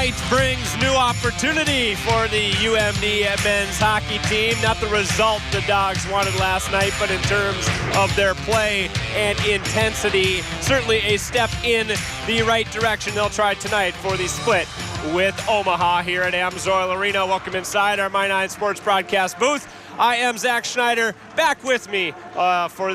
Tonight brings new opportunity for the UMD men's hockey team. Not the result the Dogs wanted last night, but in terms of their play and intensity, certainly a step in the right direction they'll try tonight for the split with Omaha here at AMSOIL Arena. Welcome inside our My 9 Sports broadcast booth. I am Zach Schneider. Back with me for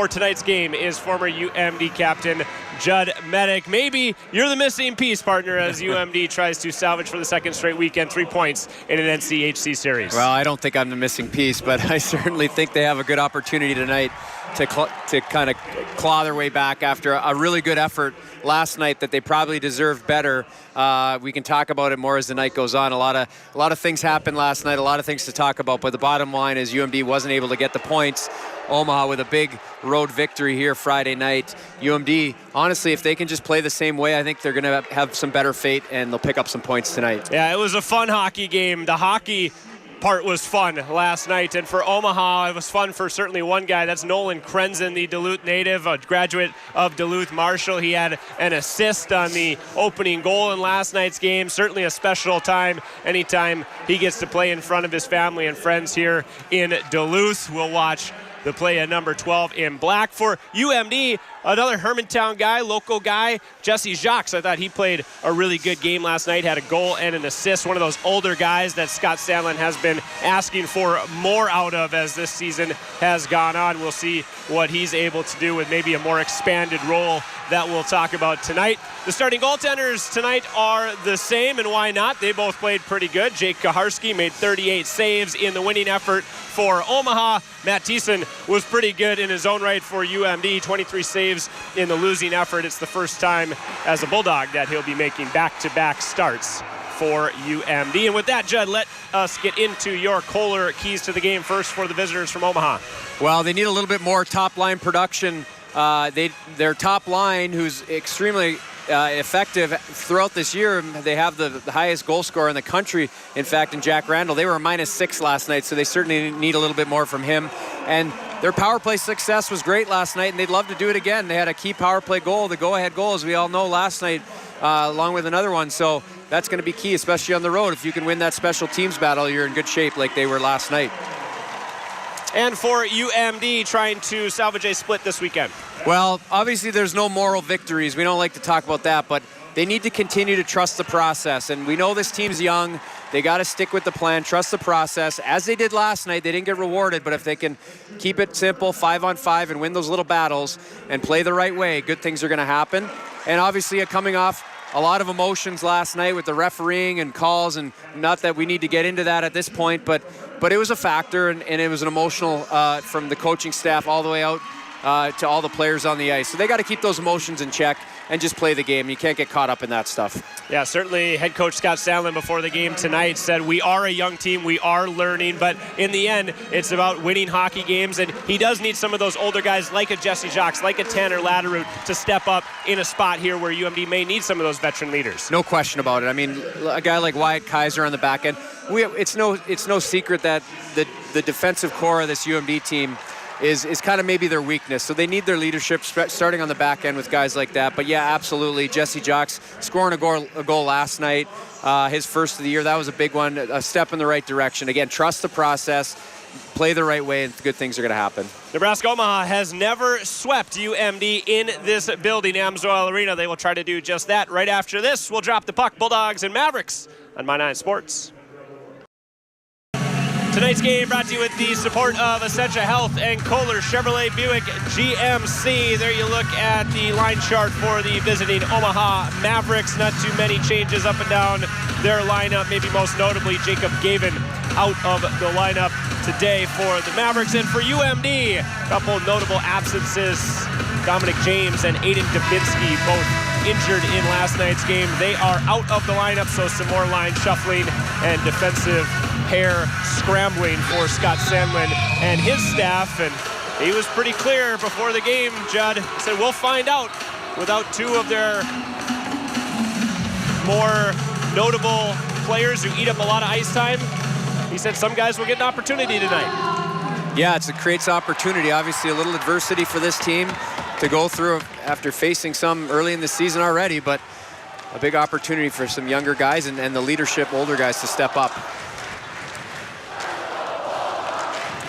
tonight's game is former UMD captain Judd Medic. Maybe you're the missing piece, partner, as UMD tries to salvage for the second straight weekend 3 points in an NCHC series. Well, I don't think I'm the missing piece, but I certainly think they have a good opportunity tonight to kind of claw their way back after a really good effort last night that they probably deserved better. We can talk about it more as the night goes on. A lot of things happened last night, a lot of things to talk about, but the bottom line is UMD wasn't able to get the points. Omaha with a big road victory here Friday night. UMD, honestly, if they can just play the same way, I think they're going to have some better fate and they'll pick up some points tonight. Yeah, it was a fun hockey game. The hockey part was fun last night, and for Omaha it was fun for certainly one guy. That's Nolan Krenzen, the Duluth native, a graduate of Duluth Marshall. He had an assist on the opening goal in last night's game. Certainly a special time anytime he gets to play in front of his family and friends here in Duluth. We'll watch the play of number 12 in black. For UMD, another Hermantown guy, local guy, Jesse Jacques. I thought he played a really good game last night, had a goal and an assist. One of those older guys that Scott Sandlin has been asking for more out of as this season has gone on. We'll see what he's able to do with maybe a more expanded role that we'll talk about tonight. The starting goaltenders tonight are the same, and why not? They both played pretty good. Jake Kaharski made 38 saves in the winning effort for Omaha. Matt Thiessen was pretty good in his own right for UMD, 23 saves in the losing effort. It's the first time as a Bulldog that he'll be making back-to-back starts for UMD. And with that, Judd, let us get into your Kohler keys to the game first for the visitors from Omaha. Well, they need a little bit more top-line production. Their top line, who's extremely effective throughout this year, they have the highest goal scorer in the country, in fact, in Jack Randall. They were a -6 last night, so they certainly need a little bit more from him. And their power play success was great last night, and they'd love to do it again. They had a key power play goal, the go-ahead goal, as we all know, last night, along with another one. So that's going to be key, especially on the road. If you can win that special teams battle, you're in good shape like they were last night. And for UMD, trying to salvage a split this weekend. Well, obviously there's no moral victories. We don't like to talk about that, but they need to continue to trust the process. And we know this team's young. They got to stick with the plan, trust the process. As they did last night, they didn't get rewarded, but if they can keep it simple, 5-on-5, and win those little battles and play the right way, good things are going to happen. And obviously coming off a lot of emotions last night with the refereeing and calls, and not that we need to get into that at this point, but it was a factor, and it was an emotional from the coaching staff all the way out to all the players on the ice. So they got to keep those emotions in check and just play the game. You can't get caught up in that stuff. Yeah, certainly head coach Scott Sandlin before the game tonight said we are a young team, we are learning, but in the end, it's about winning hockey games, and he does need some of those older guys like a Jesse Jacques, like a Tanner Latterroot to step up in a spot here where UMD may need some of those veteran leaders. No question about it. I mean, a guy like Wyatt Kaiser on the back end, it's no secret that the defensive core of this UMD team is kind of maybe their weakness. So they need their leadership starting on the back end with guys like that. But yeah, absolutely. Jesse Jacques scoring a goal last night, his first of the year. That was a big one, a step in the right direction. Again, trust the process, play the right way, and good things are going to happen. Nebraska Omaha has never swept UMD in this building, AMSOIL Arena. They will try to do just that. Right after this, we'll drop the puck, Bulldogs and Mavericks on My 9 Sports. Tonight's game brought to you with the support of Essentia Health and Kohler Chevrolet Buick GMC. There you look at the line chart for the visiting Omaha Mavericks. Not too many changes up and down their lineup, maybe most notably Jacob Gavin out of the lineup today for the Mavericks. And for UMD, a couple notable absences. Dominic James and Aiden Dubinsky both injured in last night's game. They are out of the lineup, so some more line shuffling and defensive pair scrambling for Scott Sandlin and his staff. And he was pretty clear before the game, Judd. He said, we'll find out. Without two of their more notable players who eat up a lot of ice time, he said some guys will get an opportunity tonight. Yeah, it creates opportunity. Obviously, a little adversity for this team to go through after facing some early in the season already, but a big opportunity for some younger guys and the leadership, older guys to step up.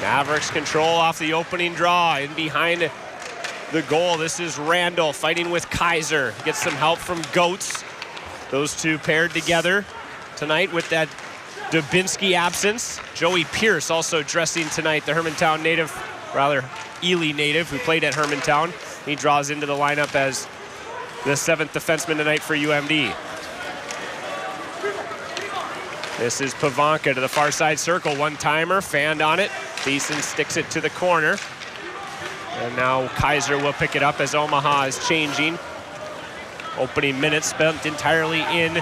Mavericks control off the opening draw. In behind the goal, this is Randall fighting with Kaiser. Gets some help from Goetz. Those two paired together tonight with that Dubinsky absence. Joey Pierce also dressing tonight, the Hermantown native, rather Ely native, who played at Hermantown. He draws into the lineup as the 7th defenseman tonight for UMD. This is Pavanka to the far side circle. One-timer, fanned on it. Thiessen sticks it to the corner. And now Kaiser will pick it up as Omaha is changing. Opening minutes spent entirely in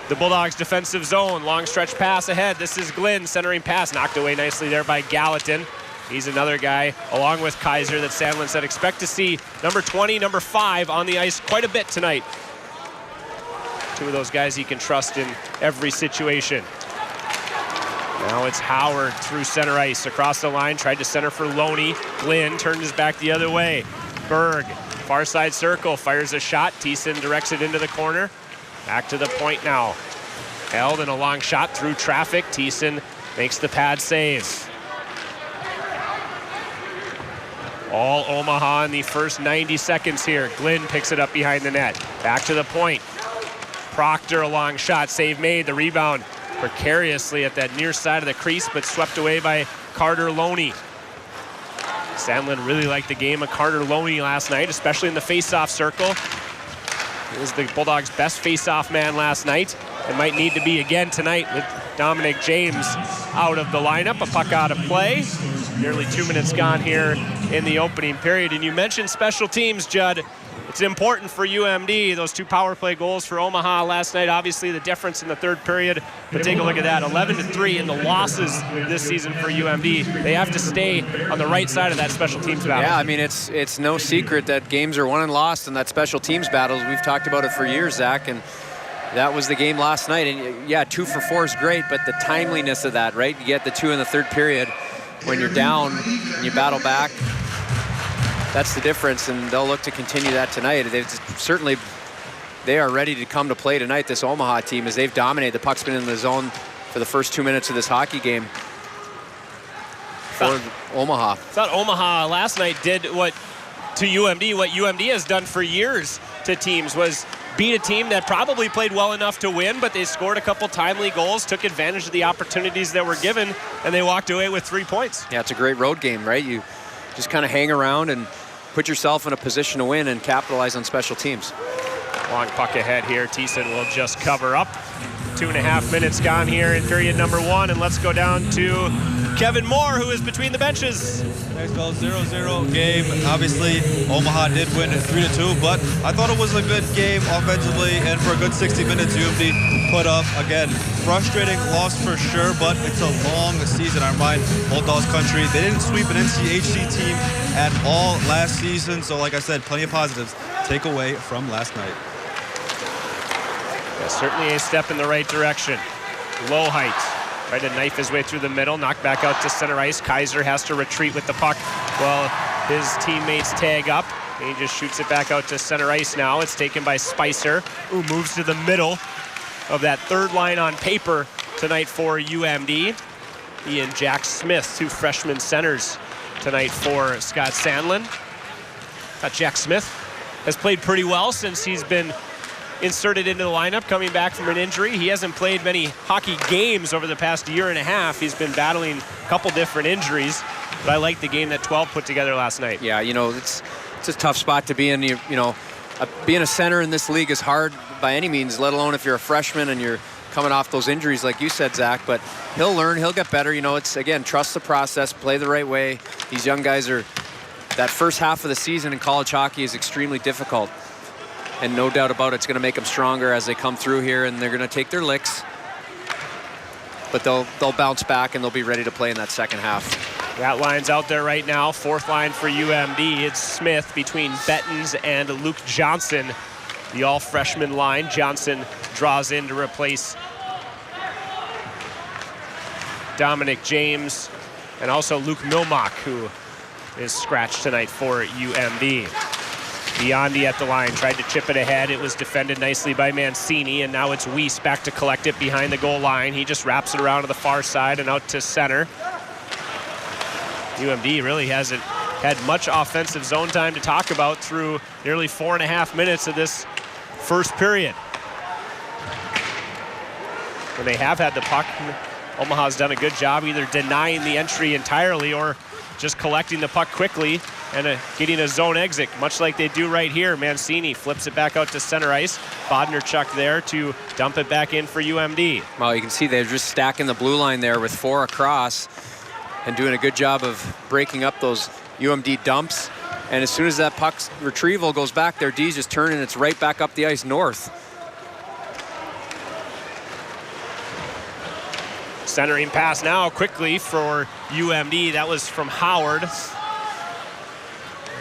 the Bulldogs' defensive zone. Long stretch pass ahead. This is Glynn, centering pass. Knocked away nicely there by Gallatin. He's another guy, along with Kaiser, that Sandlin said expect to see number 20, number 5 on the ice quite a bit tonight. Two of those guys he can trust in every situation. Now it's Howard through center ice, across the line, tried to center for Loney. Glynn turned his back the other way. Berg, far side circle, fires a shot. Thiessen directs it into the corner. Back to the point now. Held in a long shot through traffic. Thiessen makes the pad save. All Omaha in the first 90 seconds here. Glynn picks it up behind the net. Back to the point. Proctor, a long shot, save made. The rebound precariously at that near side of the crease, but swept away by Carter Loney. Sandlin really liked the game of Carter Loney last night, especially in the face-off circle. He was the Bulldogs' best face-off man last night and might need to be again tonight with Dominic James out of the lineup. A puck out of play. Nearly 2 minutes gone here in the opening period. And you mentioned special teams, Judd. It's important for UMD, those 2 power play goals for Omaha last night. Obviously the difference in the third period, but take a look at that, 11-3 in the losses this season for UMD. They have to stay on the right side of that special teams battle. Yeah, I mean, it's no secret that games are won and lost in that special teams battles. We've talked about it for years, Zach, and that was the game last night. And yeah, 2 for 4 is great, but the timeliness of that, right? You get the 2 in the third period when you're down and you battle back. That's the difference, and they'll look to continue that tonight. They are ready to come to play tonight, this Omaha team, as they've dominated. The puck's been in the zone for the first 2 minutes of this hockey game for Omaha. I thought Omaha last night did what UMD has done for years to teams, was beat a team that probably played well enough to win, but they scored a couple timely goals, took advantage of the opportunities that were given, and they walked away with 3 points. Yeah, it's a great road game, right? You just kind of hang around and put yourself in a position to win and capitalize on special teams. Long puck ahead here. Thiessen will just cover up. 2.5 minutes gone here in period number 1, and let's go down to Kevin Moore, who is between the benches. Thanks, fellas. 0-0 game. Obviously, Omaha did win 3-2, but I thought it was a good game offensively, and for a good 60 minutes, UMD put up, again, frustrating loss for sure, but it's a long season. I remind Bulldogs country, they didn't sweep an NCHC team at all last season, so like I said, plenty of positives take away from last night. Yeah, certainly a step in the right direction. Low height. Tried to knife his way through the middle, knocked back out to center ice. Kaiser has to retreat with the puck while his teammates tag up. He just shoots it back out to center ice now. It's taken by Spicer, who moves to the middle of that third line on paper tonight for UMD. He and Jack Smith, 2 freshman centers tonight for Scott Sandlin. Jack Smith has played pretty well since he's been inserted into the lineup, coming back from an injury. He hasn't played many hockey games over the past year and a half. He's been battling a couple different injuries, but I like the game that 12 put together last night. Yeah, you know, it's a tough spot to be in. You know, being a center in this league is hard by any means, let alone if you're a freshman and you're coming off those injuries like you said, Zach, but he'll learn, he'll get better. You know, it's, again, trust the process, play the right way. These young guys are, that first half of the season in college hockey is extremely difficult. And no doubt about it, it's going to make them stronger as they come through here, and they're going to take their licks. But they'll bounce back, and they'll be ready to play in that second half. That line's out there right now. 4th line for UMD. It's Smith between Bettens and Luke Johnson. The all-freshman line. Johnson draws in to replace Dominic James and also Luke Milmock, who is scratched tonight for UMD. Biondi at the line, tried to chip it ahead. It was defended nicely by Mancini, and now it's Weiss back to collect it behind the goal line. He just wraps it around to the far side and out to center. UMD really hasn't had much offensive zone time to talk about through nearly 4.5 minutes of this first period. When they have had the puck, Omaha's done a good job either denying the entry entirely or just collecting the puck quickly and getting a zone exit, much like they do right here. Mancini flips it back out to center ice. Bodnerchuk there to dump it back in for UMD. Well, you can see they're just stacking the blue line there with 4 across and doing a good job of breaking up those UMD dumps. And as soon as that puck's retrieval goes back, their D's just turn and it's right back up the ice north. Centering pass now quickly for UMD. That was from Howard.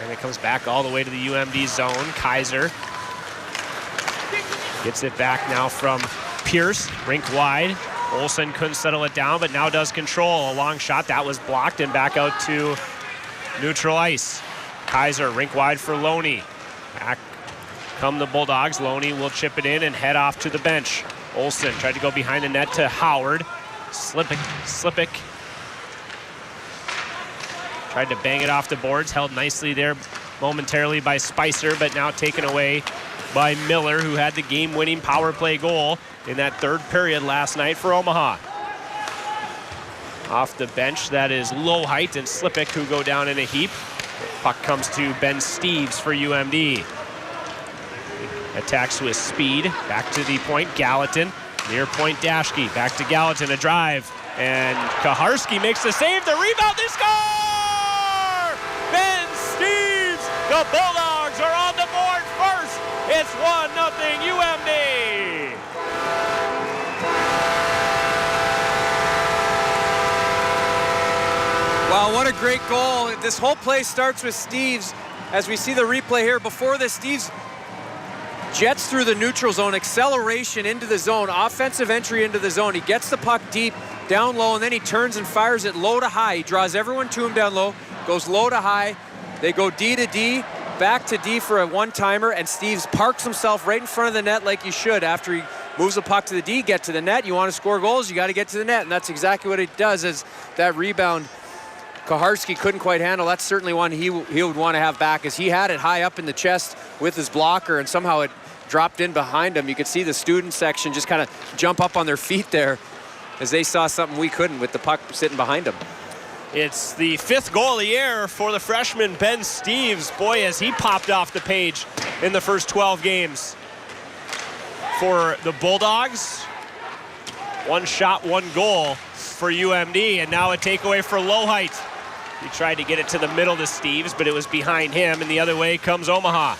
And it comes back all the way to the UMD zone. Kaiser gets it back now from Pierce, rink wide. Olsen couldn't settle it down, but now does control. A long shot, that was blocked, and back out to neutral ice. Kaiser, rink wide for Loney. Back come the Bulldogs. Loney will chip it in and head off to the bench. Olsen tried to go behind the net to Howard. Slipik tried to bang it off the boards, held nicely there momentarily by Spicer, but now taken away by Miller, who had the game-winning power play goal in that third period last night for Omaha. Off the bench, that is Lowhite and Slipik, who go down in a heap. Puck comes to Ben Steeves for UMD. Attacks with speed, back to the point, Gallatin. Near point, Dashke, back to Gallatin, a drive, and Kaharski makes the save, the rebound, they score! Ben Steeves, the Bulldogs are on the board first. It's 1-0 UMD. Wow, what a great goal. This whole play starts with Steeves. As we see the replay here, before this, Steeves jets through the neutral zone, acceleration into the zone, offensive entry into the zone. He gets the puck deep, down low, and then he turns and fires it low to high. He draws everyone to him down low, goes low to high. They go D to D, back to D for a one-timer, and Steeves parks himself right in front of the net like he should. After he moves the puck to the D, get to the net. You want to score goals, you got to get to the net, and that's exactly what he does. As that rebound Kaharski couldn't quite handle, that's certainly one he would want to have back, as he had it high up in the chest with his blocker, and somehow it dropped in behind him. You could see the student section just kind of jump up on their feet there as they saw something we couldn't with the puck sitting behind him. It's the 5th goal of the year for the freshman Ben Steeves. Boy, as he popped off the page in the first 12 games for the Bulldogs. 1 shot, 1 goal for UMD, and now a takeaway for Lowhite. He tried to get it to the middle to Steeves, but it was behind him, and the other way comes Omaha.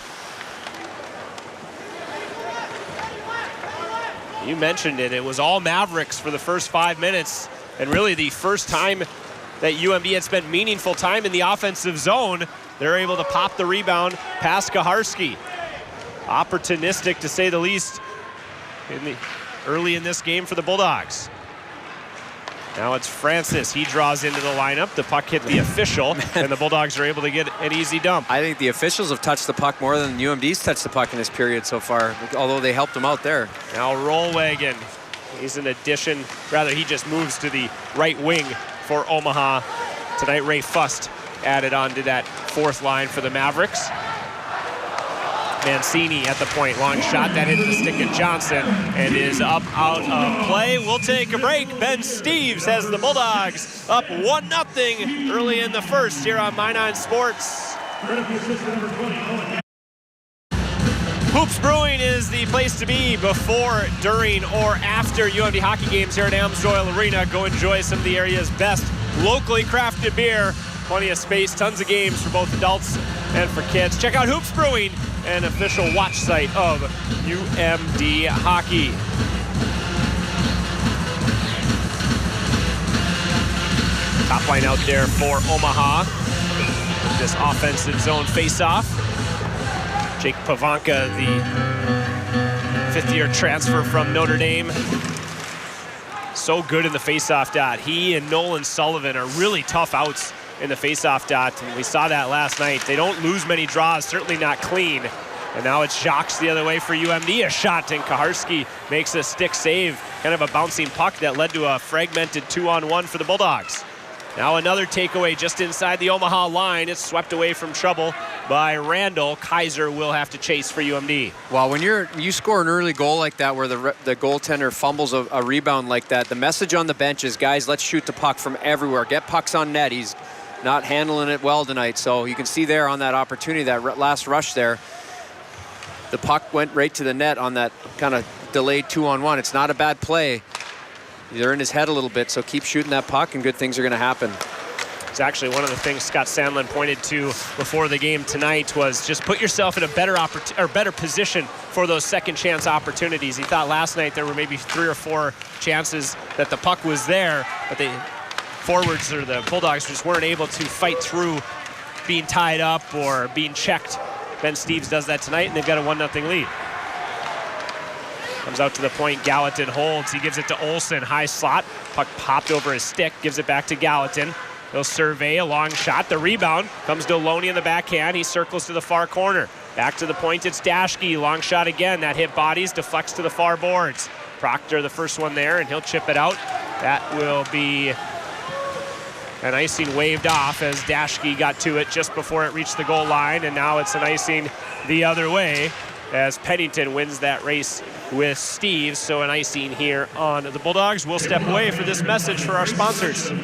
You mentioned it, it was all Mavericks for the first 5 minutes, and really the first time that UMD had spent meaningful time in the offensive zone. They're able to pop the rebound past Kaharski. Opportunistic, to say the least, early in this game for the Bulldogs. Now it's Francis. He draws into the lineup. The puck hit the official, and the Bulldogs are able to get an easy dump. I think the officials have touched the puck more than UMD's touched the puck in this period so far, although they helped them out there. Now Rollwagon. He's an addition. Rather, he just moves to the right wing for Omaha. Tonight, Ray Fust added on to that 4th line for the Mavericks. Mancini at the point, long shot that hit the stick of Johnson and is up out of play. We'll take a break. Ben Steeves has the Bulldogs up 1-0 early in the first here on My9 Sports. Hoops Brewing is the place to be before, during, or after UMD hockey games here at Amsoil Arena. Go enjoy some of the area's best locally crafted beer. Plenty of space, tons of games for both adults and for kids. Check out Hoops Brewing, an official watch site of UMD Hockey. Top line out there for Omaha. This offensive zone face-off. Jake Pavanka, the 5th-year transfer from Notre Dame. So good in the face-off dot. He and Nolan Sullivan are really tough outs in the faceoff dot, and we saw that last night. They don't lose many draws, certainly not clean. And now it's Jacques the other way for UMD. A shot, and Kaharski makes a stick save. Kind of a bouncing puck that led to a fragmented 2-on-1 for the Bulldogs. Now another takeaway just inside the Omaha line. It's swept away from trouble by Randall. Kaiser will have to chase for UMD. Well, when you score an early goal like that where the goaltender fumbles a rebound like that, the message on the bench is, guys, let's shoot the puck from everywhere. Get pucks on net. He's not handling it well tonight. So you can see there on that opportunity, that last rush there, the puck went right to the net on that kind of delayed 2-on-1. It's not a bad play. They're in his head a little bit, so keep shooting that puck and good things are going to happen. It's actually one of the things Scott Sandlin pointed to before the game tonight was just put yourself in a better position for those second chance opportunities. He thought last night there were maybe 3 or 4 chances that the puck was there, but the forwards or the Bulldogs just weren't able to fight through being tied up or being checked. Ben Steeves does that tonight, and they've got a 1-0 lead. Comes out to the point, Gallatin holds. He gives it to Olsen, high slot. Puck popped over his stick, gives it back to Gallatin. He'll survey a long shot. The rebound comes to Loney in the backhand. He circles to the far corner. Back to the point, it's Dashke. Long shot again. That hit bodies, deflects to the far boards. Proctor, the first one there, and he'll chip it out. That will be an icing waved off as Dashke got to it just before it reached the goal line, and now it's an icing the other way as Pennington wins that race with Steeves. So an icing here on the Bulldogs. We'll step away for this message for our sponsors. In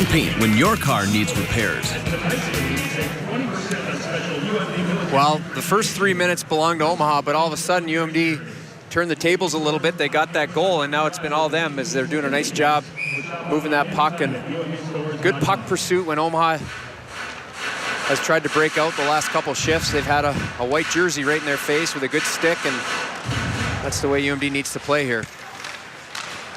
paint when your car needs repairs. Well, the first 3 minutes belonged to Omaha, but all of a sudden UMD turned the tables a little bit. They got that goal, and now it's been all them as they're doing a nice job moving that puck, and good puck pursuit when Omaha has tried to break out the last couple shifts. They've had a white jersey right in their face with a good stick, and that's the way UMD needs to play here.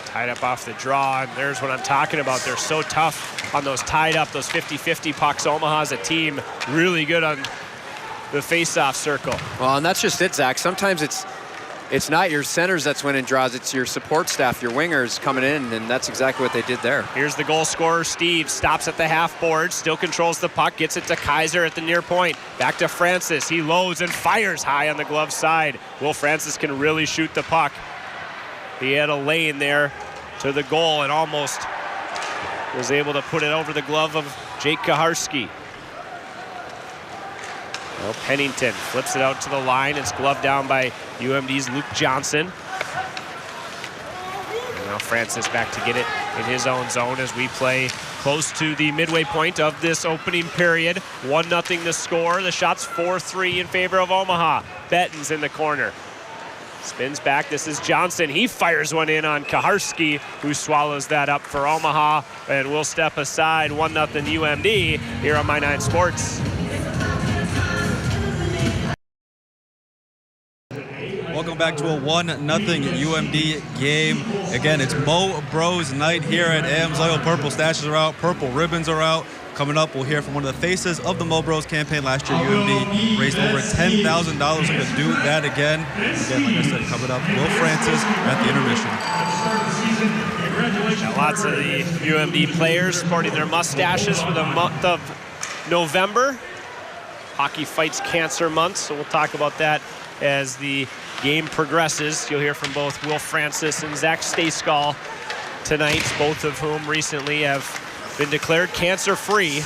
Tied up off the draw, and there's what I'm talking about. They're so tough on those tied up, those 50-50 pucks. Omaha's a team really good on the face-off circle. Well, and that's just it, Zach. Sometimes it's not your centers that's winning draws, it's your support staff, your wingers coming in, and that's exactly what they did there. Here's the goal scorer, Steve, stops at the half board, still controls the puck, gets it to Kaiser at the near point. Back to Francis, he loads and fires high on the glove side. Will Francis can really shoot the puck. He had a lane there to the goal and almost was able to put it over the glove of Jake Kaharski. Well, Pennington flips it out to the line. It's gloved down by UMD's Luke Johnson. And now Francis back to get it in his own zone as we play close to the midway point of this opening period. 1-0 the score. The shot's 4-3 in favor of Omaha. Betten's in the corner. Spins back. This is Johnson. He fires one in on Kaharski, who swallows that up for Omaha. And we'll step aside. 1-0 UMD here on My 9 Sports. Welcome back to a 1-0 UMD game. Again, it's Mo Bros night here at Amsoil. Purple stashes are out, purple ribbons are out. Coming up, we'll hear from one of the faces of the Mo Bros campaign. Last year, UMD raised over $10,000. We're going to do that again. Again, like I said, coming up, Will Francis at the intermission. Now, lots of the UMD players sporting their mustaches for the month of November. Hockey Fights Cancer Month, so we'll talk about that as the game progresses. You'll hear from both Will Francis and Zach Stayskull tonight, both of whom recently have been declared cancer-free.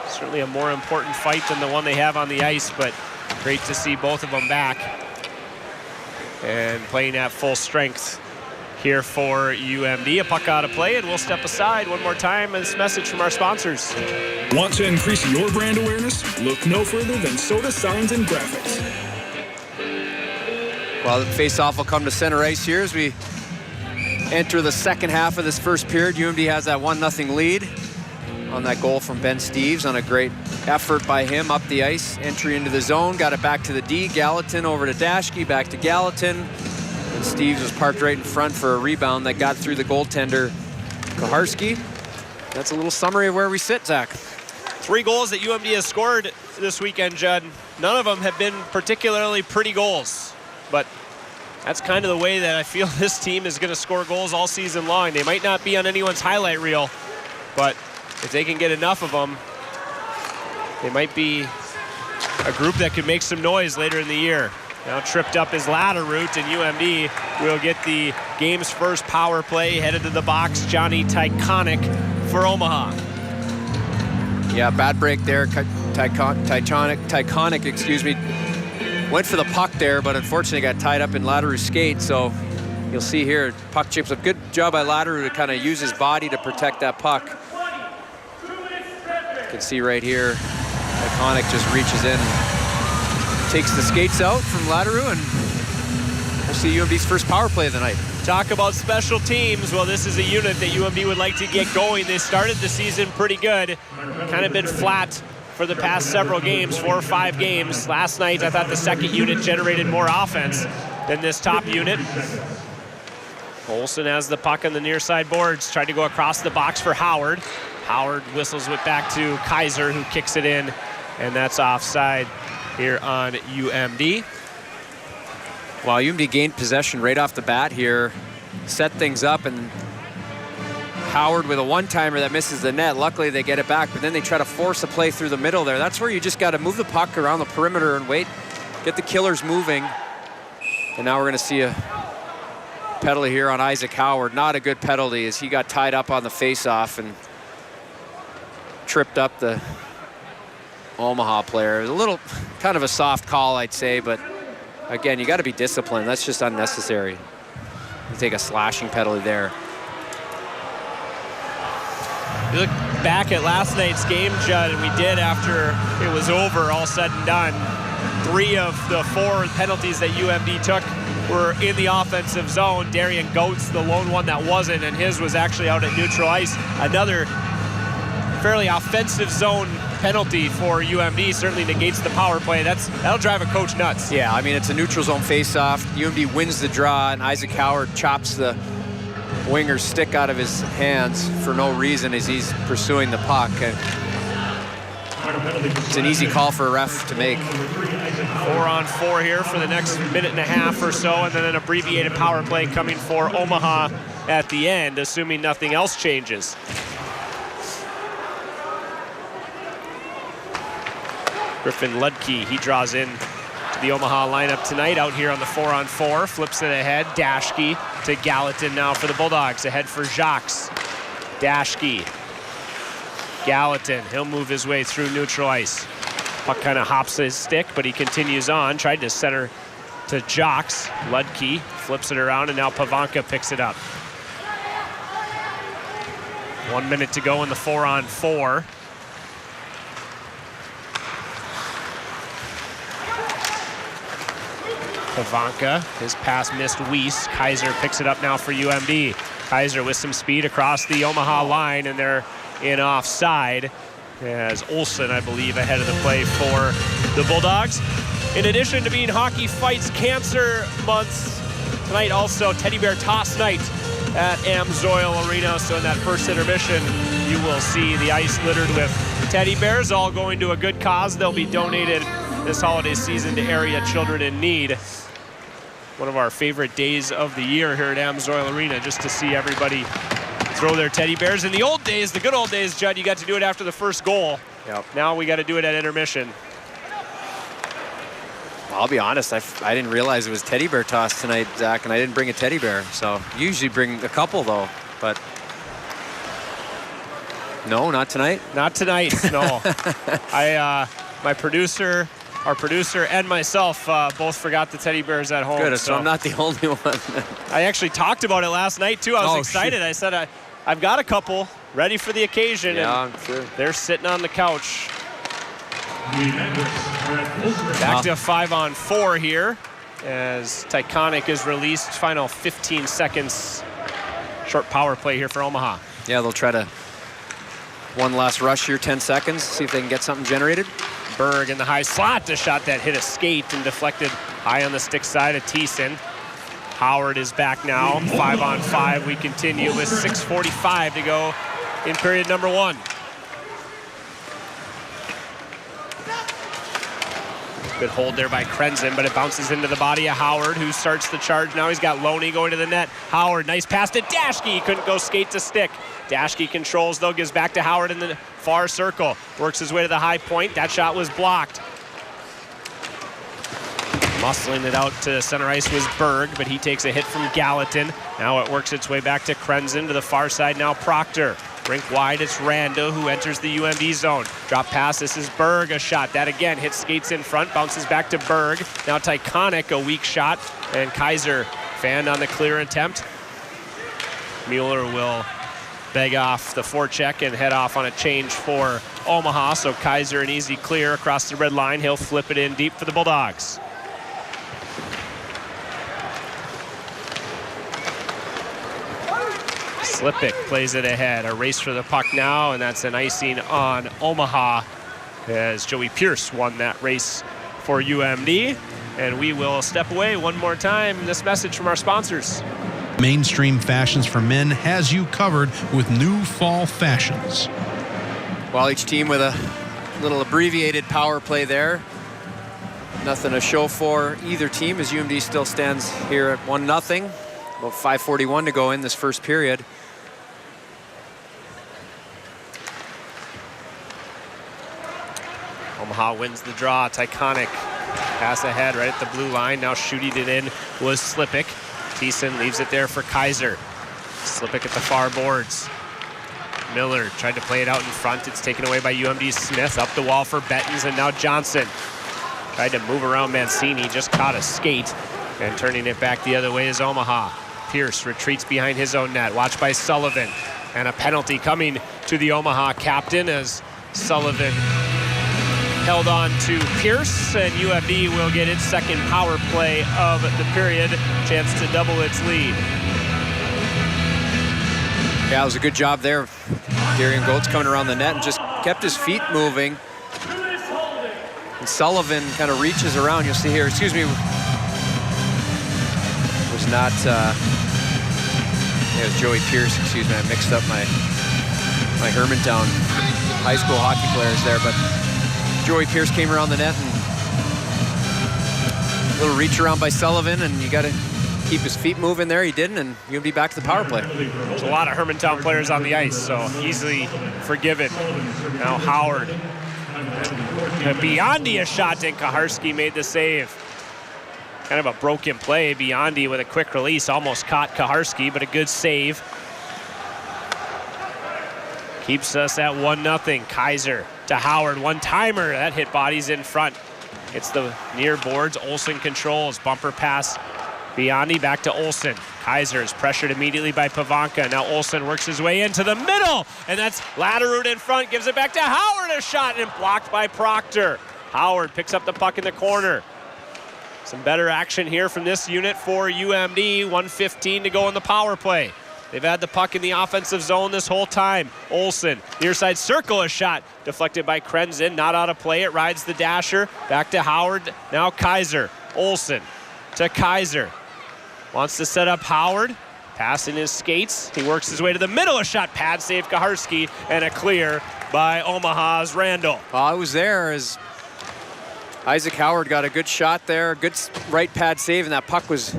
Certainly a more important fight than the one they have on the ice, but great to see both of them back and playing at full strength here for UMD. A puck out of play, and we'll step aside one more time. This message from our sponsors. Want to increase your brand awareness? Look no further than Soda Signs and Graphics. Well, the face-off will come to center ice here as we enter the second half of this first period. UMD has that 1-0 lead on that goal from Ben Steeves on a great effort by him up the ice. Entry into the zone, got it back to the D. Gallatin over to Dashke, back to Gallatin. And Steeves was parked right in front for a rebound that got through the goaltender, Kaharski. That's a little summary of where we sit, Zach. 3 goals that UMD has scored this weekend, Judd. None of them have been particularly pretty goals, but that's kind of the way that I feel this team is going to score goals all season long. They might not be on anyone's highlight reel, but if they can get enough of them, they might be a group that could make some noise later in the year. Now tripped up his ladder route, and UMD will get the game's first power play. Headed to the box, Johnny Tyconic for Omaha. Yeah, bad break there. Tyconic, excuse me, went for the puck there, but unfortunately got tied up in Laderou's skate. So you'll see here, puck chips up. Good job by Laderou to kind of use his body to protect that puck. You can see right here, Tyconic just reaches in, takes the skates out from Laderou, and we'll see UMD's first power play of the night. Talk about special teams. Well, this is a unit that UMD would like to get going. They started the season pretty good, kind of been flat for the past several games, 4 or 5 games. Last night, I thought the second unit generated more offense than this top unit. Olsen has the puck on the near side boards, tried to go across the box for Howard. Howard whistles it back to Kaiser, who kicks it in, and that's offside here on UMD. Well, UMD gained possession right off the bat here, set things up, and Howard with a one-timer that misses the net. Luckily, they get it back, but then they try to force a play through the middle there. That's where you just got to move the puck around the perimeter and wait, get the killers moving. And now we're going to see a penalty here on Isaac Howard. Not a good penalty, as he got tied up on the face-off and tripped up the Omaha player. It was a little kind of a soft call, I'd say, but again, you got to be disciplined. That's just unnecessary. You take a slashing penalty there. You look back at last night's game, Judd, and we did after it was over, all said and done. 3 of the 4 penalties that UMD took were in the offensive zone. Darian Goetz, the lone one that wasn't, and his was actually out at neutral ice. Another fairly offensive zone penalty for UMD certainly negates the power play. That'll drive a coach nuts. Yeah, I mean, it's a neutral zone face-off. UMD wins the draw, and Isaac Howard chops the winger's stick out of his hands for no reason as he's pursuing the puck. And it's an easy call for a ref to make. 4-on-4 here for the next minute and a half or so, and then an abbreviated power play coming for Omaha at the end, assuming nothing else changes. Griffin Ludke, he draws in to the Omaha lineup tonight out here on the 4-on-4, flips it ahead. Dashke to Gallatin now for the Bulldogs, ahead for Jacques. Dashke, Gallatin, he'll move his way through neutral ice. Puck kind of hops his stick, but he continues on, tried to center to Jacques. Ludke flips it around, and now Pavanka picks it up. 1 minute to go in the 4-on-4. Pavanka, his pass missed Weiss. Kaiser picks it up now for UMD. Kaiser with some speed across the Omaha line, and they're in offside as Olsen, I believe, ahead of the play for the Bulldogs. In addition to being Hockey Fights Cancer Month, tonight also Teddy Bear Toss Night at Amsoil Arena. So in that first intermission, you will see the ice littered with teddy bears, all going to a good cause. They'll be donated this holiday season to area children in need. One of our favorite days of the year here at Amsoil Arena, just to see everybody throw their teddy bears. In the old days, the good old days, Judd, you got to do it after the first goal. Yep. Now we got to do it at intermission. I'll be honest, I didn't realize it was teddy bear toss tonight, Zach, and I didn't bring a teddy bear. So usually bring a couple though, but no, not tonight. Not tonight, no. My producer, our producer, and myself both forgot the teddy bears at home. Good, so I'm not the only one. I actually talked about it last night too. I was excited. Shoot. I said I've got a couple ready for the occasion. Yeah, and sure. They're sitting on the couch. Back to 5-on-4 here as Tyconic is released. Final 15 seconds. Short power play here for Omaha. Yeah, they'll try to one last rush here, 10 seconds, see if they can get something generated. Berg in the high slot, a shot that hit a skate and deflected high on the stick side of Thiessen. Howard is back now, 5-on-5. We continue with 6:45 to go in period number 1. Good hold there by Krenzen, but it bounces into the body of Howard, who starts the charge. Now he's got Loney going to the net. Howard, nice pass to Dashke. He couldn't go skate to stick. Dashke controls, though, gives back to Howard in the far circle. Works his way to the high point. That shot was blocked. Muscling it out to center ice was Berg, but he takes a hit from Gallatin. Now it works its way back to Krenzen to the far side. Now Proctor. Rink wide, it's Rando who enters the UMD zone. Drop pass, this is Berg, a shot. That again hits skates in front, bounces back to Berg. Now Tyconic, a weak shot, and Kaiser fanned on the clear attempt. Mueller will beg off the forecheck and head off on a change for Omaha. So Kaiser an easy clear across the red line. He'll flip it in deep for the Bulldogs. Slipik plays it ahead. A race for the puck now, and that's an icing on Omaha as Joey Pierce won that race for UMD. And we will step away one more time. This message from our sponsors. Mainstream Fashions for Men has you covered with new fall fashions. Well, each team with a little abbreviated power play there. Nothing to show for either team as UMD still stands here at 1-0. About 5:41 to go in this first period. Omaha wins the draw. Tyconic pass ahead right at the blue line. Now shooting it in was Slipik. Thiessen leaves it there for Kaiser. Slipik at the far boards. Miller tried to play it out in front. It's taken away by UMD's Smith. Up the wall for Bettens, and now Johnson. Tried to move around Mancini, just caught a skate, and turning it back the other way is Omaha. Pierce retreats behind his own net. Watched by Sullivan. And a penalty coming to the Omaha captain as Sullivan held on to Pierce, and UMD will get its second power play of the period. Chance to double its lead. Yeah, it was a good job there. Darian Goetz coming around the net and just kept his feet moving. And Sullivan kind of reaches around. You'll see here, excuse me, was not, it was Joey Pierce, excuse me. I mixed up my Hermantown high school hockey players there, but Joey Pierce came around the net and a little reach around by Sullivan, and you got to keep his feet moving there. He didn't, and you'll be back to the power play. There's a lot of Hermantown players on the ice, so easily forgiven. Now Howard. Biondi a shot, and Kaharski made the save. Kind of a broken play. Biondi with a quick release almost caught Kaharski, but a good save. Keeps us at 1-0. Kaiser to Howard, one-timer. That hit bodies in front. It's the near boards. Olsen controls. Bumper pass. Biondi back to Olsen. Kaiser is pressured immediately by Pavanka. Now Olsen works his way into the middle, and that's Latterud in front. Gives it back to Howard, a shot, and blocked by Proctor. Howard picks up the puck in the corner. Some better action here from this unit for UMD. 1:15 to go in the power play. They've had the puck in the offensive zone this whole time. Olsen, near side circle, a shot deflected by Krenzen, not out of play. It rides the dasher. Back to Howard. Now Kaiser. Olsen to Kaiser. Wants to set up Howard. Passing his skates. He works his way to the middle. A shot, pad save Kaharski, and a clear by Omaha's Randall. I was there as Isaac Howard got a good shot there. Good right pad save, and that puck was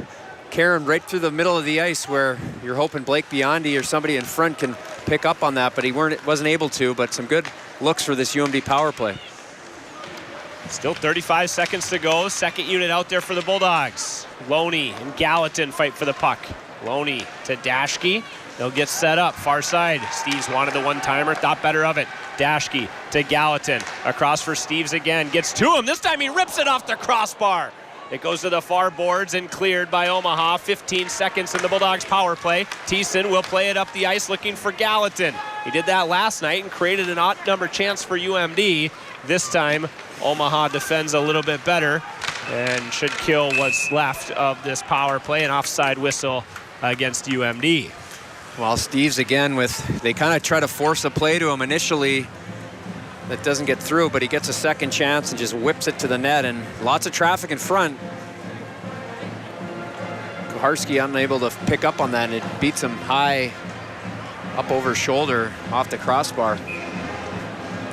carrying right through the middle of the ice where you're hoping Blake Biondi or somebody in front can pick up on that, but he wasn't able to. But some good looks for this UMD power play. Still 35 seconds to go. Second unit out there for the Bulldogs. Loney and Gallatin fight for the puck. Loney to Dashke. They'll get set up. Far side. Steves wanted the one-timer. Thought better of it. Dashke to Gallatin. Across for Steves again. Gets to him. This time he rips it off the crossbar. It goes to the far boards and cleared by Omaha. 15 seconds in the Bulldogs power play. Thiessen will play it up the ice looking for Gallatin. He did that last night and created an odd number chance for UMD. This time, Omaha defends a little bit better and should kill what's left of this power play. An offside whistle against UMD. Well, Steves again they kind of try to force a play to him initially. That doesn't get through, but he gets a second chance and just whips it to the net, and lots of traffic in front. Kaharski unable to pick up on that, and it beats him high up over his shoulder off the crossbar.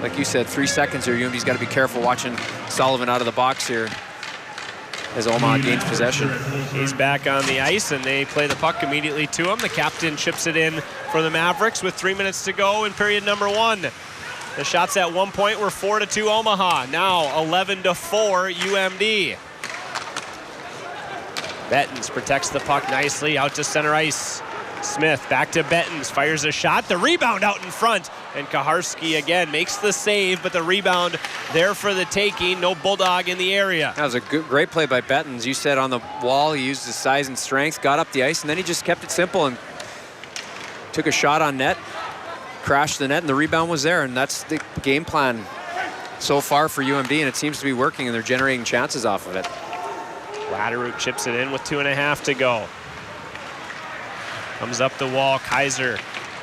like you said, 3 seconds here. UMD's got to be careful watching Sullivan out of the box here as Omaha gains possession. He's back on the ice, and they play the puck immediately to him. The captain chips it in for the Mavericks with 3 minutes to go in period number 1. The shots at one point were 4-2 Omaha. Now 11-4 UMD. Bettens protects the puck nicely out to center ice. Smith back to Bettens, fires a shot. The rebound out in front. And Kaharski again makes the save, but the rebound there for the taking. No Bulldog in the area. That was a great play by Bettens. You said on the wall, he used his size and strength, got up the ice, and then he just kept it simple and took a shot on net, crashed the net, and the rebound was there. And that's the game plan so far for UMD, and it seems to be working, and they're generating chances off of it. Latterroot chips it in with 2.5 to go. Comes up the wall. Kaiser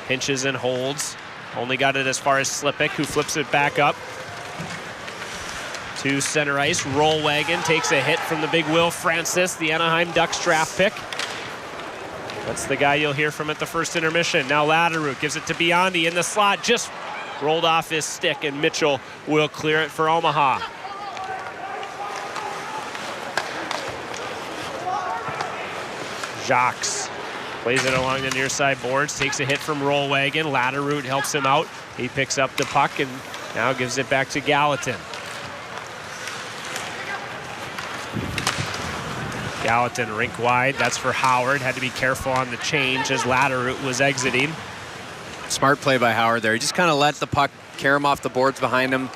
pinches and holds. Only got it as far as Slipik, who flips it back up to center ice. Rollwagon takes a hit from the big Will Francis, the Anaheim Ducks draft pick. That's the guy you'll hear from at the first intermission. Now Latterroot gives it to Biondi in the slot. Just rolled off his stick, and Mitchell will clear it for Omaha. Jacques plays it along the near side boards, takes a hit from Rollwagon. Latterroot helps him out. He picks up the puck and now gives it back to Gallatin. Gallatin rink wide. That's for Howard. Had to be careful on the change as Latterroot was exiting. Smart play by Howard there. He just kind of let the puck carry him off the boards behind him,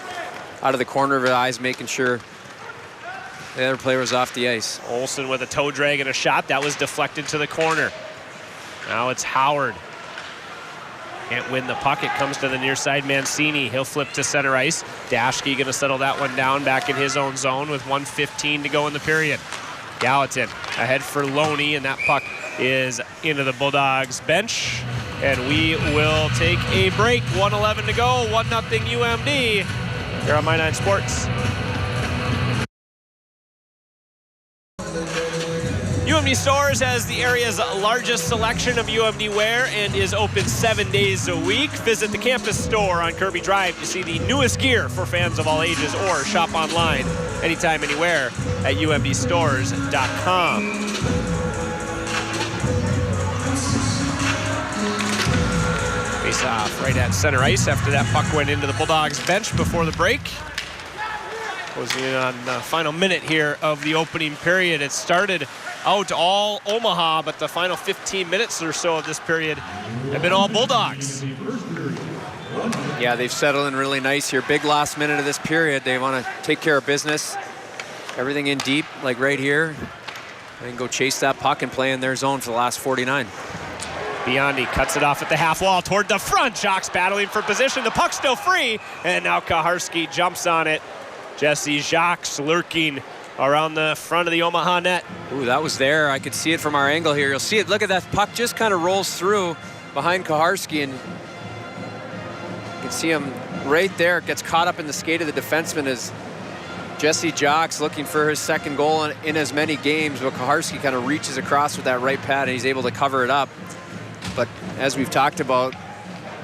out of the corner of his eyes, making sure the other player was off the ice. Olsen with a toe drag and a shot. That was deflected to the corner. Now it's Howard. Can't win the puck. It comes to the near side. Mancini. He'll flip to center ice. Dashke going to settle that one down back in his own zone with 1:15 to go in the period. Gallatin ahead for Loney, and that puck is into the Bulldogs bench. And we will take a break. 1:11 to go. 1-0 UMD here on My 9 Sports. UMD Stores has the area's largest selection of UMD wear and is open 7 days a week. Visit the campus store on Kirby Drive to see the newest gear for fans of all ages, or shop online anytime, anywhere at umdstores.com. Face off right at center ice after that puck went into the Bulldogs bench before the break. Closing in on the final minute here of the opening period. It started out all Omaha, but the final 15 minutes or so of this period have been all Bulldogs. Yeah, they've settled in really nice here. Big last minute of this period. They want to take care of business. Everything in deep, like right here. And go chase that puck and play in their zone for the last 49. Biondi cuts it off at the half wall toward the front. Jacques battling for position. The puck's still free, and now Kaharski jumps on it. Jesse Jacques lurking around the front of the Omaha net. Ooh, that was there. I could see it from our angle here. You'll see it. Look at that puck just kind of rolls through behind Kaharski, and you can see him right there. Gets caught up in the skate of the defenseman as Jesse Jacques looking for his second goal in as many games, but Kaharski kind of reaches across with that right pad, and he's able to cover it up. But as we've talked about,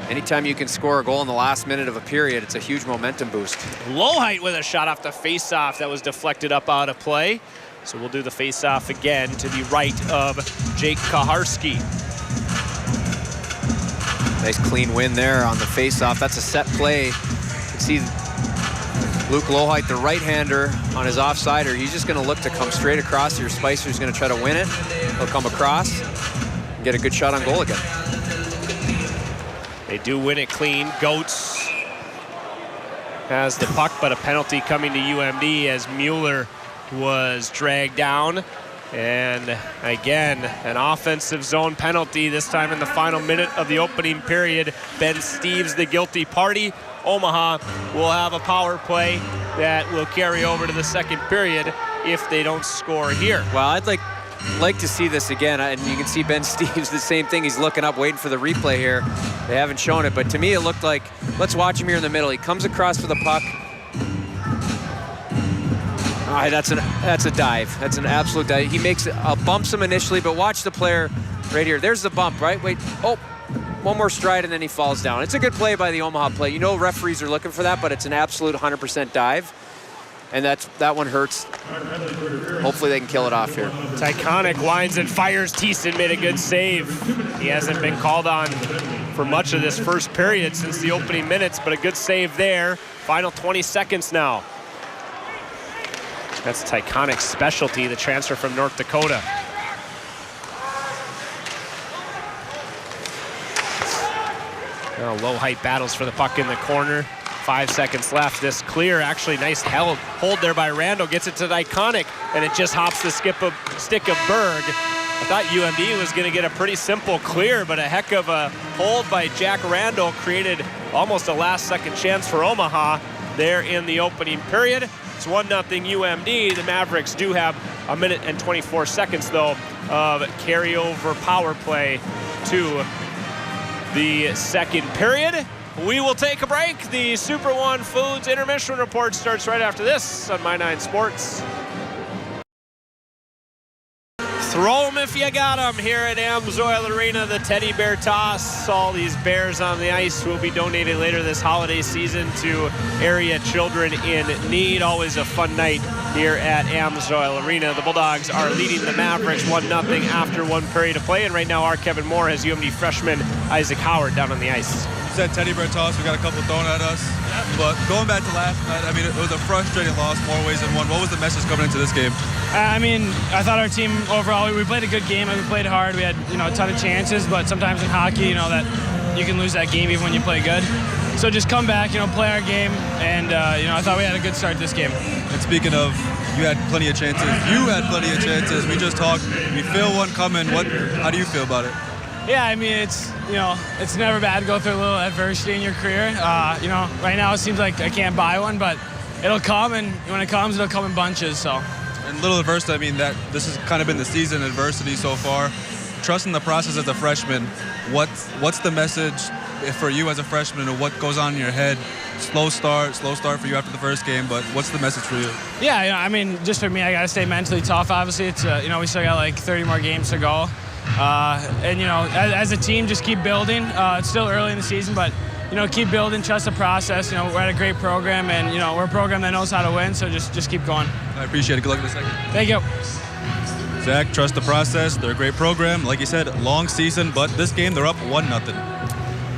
anytime you can score a goal in the last minute of a period, it's a huge momentum boost. Lowhite with a shot off the face-off that was deflected up out of play. So we'll do the face-off again to the right of Jake Kaharski. Nice clean win there on the face-off. That's a set play. You can see Luke Lowhite, the right-hander, on his offsider. He's just going to look to come straight across here. Spicer's going to try to win it. He'll come across and get a good shot on goal again. They do win it clean. Goetz has the puck, but a penalty coming to UMD as Mueller was dragged down. And again, an offensive zone penalty, this time in the final minute of the opening period. Ben Steeves, the guilty party. Omaha will have a power play that will carry over to the second period if they don't score here. Well, I'd like to see this again, and you can see Ben Steeves, the same thing. He's looking up, waiting for the replay here. They haven't shown it, but to me it looked like, let's watch him here in the middle. He comes across for the puck. All right, that's a dive. That's an absolute dive. He bumps him initially, but watch the player right here. There's the bump, right? Wait, oh, one more stride, and then he falls down. It's a good play by the Omaha play. You know referees are looking for that, but it's an absolute 100% dive. And that one hurts. Hopefully they can kill it off here. Tyconic winds and fires. Thiessen made a good save. He hasn't been called on for much of this first period since the opening minutes, but a good save there. Final 20 seconds now. That's Tyconic's specialty, the transfer from North Dakota. Now low height battles for the puck in the corner. 5 seconds left. This clear, actually nice hold there by Randall. Gets it to Tyconic, and it just hops the stick of Berg. I thought UMD was going to get a pretty simple clear, but a heck of a hold by Jack Randall created almost a last-second chance for Omaha there in the opening period. It's 1-0 UMD. The Mavericks do have a minute and 24 seconds, though, of carryover power play to the second period. We will take a break. The Super One Foods intermission report starts right after this on My 9 Sports. Throw them if you got them here at Amsoil Arena. The teddy bear toss. All these bears on the ice will be donated later this holiday season to area children in need. Always a fun night here at Amsoil Arena. The Bulldogs are leading the Mavericks 1-0 after one period of play. And right now our Kevin Moore has UMD freshman Isaac Howard down on the ice. Said teddy bear toss, we got a couple thrown at us. But going back to last night, I mean, it was a frustrating loss more ways than one. What was the message coming into this game? I mean, I thought our team overall, we played a good game. We played hard. We had, a ton of chances, but sometimes in hockey, that you can lose that game even when you play good. So just come back, play our game, and, I thought we had a good start to this game. And speaking of, you had plenty of chances. You had plenty of chances. We just talked. We feel one coming. How do you feel about it? Yeah, I mean, it's never bad to go through a little adversity in your career. Right now it seems like I can't buy one, but it'll come, and when it comes, it'll come in bunches, so. And little adversity, I mean, this has kind of been the season adversity so far. Trusting the process as a freshman, what's the message for you as a freshman, or what goes on in your head? Slow start for you after the first game, but what's the message for you? Yeah, I mean, just for me, I got to stay mentally tough, obviously. It's, we still got like 30 more games to go. And as a team, just keep building. It's still early in the season, but keep building, trust the process. We're at a great program, and we're a program that knows how to win. So just keep going. I appreciate it. Good luck in the second. Thank you. Zach, trust the process. They're a great program. Like you said, long season, but this game they're up 1-0.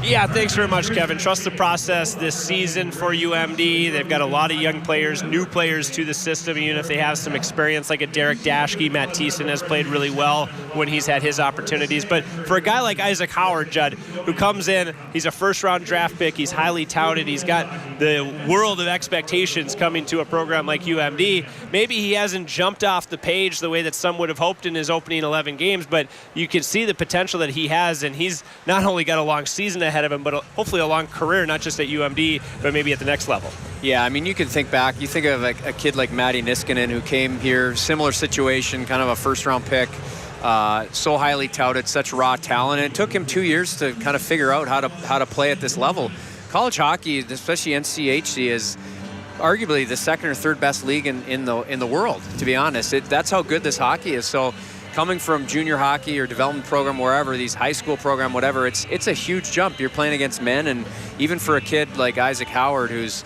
Yeah, thanks very much, Kevin. Trust the process this season for UMD. They've got a lot of young players, new players to the system, even if they have some experience like a Derek Daschke. Matt Thiessen has played really well when he's had his opportunities. But for a guy like Isaac Howard, Judd, who comes in, he's a first-round draft pick, he's highly touted, he's got the world of expectations coming to a program like UMD. Maybe he hasn't jumped off the page the way that some would have hoped in his opening 11 games, but you can see the potential that he has, and he's not only got a long season ahead of him, but hopefully a long career, not just at UMD, but maybe at the next level. Yeah, I mean, you can think back. You think of a kid like Matti Niskanen, who came here, similar situation, kind of a first-round pick, so highly touted, such raw talent. And it took him 2 years to kind of figure out how to play at this level. College hockey, especially NCHC, is arguably the second or third best league in the world, to be honest. That's how good this hockey is. So coming from junior hockey or development program, wherever, these high school program, whatever, it's a huge jump. You're playing against men, and even for a kid like Isaac Howard, who's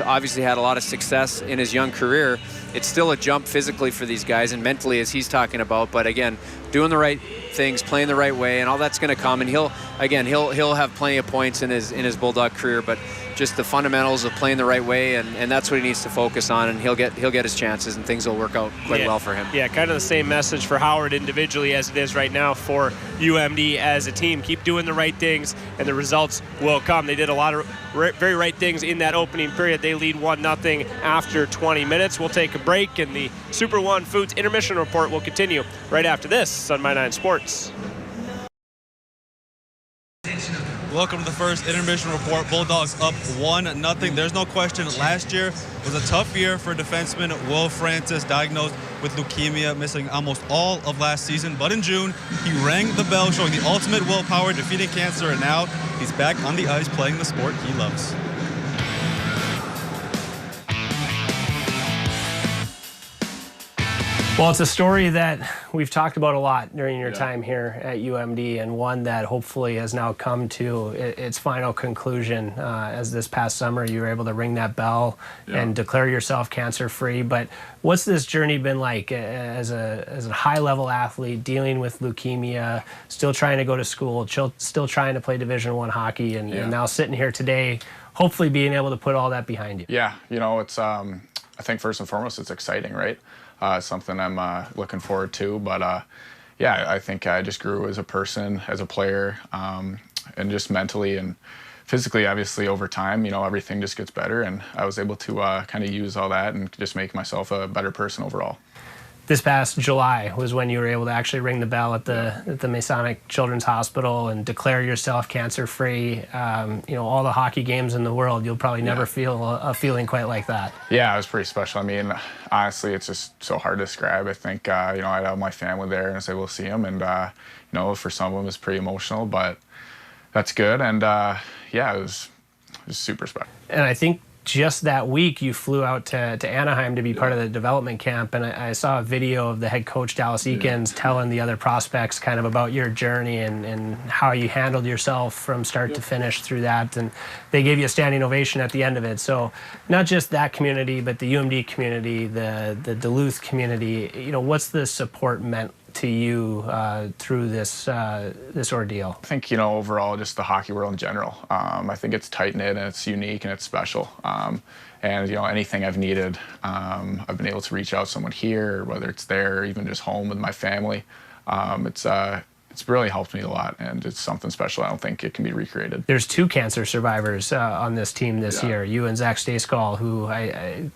obviously had a lot of success in his young career, it's still a jump physically for these guys and mentally, as he's talking about. But again, doing the right things, playing the right way, and all that's going to come. And he'll have plenty of points in his Bulldog career, but just the fundamentals of playing the right way, and that's what he needs to focus on, and he'll get his chances, and things will work out quite well for him. Yeah, kind of the same message for Howard individually as it is right now for UMD as a team. Keep doing the right things, and the results will come. They did a lot of very right things in that opening period. They lead 1-0 after 20 minutes. We'll take a break, and the Super One Foods intermission report will continue right after this on My 9 Sports. Welcome to the first intermission report. Bulldogs up 1-0. There's no question last year was a tough year for defenseman Will Francis, diagnosed with leukemia, missing almost all of last season. But in June, he rang the bell, showing the ultimate willpower, defeating cancer, and now he's back on the ice playing the sport he loves. Well, it's a story that we've talked about a lot during your time here at UMD, and one that hopefully has now come to its final conclusion as this past summer you were able to ring that bell and declare yourself cancer-free. But what's this journey been like as a high-level athlete dealing with leukemia, still trying to go to school, still trying to play Division I hockey, and now sitting here today, hopefully being able to put all that behind you? Yeah, you know, it's I think first and foremost it's exciting, right? Something I'm looking forward to, but yeah, I think I just grew as a person, as a player, and just mentally and physically, obviously, over time, you know, everything just gets better, and I was able to kind of use all that and just make myself a better person overall. This past July was when you were able to actually ring the bell at the Masonic Children's Hospital and declare yourself cancer-free. You know, all the hockey games in the world, you'll probably never feel a feeling quite like that. Yeah, it was pretty special. I mean, honestly, it's just so hard to describe. I think, you know, I had my family there and I was able to see them, and, you know, for some of them it was pretty emotional, but that's good. And, yeah, it was super special. And I think just that week you flew out to Anaheim to be part of the development camp, and I saw a video of the head coach Dallas Eakins telling the other prospects kind of about your journey and how you handled yourself from start to finish through that, and they gave you a standing ovation at the end of it. So not just that community, but the UMD community, the Duluth community, you know, what's the support meant to you through this ordeal? I think, you know, overall, just the hockey world in general. I think it's tight-knit and it's unique and it's special. And, you know, anything I've needed, I've been able to reach out to someone here, whether it's there or even just home with my family. It's really helped me a lot, and it's something special. I don't think it can be recreated. There's 2 cancer survivors on this team this year, you and Zach Stayskull, who I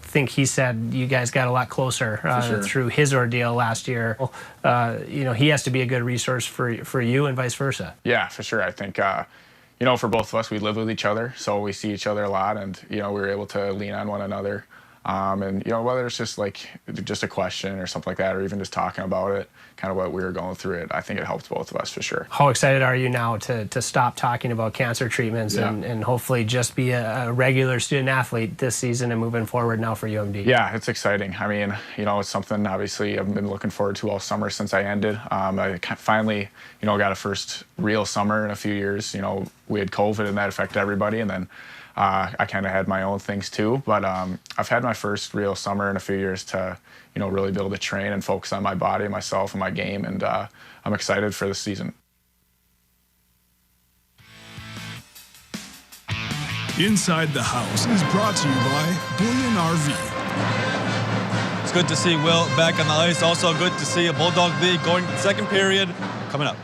think he said you guys got a lot closer through his ordeal last year. You know, he has to be a good resource for you and vice versa. Yeah, for sure. I think, you know, for both of us, we live with each other, so we see each other a lot, and, you know, we were able to lean on one another. And, you know, whether it's just like just a question or something like that, or even just talking about it, kind of what we were going through it, I think it helped both of us for sure. How excited are you now to stop talking about cancer treatments and hopefully just be a regular student athlete this season and moving forward now for UMD? Yeah, it's exciting. I mean, you know, it's something obviously I've been looking forward to all summer since I ended. I finally, you know, got a first real summer in a few years. You know, we had COVID and that affected everybody, and then I kind of had my own things too, but I've had my first real summer in a few years to, you know, really be able to train and focus on my body, myself, and my game, and I'm excited for this season. Inside the House is brought to you by Bullion RV. It's good to see Will back on the ice. Also good to see a Bulldog lead going second period coming up.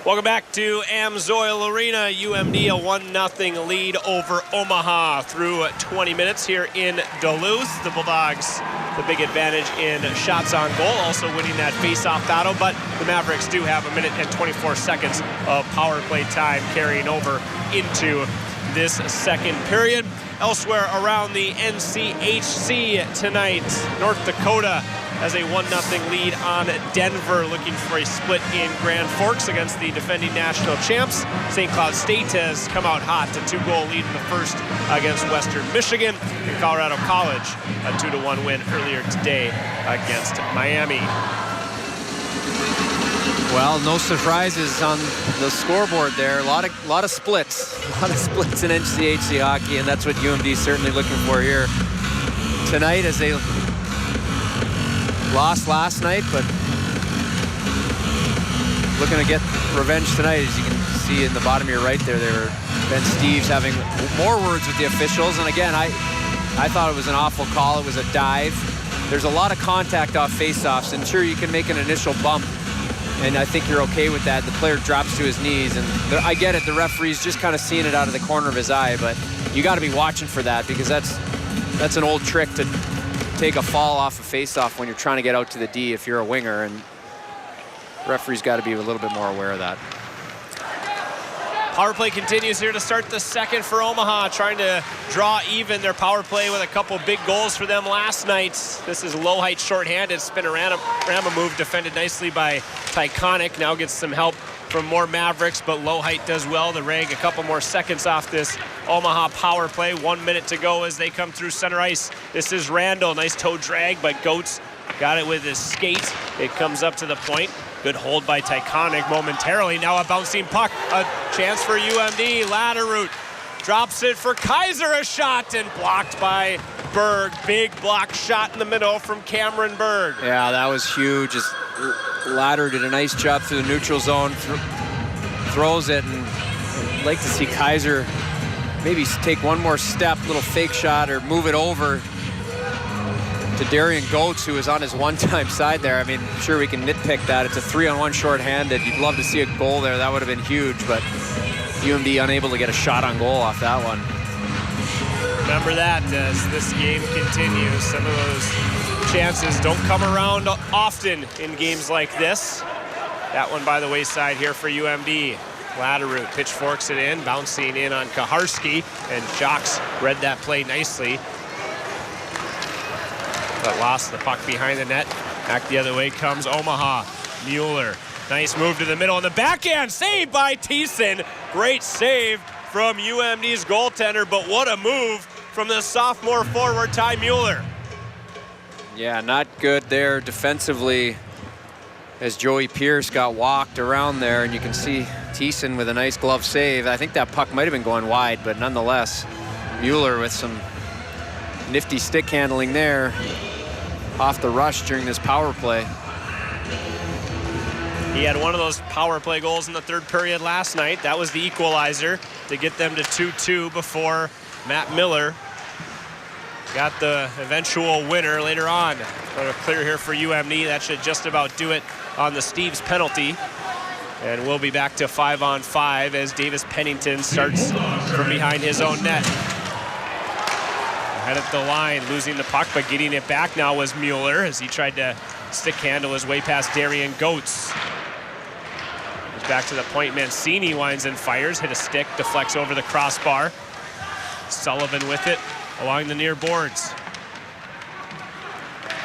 Welcome back to Amsoil Arena. UMD a 1-0 lead over Omaha through 20 minutes here in Duluth. The Bulldogs, the big advantage in shots on goal, also winning that face-off battle, but the Mavericks do have 1 minute and 24 seconds of power play time carrying over into this second period. Elsewhere around the NCHC tonight, North Dakota has a 1-0 lead on Denver, looking for a split in Grand Forks against the defending national champs. St. Cloud State has come out hot, a 2-goal lead in the first against Western Michigan. And Colorado College, a 2-1 win earlier today against Miami. Well, no surprises on the scoreboard there. A lot of splits. A lot of splits in NCHC hockey, and that's what UMD is certainly looking for here tonight, as they lost last night, but looking to get revenge tonight. As you can see in the bottom of your right there, Ben Steves having more words with the officials. And again, I thought it was an awful call. It was a dive. There's a lot of contact off faceoffs, and sure, you can make an initial bump, and I think you're okay with that. The player drops to his knees, and I get it, the referee's just kind of seeing it out of the corner of his eye, but you got to be watching for that, because that's an old trick to take a fall off a face-off when you're trying to get out to the D if you're a winger, and the referee's got to be a little bit more aware of that. Power play continues here to start the second for Omaha, trying to draw even their power play with a couple big goals for them last night. This is low height shorthanded spinorama move defended nicely by Tyconic. Now gets some help from more Mavericks, but low height does well to rag a couple more seconds off this Omaha power play. 1 minute to go as they come through center ice. This is Randall, nice toe drag, but Goetz got it with his skate. It comes up to the point. Good hold by Tyconic momentarily. Now a bouncing puck. A chance for UMD. Latterroot drops it for Kaiser. A shot and blocked by Berg. Big block shot in the middle from Cameron Berg. Yeah, that was huge. Just Ladder did a nice job through the neutral zone. Throws it, and I'd like to see Kaiser maybe take one more step, little fake shot, or move it over to Darian Goetz, who is on his one-time side there. I mean, sure, we can nitpick that. It's a 3-on-1 shorthanded. You'd love to see a goal there. That would have been huge, but UMD unable to get a shot on goal off that one. Remember that as this game continues. Some of those chances don't come around often in games like this. That one by the wayside here for UMD. Latterroot pitchforks it in, bouncing in on Kaharski, and Jocks read that play nicely. But lost the puck behind the net. Back the other way comes Omaha. Mueller, nice move to the middle, and the backhand saved by Thiessen. Great save from UMD's goaltender, but what a move from the sophomore forward, Ty Mueller. Yeah, not good there defensively as Joey Pierce got walked around there, and you can see Thiessen with a nice glove save. I think that puck might have been going wide, but nonetheless, Mueller with some nifty stick handling there off the rush during this power play. He had one of those power play goals in the third period last night. That was the equalizer to get them to 2-2 before Matt Miller got the eventual winner later on. Clear here for UMD. That should just about do it on the Steves penalty. And we'll be back to 5-on-5 as Davis Pennington starts from behind his own net. Ahead at the line, losing the puck, but getting it back now was Mueller as he tried to stick handle his way past Darian Goetz. He's back to the point. Mancini winds and fires, hit a stick, deflects over the crossbar. Sullivan with it along the near boards.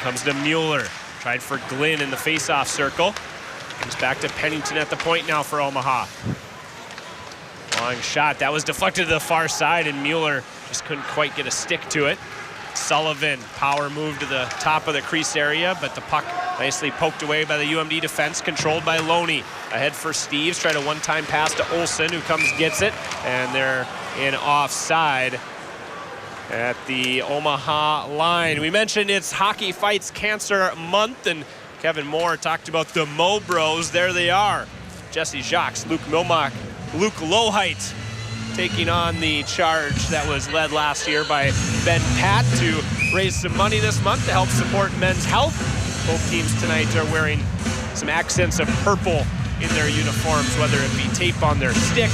Comes to Mueller, tried for Glynn in the face-off circle. Comes back to Pennington at the point now for Omaha. Long shot, that was deflected to the far side, and Mueller just couldn't quite get a stick to it. Sullivan, power move to the top of the crease area, but the puck nicely poked away by the UMD defense, controlled by Loney. Ahead for Steves, tried a one-time pass to Olsen, who comes, gets it, and they're in offside at the Omaha line. We mentioned it's Hockey Fights Cancer Month, and Kevin Moore talked about the Mo Bros. There they are. Jesse Jacques, Luke Milmock, Luke Lowhite taking on the charge that was led last year by Ben Pat to raise some money this month to help support men's health. Both teams tonight are wearing some accents of purple in their uniforms, whether it be tape on their stick,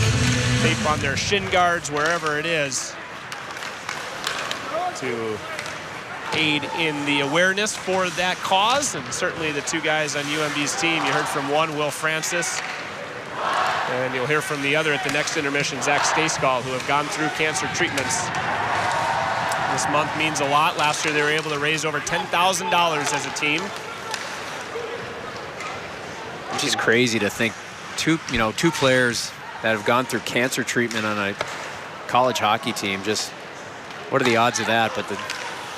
tape on their shin guards, wherever it is, to aid in the awareness for that cause. And certainly the two guys on UMD's team, you heard from one, Will Francis, and you'll hear from the other at the next intermission, Zach Staskal, who have gone through cancer treatments. This month means a lot. Last year they were able to raise over $10,000 as a team. It's just crazy to think two players that have gone through cancer treatment on a college hockey team. Just what are the odds of that? But the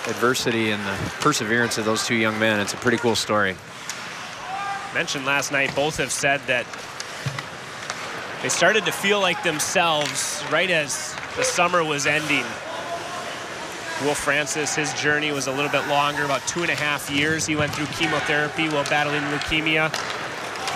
adversity and the perseverance of those two young men, it's a pretty cool story. Mentioned last night, both have said that they started to feel like themselves right as the summer was ending. Will Francis, his journey was a little bit longer, about 2.5 years. He went through chemotherapy while battling leukemia.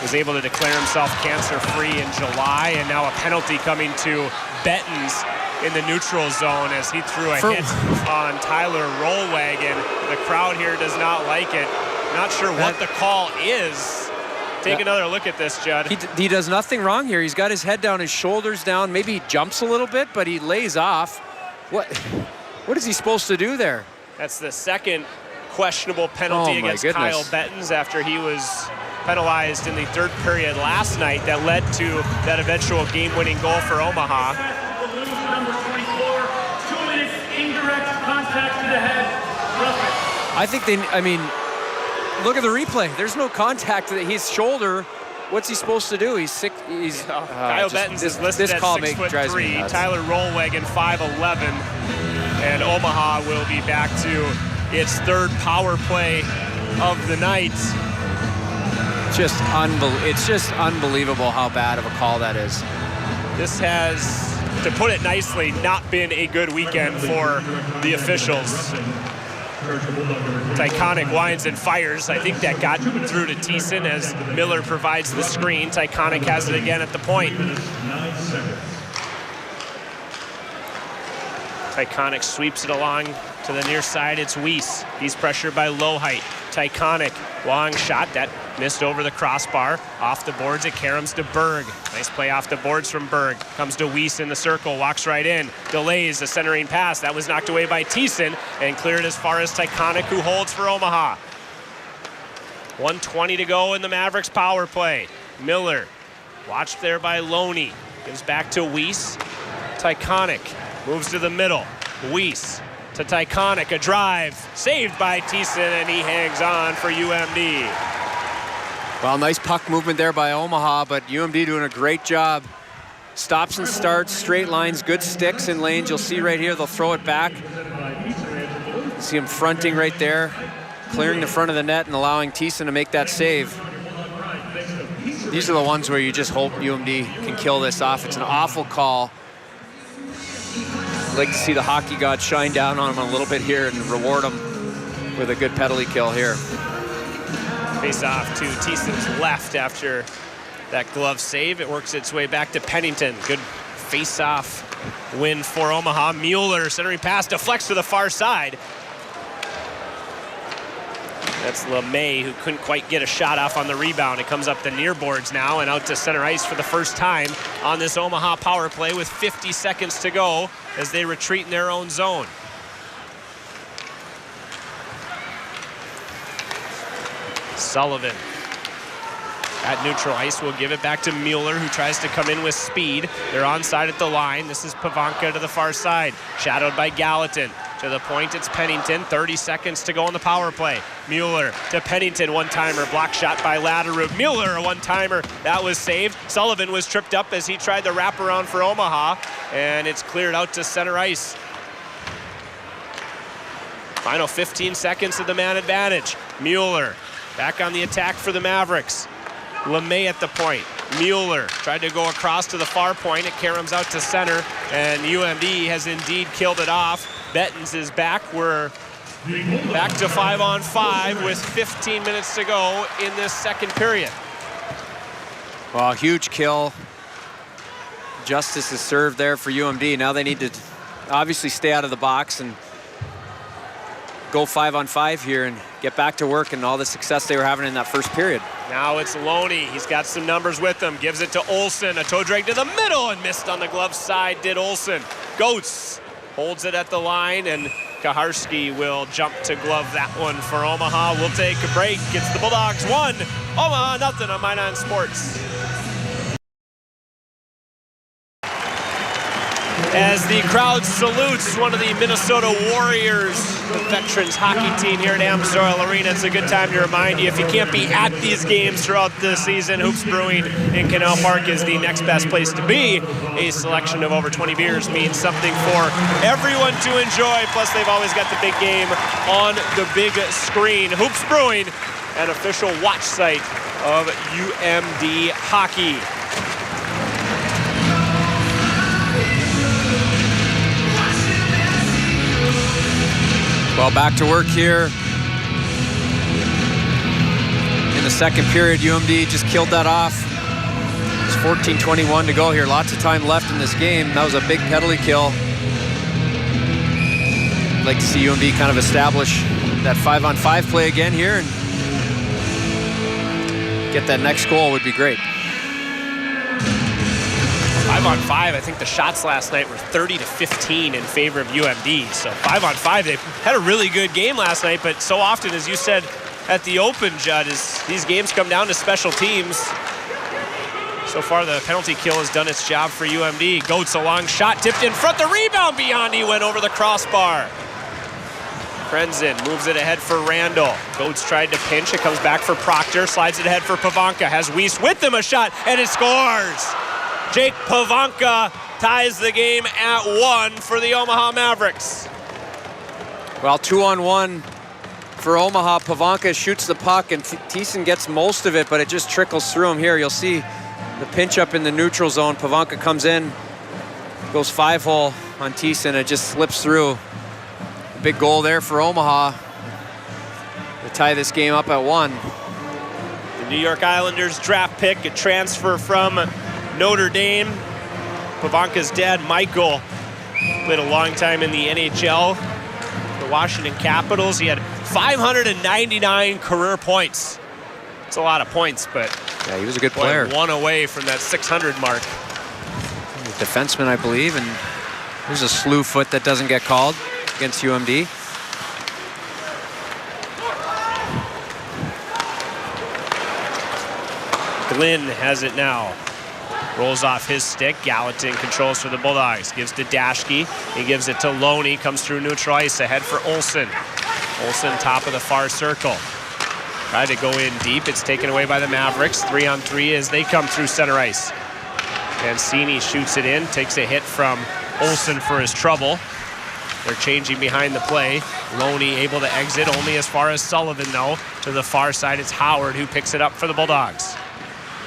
Was able to declare himself cancer-free in July, and now a penalty coming to Bettens in the neutral zone as he threw a hit on Tyler Rollwagon. The crowd here does not like it. Not sure what the call is. Take another look at this, Judd. He does nothing wrong here. He's got his head down, his shoulders down. Maybe he jumps a little bit, but he lays off. What is he supposed to do there? That's the second questionable penalty against Kyle Bettens after he was penalized in the third period last night that led to that eventual game-winning goal for Omaha. Number 24, 2 minutes, indirect contact to the head. I think look at the replay. There's no contact to his shoulder. What's he supposed to do? He's sick. Kyle Bettens is listed at 6'3". Tyler Rollwagon 5'11". And Omaha will be back to its third power play of the night. It's just unbelievable how bad of a call that is. This has, to put it nicely, not been a good weekend for the officials. Tyconic winds and fires. I think that got through to Thiessen as Miller provides the screen. Tyconic has it again at the point. Tyconic sweeps it along to the near side. It's Weiss. He's pressured by Lowhite. Tyconic, long shot that missed over the crossbar. Off the boards, it caroms to Berg. Nice play off the boards from Berg. Comes to Weiss in the circle, walks right in. Delays the centering pass. That was knocked away by Thiessen and cleared as far as Tyconic, who holds for Omaha. 1:20 to go in the Mavericks power play. Miller, watched there by Loney. Gives back to Weiss. Tyconic moves to the middle. Weiss to Tyconic, a drive, saved by Thiessen, and he hangs on for UMD. Well, nice puck movement there by Omaha, but UMD doing a great job. Stops and starts, straight lines, good sticks in lanes. You'll see right here, they'll throw it back. See him fronting right there, clearing the front of the net and allowing Thiessen to make that save. These are the ones where you just hope UMD can kill this off. It's an awful call. I'd like to see the hockey god shine down on him a little bit here and reward him with a good penalty kill here. Face off to Thiessen's left after that glove save. It works its way back to Pennington. Good face-off win for Omaha. Mueller centering pass deflects to the far side. That's LeMay, who couldn't quite get a shot off on the rebound. It comes up the near boards now and out to center ice for the first time on this Omaha power play with 50 seconds to go as they retreat in their own zone. Sullivan at neutral ice will give it back to Mueller, who tries to come in with speed. They're onside at the line. This is Pavanka to the far side, shadowed by Gallatin. To the point, it's Pennington. 30 seconds to go on the power play. Mueller to Pennington, one-timer, block shot by Latteroot. Mueller, a one-timer, that was saved. Sullivan was tripped up as he tried the wraparound for Omaha, and it's cleared out to center ice. Final 15 seconds of the man advantage. Mueller back on the attack for the Mavericks. LeMay at the point. Mueller tried to go across to the far point. It caroms out to center, and UMD has indeed killed it off. Bettens is back. We're back to 5-on-5 with 15 minutes to go in this second period. Well, huge kill. Justice is served there for UMD. Now they need to obviously stay out of the box and go 5-on-5 here and get back to work and all the success they were having in that first period. Now it's Loney. He's got some numbers with him. Gives it to Olsen. A toe drag to the middle and missed on the glove side did Olsen. Goetz holds it at the line, and Kaharski will jump to glove that one for Omaha. We'll take a break. It's the Bulldogs 1, Omaha nothing on Minot Sports. As the crowd salutes one of the Minnesota Warriors, the veterans hockey team here at Amsoil Arena. It's a good time to remind you, if you can't be at these games throughout the season, Hoops Brewing in Canal Park is the next best place to be. A selection of over 20 beers means something for everyone to enjoy. Plus, they've always got the big game on the big screen. Hoops Brewing, an official watch site of UMD Hockey. Well, back to work here. In the second period, UMD just killed that off. It's 14:21 to go here. Lots of time left in this game. That was a big penalty kill. I'd like to see UMD kind of establish that 5-on-5 play again here and get that next goal would be great. 5-on-5, I think the shots last night were 30-15 in favor of UMD. So 5-on-5, they had a really good game last night, but so often, as you said, at the Open, Judd, is these games come down to special teams. So far, the penalty kill has done its job for UMD. Goetz, a long shot, tipped in front. The rebound beyond. He went over the crossbar. Krenzen moves it ahead for Randall. Goetz tried to pinch. It comes back for Proctor. Slides it ahead for Pavanka. Has Weiss with him a shot, and it scores. Jake Pavanka ties the game at 1 for the Omaha Mavericks. Well, 2-on-1 for Omaha. Pavanka shoots the puck, and Thiessen gets most of it, but it just trickles through him here. You'll see the pinch up in the neutral zone. Pavanka comes in, goes 5-hole on Thiessen. It just slips through. Big goal there for Omaha to tie this game up at 1. The New York Islanders draft pick, a transfer from Notre Dame. Pavanka's dad, Michael, played a long time in the NHL. The Washington Capitals. He had 599 career points. It's a lot of points, but yeah, he was a good player. 1 away from that 600 mark. Defenseman, I believe, and there's a slew foot that doesn't get called against UMD. Glynn has it now. Rolls off his stick. Gallatin controls for the Bulldogs. Gives to Dashke. He gives it to Loney. Comes through neutral ice. Ahead for Olsen. Olsen top of the far circle. Tried to go in deep. It's taken away by the Mavericks. 3-on-3 as they come through center ice. Mancini shoots it in. Takes a hit from Olsen for his trouble. They're changing behind the play. Loney able to exit only as far as Sullivan, though. To the far side, it's Howard who picks it up for the Bulldogs.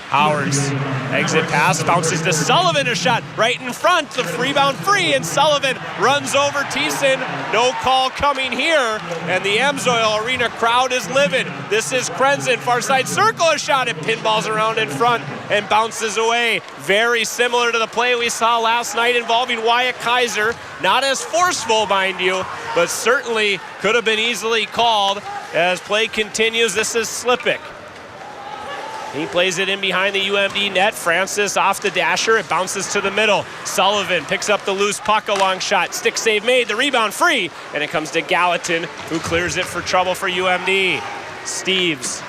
Howard's exit pass bounces to Sullivan, a shot right in front. The rebound free, and Sullivan runs over Thiessen. No call coming here, and the Amsoil Arena crowd is livid. This is Krenzen, far side circle, a shot. It pinballs around in front and bounces away. Very similar to the play we saw last night involving Wyatt Kaiser. Not as forceful, mind you, but certainly could have been easily called. As play continues, this is Slipik. He plays it in behind the UMD net. Francis off the dasher. It bounces to the middle. Sullivan picks up the loose puck, a long shot. Stick save made. The rebound free. And it comes to Gallatin, who clears it for trouble for UMD. Steves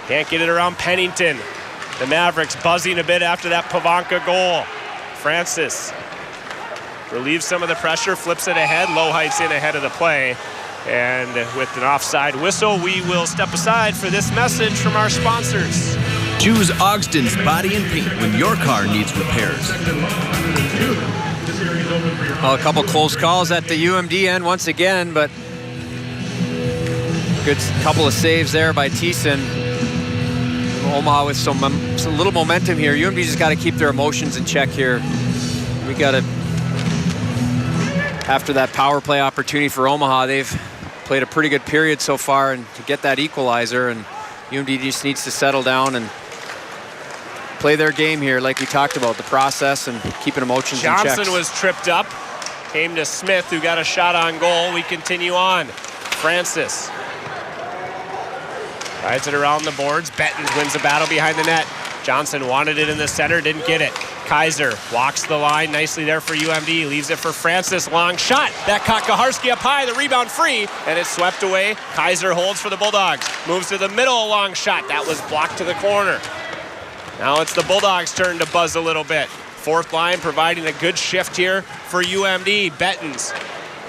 can't get it around Pennington. The Mavericks buzzing a bit after that Pavanka goal. Francis relieves some of the pressure, flips it ahead. Low heights in ahead of the play. And with an offside whistle, we will step aside for this message from our sponsors. Choose Ogston's Body and Paint when your car needs repairs. Well, a couple close calls at the UMD end once again, but good couple of saves there by Thiessen. Omaha with some little momentum here. UMD just got to keep their emotions in check here. We got to, after that power play opportunity for Omaha, they've played a pretty good period so far, and to get that equalizer, and UMD just needs to settle down and play their game here like we talked about, the process and keeping emotions in check. Johnson was tripped up, came to Smith, who got a shot on goal. We continue on. Francis rides it around the boards. Bettens wins the battle behind the net. Johnson wanted it in the center, didn't get it. Kaiser walks the line nicely there for UMD, leaves it for Francis, long shot. That caught Kaharski up high, the rebound free, and it's swept away. Kaiser holds for the Bulldogs, moves to the middle, a long shot. That was blocked to the corner. Now it's the Bulldogs' turn to buzz a little bit. Fourth line providing a good shift here for UMD. Bettens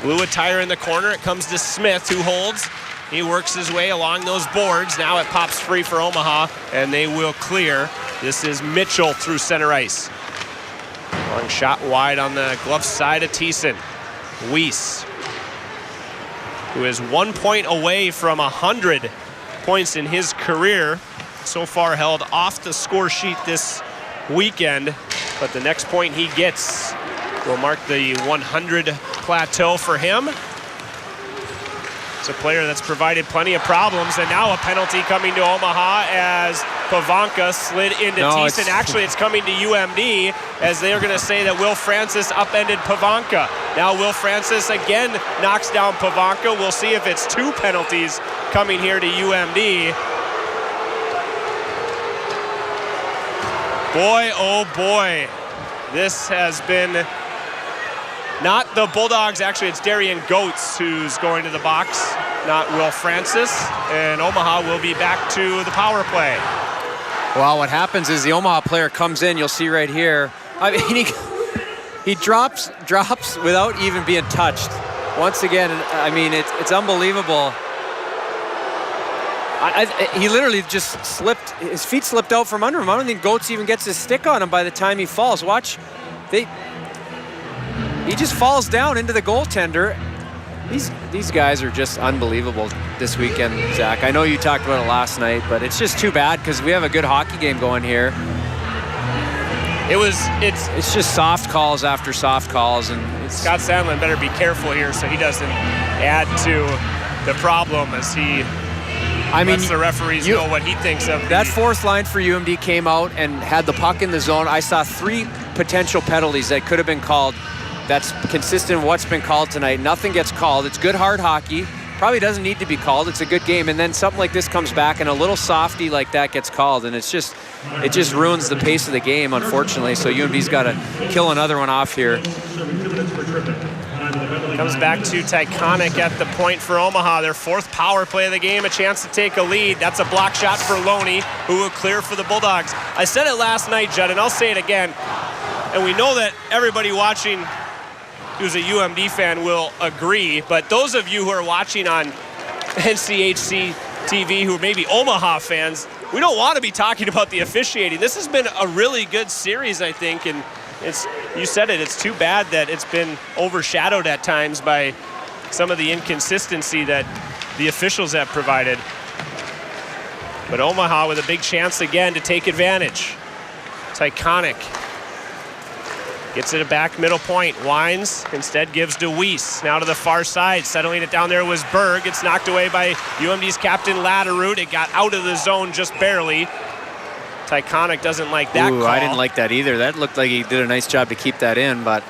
blew a tire in the corner. It comes to Smith, who holds. He works his way along those boards. Now it pops free for Omaha, and they will clear. This is Mitchell through center ice. Long shot wide on the glove side of Thiessen. Weiss, who is 1 point away from 100 points in his career. So far held off the score sheet this weekend, but the next point he gets will mark the 100 plateau for him. It's a player that's provided plenty of problems, and now a penalty coming to Omaha as Pavanka slid into Thiessen. Actually, it's coming to UMD, as they are going to say that Will Francis upended Pavanka. Now Will Francis again knocks down Pavanka. We'll see if it's 2 penalties coming here to UMD. Boy, oh boy, this has been Not the Bulldogs, actually it's Darian Goetz who's going to the box, not Will Francis, and Omaha will be back to the power play. Well, what happens is the Omaha player comes in, you'll see right here. I mean, he drops without even being touched. Once again, I mean, it's unbelievable. He literally just slipped, his feet slipped out from under him. I don't think Goetz even gets his stick on him by the time he falls. Watch, he just falls down into the goaltender. These guys are just unbelievable this weekend, Zach. I know you talked about it last night, but it's just too bad because we have a good hockey game going here. It's just soft calls after soft calls, and Scott Sandlin better be careful here so he doesn't add to the problem as he lets the referees know what he thinks of that fourth line for UMD came out and had the puck in the zone. I saw 3 potential penalties that could have been called. That's consistent with what's been called tonight. Nothing gets called. It's good hard hockey. Probably doesn't need to be called. It's a good game. And then something like this comes back and a little softy like that gets called. And it just ruins the pace of the game, unfortunately. So UMD's got to kill another one off here. Comes back to Tyconic at the point for Omaha. Their 4th power play of the game, a chance to take a lead. That's a block shot for Loney, who will clear for the Bulldogs. I said it last night, Judd, and I'll say it again. And we know that everybody watching who's a UMD fan will agree, but those of you who are watching on NCHC TV who are maybe Omaha fans, we don't want to be talking about the officiating. This has been a really good series, I think, and you said it, it's too bad that it's been overshadowed at times by some of the inconsistency that the officials have provided. But Omaha with a big chance again to take advantage. Tyconic gets it back middle point. Wines instead gives to Weiss. Now to the far side. Settling it down there was Berg. It's knocked away by UMD's captain Latterroot. It got out of the zone just barely. Tyconic doesn't like that call. I didn't like that either. That looked like he did a nice job to keep that in, but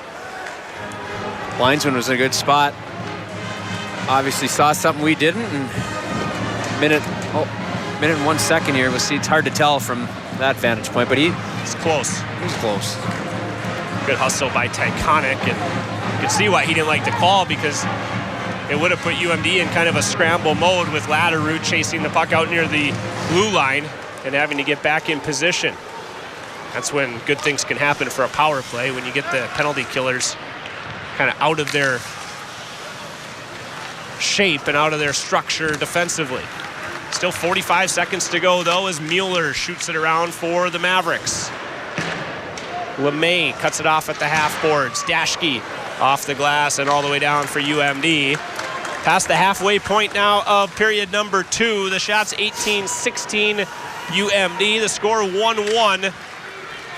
linesman was in a good spot. Obviously saw something we didn't. And minute and 1 second here. It's hard to tell from that vantage point, but he's close. He's close. Good hustle by Tyconic, and you can see why he didn't like the call, because it would have put UMD in kind of a scramble mode with Latterroot chasing the puck out near the blue line and having to get back in position. That's when good things can happen for a power play, when you get the penalty killers kind of out of their shape and out of their structure defensively. Still 45 seconds to go, though, as Mueller shoots it around for the Mavericks. LeMay cuts it off at the half boards. Dashke off the glass and all the way down for UMD. Past the halfway point now of period number 2. The shots 18-16 UMD. The score 1-1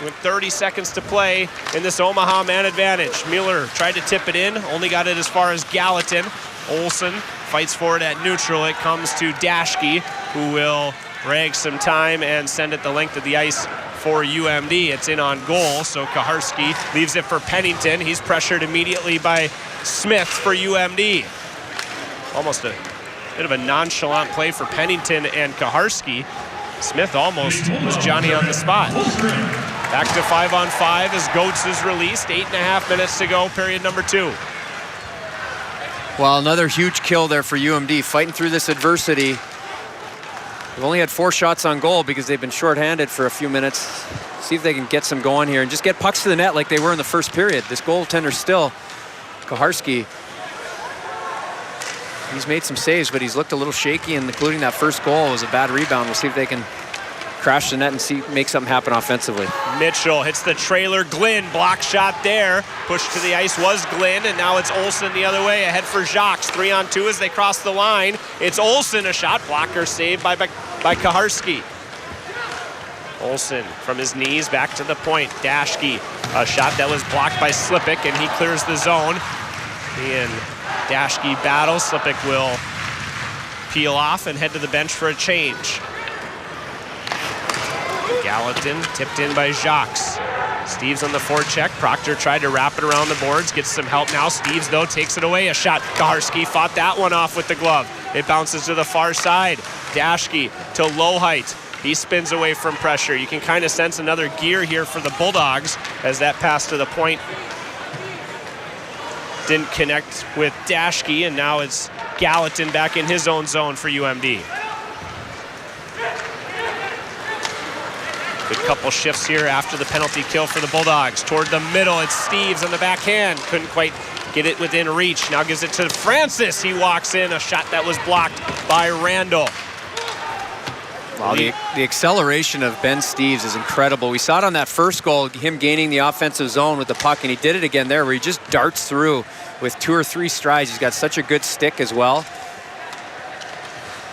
with 30 seconds to play in this Omaha man advantage. Mueller tried to tip it in, only got it as far as Gallatin. Olsen fights for it at neutral. It comes to Dashke, who will rag some time and send it the length of the ice for UMD. It's in on goal, so Kaharski leaves it for Pennington. He's pressured immediately by Smith for UMD. Almost a bit of a nonchalant play for Pennington and Kaharski. Smith almost was Johnny on the spot. Back to 5-on-5 as Goetz is released. 8.5 minutes to go, period number 2. Well, another huge kill there for UMD, fighting through this adversity. They've only had 4 shots on goal because they've been shorthanded for a few minutes. See if they can get some going here and just get pucks to the net like they were in the first period. This goaltender still, Kaharski, he's made some saves, but he's looked a little shaky, and including that first goal was a bad rebound. We'll see if they can crash the net and make something happen offensively. Mitchell hits the trailer. Glynn, block shot there. Pushed to the ice was Glynn, and now it's Olsen the other way, ahead for Jacques. 3-on-2 as they cross the line. It's Olsen, a shot blocker saved by Kaharski. Olsen from his knees back to the point. Dashke, a shot that was blocked by Slipik, and he clears the zone. He and Dashke battle. Slipik will peel off and head to the bench for a change. Gallatin tipped in by Jacques. Steves on the forecheck. Proctor tried to wrap it around the boards. Gets some help now. Steves, though, takes it away. A shot. Kaharski fought that one off with the glove. It bounces to the far side. Dashke to Lowhite. He spins away from pressure. You can kind of sense another gear here for the Bulldogs as that pass to the point didn't connect with Dashke, and now it's Gallatin back in his own zone for UMD. Good couple shifts here after the penalty kill for the Bulldogs. Toward the middle, it's Steves on the backhand. Couldn't quite get it within reach. Now gives it to Francis. He walks in, a shot that was blocked by Randall. Wow, the acceleration of Ben Steves is incredible. We saw it on that first goal, him gaining the offensive zone with the puck, and he did it again there where he just darts through with 2 or 3 strides. He's got such a good stick as well.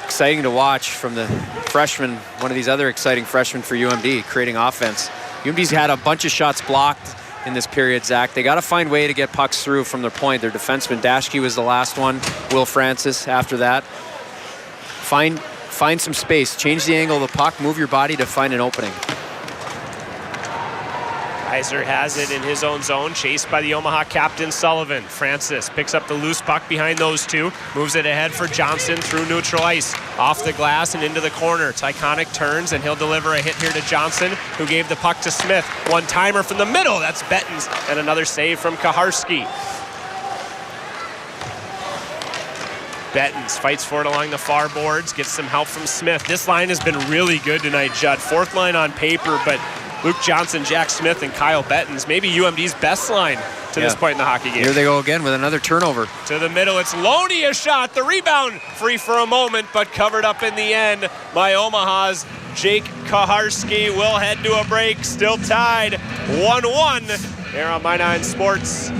Exciting to watch from the freshman, one of these other exciting freshmen for UMD, creating offense. UMD's had a bunch of shots blocked in this period, Zach. They got to find a way to get pucks through from their point. Their defenseman, Dashke, was the last one. Will Francis after that. Find some space, change the angle of the puck, move your body to find an opening. Kaiser has it in his own zone, chased by the Omaha captain, Sullivan. Francis picks up the loose puck behind those two, moves it ahead for Johnson through neutral ice, off the glass and into the corner. Tyconic turns, and he'll deliver a hit here to Johnson, who gave the puck to Smith. One-timer from the middle, that's Bettens, and another save from Kaharski. Bettens fights for it along the far boards, gets some help from Smith. This line has been really good tonight, Judd. 4th line on paper, but Luke Johnson, Jack Smith, and Kyle Bettens, maybe UMD's best line to this point in the hockey game. Here they go again with another turnover. To the middle, it's Loney, a shot. The rebound, free for a moment, but covered up in the end by Omaha's Jake Kaharski. Will head to a break, still tied 1-1 here on My 9 Sports.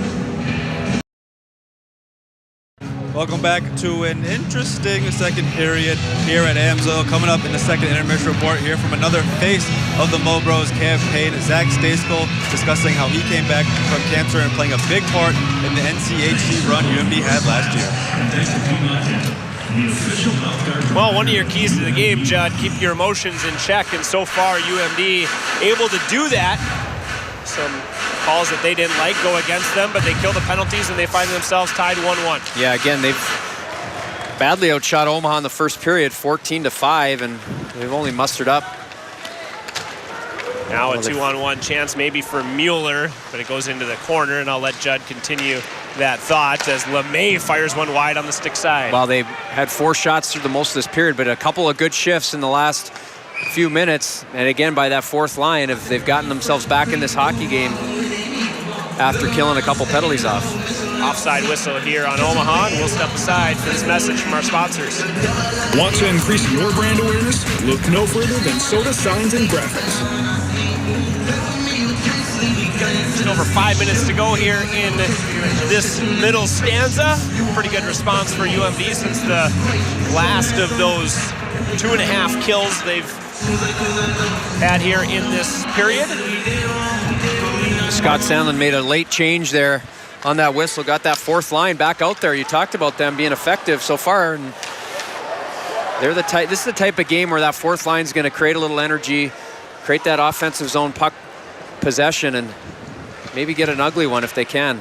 Welcome back to an interesting second period here at Amsoil. Coming up in the second intermission report here from another face of the Mobros campaign, Zach Stayskull, discussing how he came back from cancer and playing a big part in the NCHC run UMD had last year. Well, one of your keys to the game, Judd, keep your emotions in check, and so far UMD able to do that. Some calls that they didn't like go against them, but they kill the penalties and they find themselves tied 1-1. Yeah, again, they've badly outshot Omaha in the first period, 14-5, and they've only mustered up. Now a 2-on-1 chance maybe for Mueller, but it goes into the corner, and I'll let Judd continue that thought as LeMay fires one wide on the stick side. Well, they've had 4 shots through the most of this period, but a couple of good shifts in the last few minutes, and again by that 4th line, if they've gotten themselves back in this hockey game after killing a couple penalties off. Offside whistle here on Omaha, and we'll step aside for this message from our sponsors. Want to increase your brand awareness? Look no further than Soda Signs and Graphics. Just over 5 minutes to go here in this middle stanza. Pretty good response for UMD since the last of those 2.5 kills they've had here in this period. Scott Sandlin made a late change there on that whistle, got that 4th line back out there. You talked about them being effective so far, and they're the type. This is the type of game where that 4th line is going to create a little energy, create that offensive zone puck possession, and maybe get an ugly one if they can.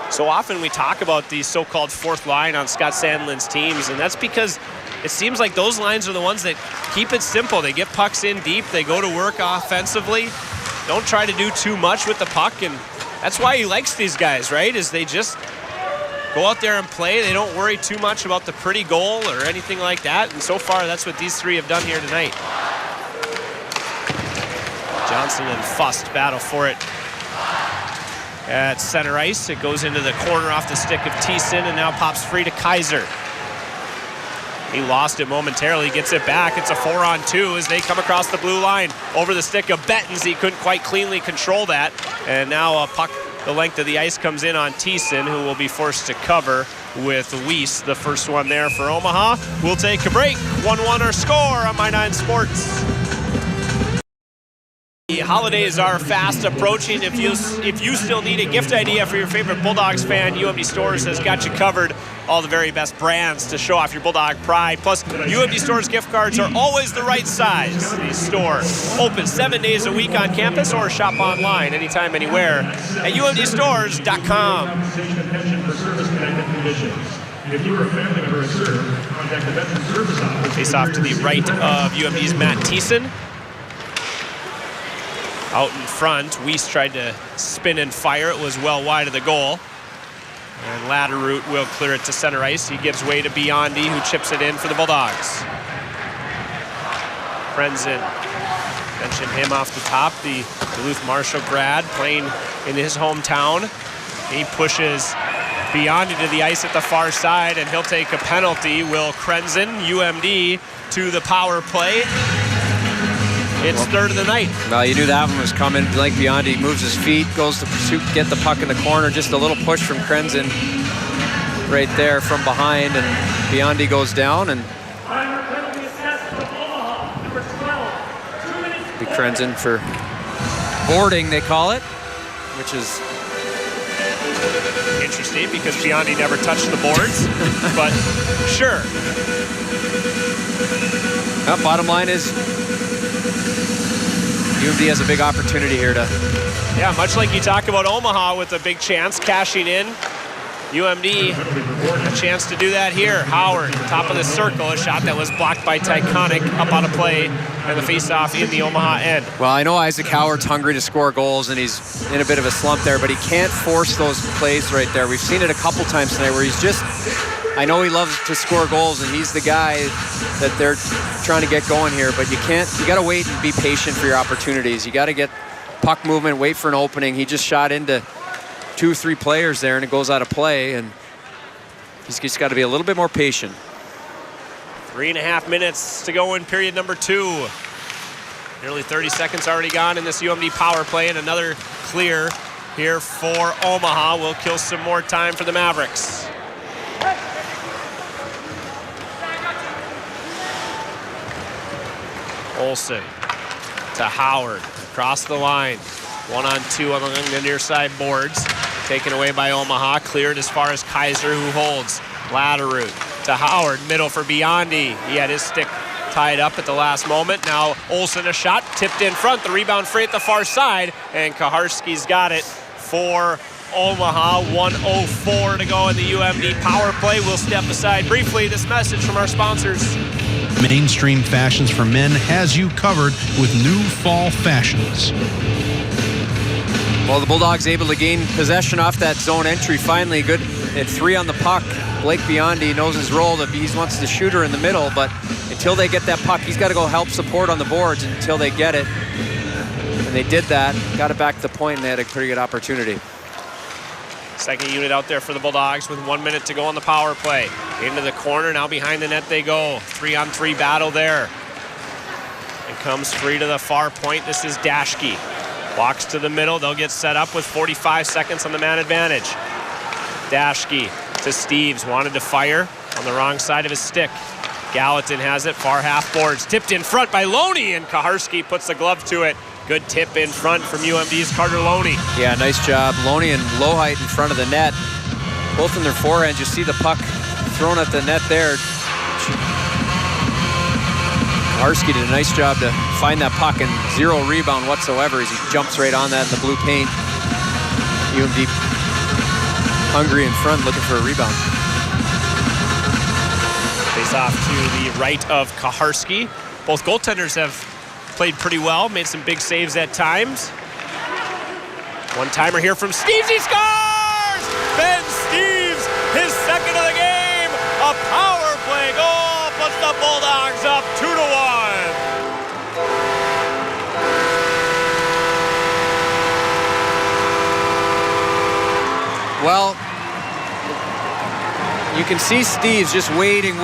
So often we talk about the so-called 4th line on Scott Sandlin's teams, and that's because it seems like those lines are the ones that keep it simple. They get pucks in deep, they go to work offensively, don't try to do too much with the puck, and that's why he likes these guys, right? Is they just go out there and play. They don't worry too much about the pretty goal or anything like that, and so far that's what these 3 have done here tonight. Johnson and Fust battle for it at center ice. It goes into the corner off the stick of Thiessen and now pops free to Kaiser. He lost it momentarily, gets it back. It's a 4-on-2 as they come across the blue line. Over the stick of Bettens, he couldn't quite cleanly control that. And now a puck the length of the ice comes in on Thiessen, who will be forced to cover with Weiss, the first one there for Omaha. We'll take a break. 1-1 our score on My 9 Sports. The holidays are fast approaching. If you still need a gift idea for your favorite Bulldogs fan, UMD Stores has got you covered. All the very best brands to show off your Bulldog pride. Plus, UMD Stores gift cards are always the right size. The store open 7 days a week on campus or shop online anytime, anywhere at umdstores.com. If you are a family member of serve, contact the Veteran Service Office. Face off to the right of UMD's Matt Thiessen. Out in front, Weiss tried to spin and fire. It was well wide of the goal. And Latterroot will clear it to center ice. He gives way to Biondi, who chips it in for the Bulldogs. Krenzen, mentioned him off the top, the Duluth Marshall grad playing in his hometown. He pushes Biondi to the ice at the far side, and he'll take a penalty. Will Krenzen, UMD, to the power play. It's third of the night. Well, you knew that one was coming. Like Biondi moves his feet, goes to pursue, get the puck in the corner. Just a little push from Krenzen right there from behind, and Biondi goes down, and be Krenzen for boarding, they call it, which is interesting because Biondi never touched the boards, but sure. Bottom line is UMD has a big opportunity here to... Yeah, much like you talk about Omaha with a big chance cashing in. UMD, a chance to do that here. Howard, top of the circle, a shot that was blocked by Tyconic up on a play, and the faceoff in the Omaha end. Well, I know Isaac Howard's hungry to score goals, and he's in a bit of a slump there, but he can't force those plays right there. We've seen it a couple times tonight where he's just... I know he loves to score goals, and he's the guy that they're trying to get going here, but you got to wait and be patient for your opportunities. You got to get puck movement, wait for an opening. He just shot into 2-3 players there, and it goes out of play, and he's just got to be a little bit more patient. 3.5 minutes to go in period number 2. Nearly 30 seconds already gone in this UMD power play, and another clear here for Omaha will kill some more time for the Mavericks. Olsen to Howard, across the line. 1-on-2 on the near side boards. Taken away by Omaha, cleared as far as Kaiser, who holds. Latterroot to Howard, middle for Biondi. He had his stick tied up at the last moment. Now Olsen a shot, tipped in front, the rebound free at the far side, and Kaharski's got it for Omaha. 1:04 to go in the UMD power play. We'll step aside briefly. This message from our sponsors. Mainstream Fashions for Men has you covered with new fall fashions. Well, the Bulldogs able to gain possession off that zone entry finally. Good at 3 on the puck. Blake Biondi knows his role. He wants the shooter in the middle, but until they get that puck, he's got to go help support on the boards until they get it. And they did that, got it back to the point, and they had a pretty good opportunity. Second unit out there for the Bulldogs with 1 minute to go on the power play. Into the corner, now behind the net they go. 3-on-3 battle there. It comes free to the far point. This is Dashke. Walks to the middle. They'll get set up with 45 seconds on the man advantage. Dashke to Steves. Wanted to fire on the wrong side of his stick. Gallatin has it. Far half boards. Tipped in front by Loney, and Kaharski puts the glove to it. Good tip in front from UMD's Carter Loney. Yeah, nice job. Loney and Lowhite in front of the net. Both in their forehands. You see the puck thrown at the net there. Kaharski did a nice job to find that puck, and 0 rebound whatsoever as he jumps right on that in the blue paint. UMD hungry in front, looking for a rebound. Face off to the right of Kaharski. Both goaltenders have played pretty well, made some big saves at times. One-timer here from Steves, he scores! Ben Steves, his second of the game, a power play goal, puts the Bulldogs up 2-1. Well, you can see Steves just waiting,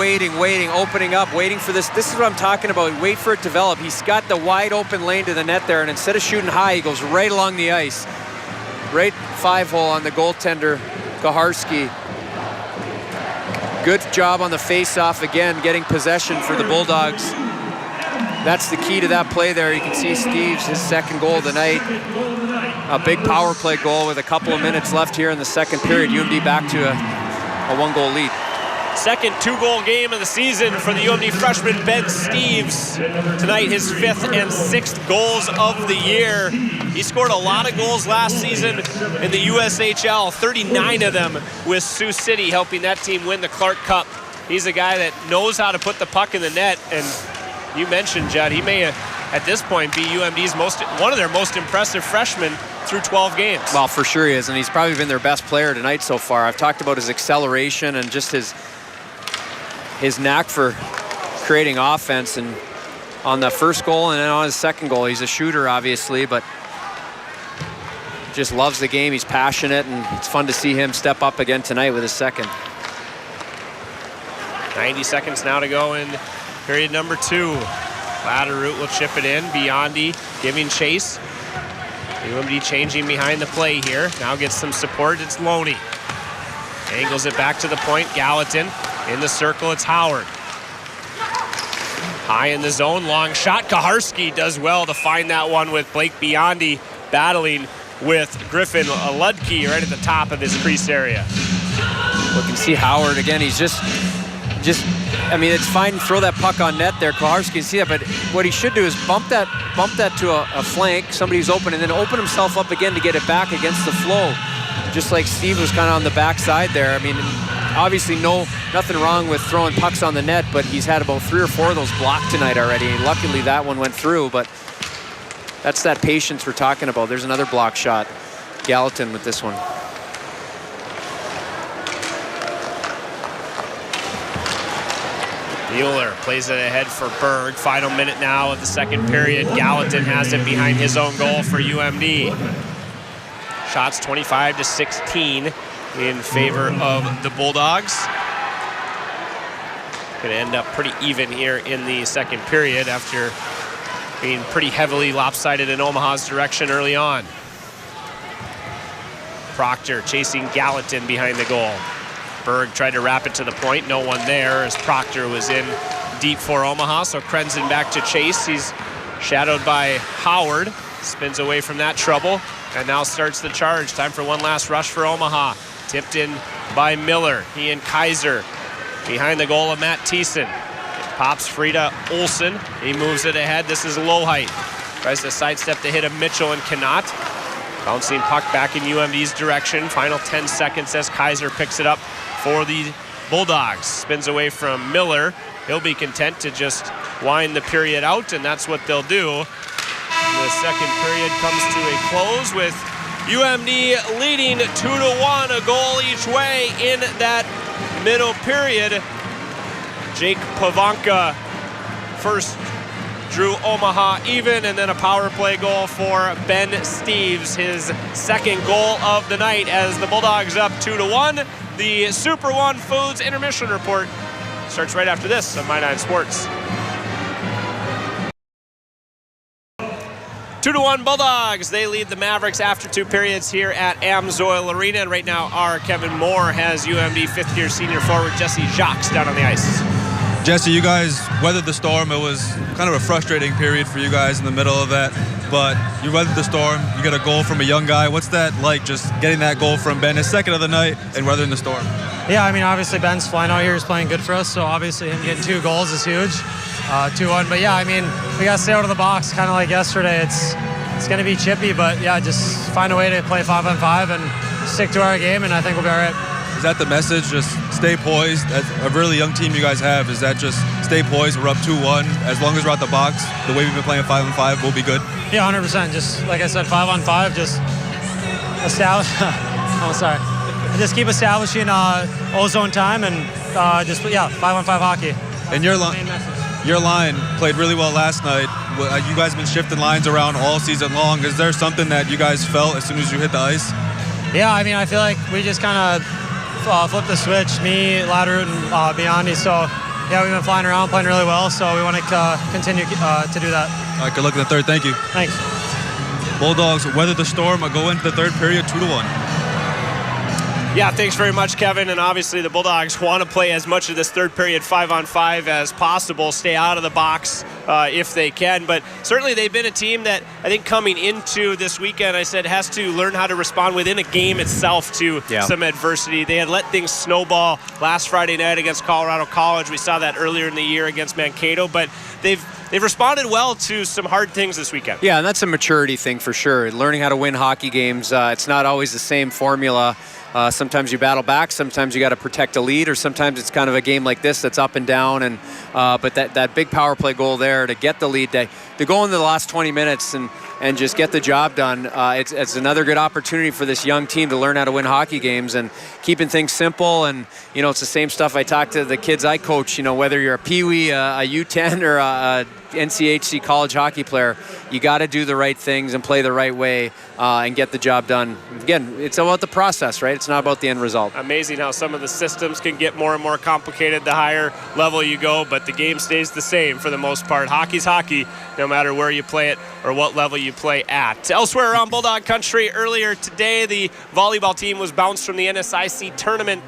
opening up, waiting for this. This is what I'm talking about. Wait for it to develop. He's got the wide open lane to the net there, and instead of shooting high, he goes right along the ice. Right 5-hole on the goaltender, Kaharski. Good job on the face-off again, getting possession for the Bulldogs. That's the key to that play there. You can see Steves, his second goal of the night. A big power play goal with a couple of minutes left here in the second period. UMD back to a 1-goal lead. Second 2-goal game of the season for the UMD freshman Ben Steves. Tonight his 5th and 6th goals of the year. He scored a lot of goals last season in the USHL, 39 of them with Sioux City, helping that team win the Clark Cup. He's a guy that knows how to put the puck in the net, and you mentioned, Judd, he may at this point be UMD's one of their most impressive freshmen through 12 games. Well, for sure he is, and he's probably been their best player tonight so far. I've talked about his acceleration and just his knack for creating offense, and on the first goal and then on his second goal, he's a shooter, obviously, but just loves the game. He's passionate, and it's fun to see him step up again tonight with his second. 90 seconds now to go in period number 2. Latterroot will chip it in. Biondi giving chase. UMD changing behind the play here. Now gets some support. It's Loney. Angles it back to the point. Gallatin in the circle. It's Howard. High in the zone. Long shot. Kaharski does well to find that one with Blake Biondi battling with Griffin Ludke right at the top of his crease area. Look and see Howard again. He's just, I mean, it's fine to throw that puck on net there. Kaharski can see that, but what he should do is bump that to a flank, somebody who's open, and then open himself up again to get it back against the flow. Just like Steve was kind of on the backside there. I mean, obviously nothing wrong with throwing pucks on the net, but he's had about 3 or 4 of those blocked tonight already. Luckily that one went through, but that's that patience we're talking about. There's another block shot. Gallatin with this one. Mueller plays it ahead for Berg. Final minute now of the second period. Gallatin has it behind his own goal for UMD. Shots 25-16 in favor of the Bulldogs. Going to end up pretty even here in the second period after being pretty heavily lopsided in Omaha's direction early on. Proctor chasing Gallatin behind the goal. Berg tried to wrap it to the point. No one there as Proctor was in deep for Omaha. So Krenzen back to chase. He's shadowed by Howard. Spins away from that trouble and now starts the charge. Time for one last rush for Omaha. Tipped in by Miller. He and Kaiser behind the goal of Matt Thiessen. Pops Frida Olsen. He moves it ahead. This is Lohheit. Tries to sidestep the hit of Mitchell and cannot. Bouncing puck back in UMD's direction. Final 10 seconds as Kaiser picks it up for the Bulldogs. Spins away from Miller. He'll be content to just wind the period out, and that's what they'll do. The second period comes to a close with UMD leading 2-1, a goal each way in that middle period. Jake Pavanka first drew Omaha even, and then a power play goal for Ben Steeves, his second goal of the night as the Bulldogs up 2-1. The Super One Foods intermission report starts right after this on My9 Sports. 2-1 Bulldogs. They lead the Mavericks after 2 periods here at Amsoil Arena. And right now, our Kevin Moore has UMD fifth-year senior forward Jesse Jacques down on the ice. Jesse, you guys weathered the storm. It was kind of a frustrating period for you guys in the middle of that, but you weathered the storm. You got a goal from a young guy. What's that like, just getting that goal from Ben, his second of the night, and weathering the storm? Yeah, I mean, obviously Ben's flying out here. He's playing good for us, so obviously him getting 2 goals is huge. 2-1, but yeah, I mean, we got to stay out of the box, kind of like yesterday. It's going to be chippy, but yeah, just find a way to play 5-on-5 and stick to our game, and I think we'll be all right. Is that the message? Just stay poised. As a really young team you guys have, is that just stay poised? We're up 2-1. As long as we're at the box, the way we've been playing 5-on-5, we'll be good? Yeah, 100%. Just like I said, 5-on-5, just establish. Oh, sorry. Just keep establishing ozone time and just, yeah, 5-on-5 hockey. And your line played really well last night. You guys have been shifting lines around all season long. Is there something that you guys felt as soon as you hit the ice? Yeah, I mean, I feel like we just kind of flipped the switch, me, Latterroot, and Biondi. So, yeah, we've been flying around, playing really well. So we want to continue to do that. All right, good luck in the third. Thank you. Thanks. Bulldogs weather the storm, go into the third period 2-1. Yeah, thanks very much, Kevin. And obviously the Bulldogs want to play as much of this third period 5-on-5 as possible, stay out of the box if they can. But certainly they've been a team that I think coming into this weekend, I said, has to learn how to respond within a game itself to some adversity. They had let things snowball last Friday night against Colorado College. We saw that earlier in the year against Mankato, but they've responded well to some hard things this weekend. Yeah, and that's a maturity thing for sure. Learning how to win hockey games, it's not always the same formula. Sometimes you battle back, sometimes you got to protect a lead, or sometimes it's kind of a game like this that's up and down. And but that big power play goal there to get the lead, to go into the last 20 minutes and just get the job done. It's another good opportunity for this young team to learn how to win hockey games and keeping things simple. And, it's the same stuff I talk to the kids I coach, whether you're a Pee-wee, a U10, or a NCHC college hockey player, you got to do the right things and play the right way and get the job done. Again, it's about the process, right? It's not about the end result. Amazing how some of the systems can get more and more complicated the higher level you go, but the game stays the same for the most part. Hockey's hockey, no matter where you play it or what level you play at. Elsewhere around Bulldog Country, earlier today, the volleyball team was bounced from the NSIC tournament,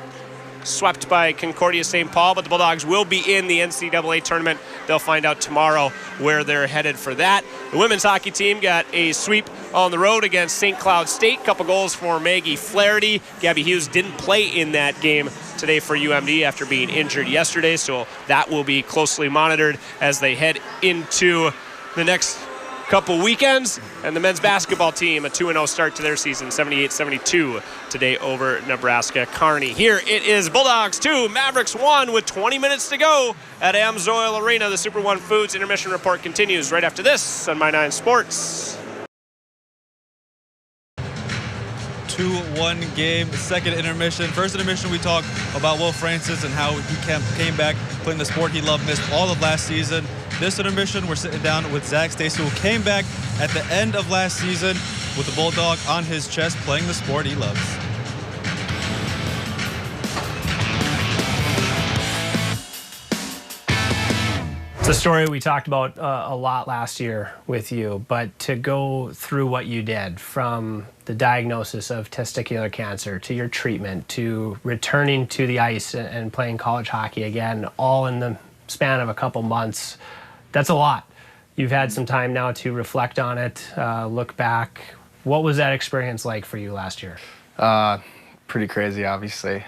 swept by Concordia St. Paul, but the Bulldogs will be in the NCAA tournament. They'll find out tomorrow where they're headed for that. The women's hockey team got a sweep on the road against St. Cloud State. Couple goals for Maggie Flaherty. Gabby Hughes didn't play in that game today for UMD after being injured yesterday, so that will be closely monitored as they head into the next couple weekends. And the men's basketball team, a 2-0 start to their season, 78-72 today over Nebraska Kearney. Here it is Bulldogs 2, Mavericks 1 with 20 minutes to go at Amsoil Arena. The Super One Foods intermission report continues right after this on My 9 Sports. 2-1 game, second intermission. First intermission, we talked about Will Francis and how he came back playing the sport he loved, missed all of last season. This intermission, we're sitting down with Zach Stacy, who came back at the end of last season with the Bulldog on his chest, playing the sport he loves. It's a story we talked about a lot last year with you, but to go through what you did, from the diagnosis of testicular cancer to your treatment to returning to the ice and playing college hockey again, all in the span of a couple months, that's a lot. You've had some time now to reflect on it, look back. What was that experience like for you last year? Pretty crazy, obviously.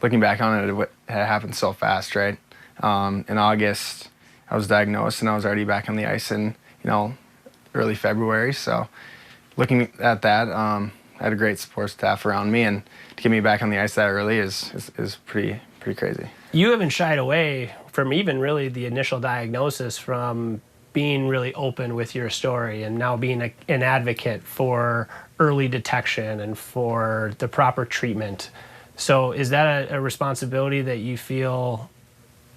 Looking back on it, it had happened so fast, right? In August, I was diagnosed and I was already back on the ice in, early February. So looking at that, I had a great support staff around me, and to get me back on the ice that early is pretty crazy. You haven't shied away from even really the initial diagnosis, from being really open with your story and now being an advocate for early detection and for the proper treatment. So is that a responsibility that you feel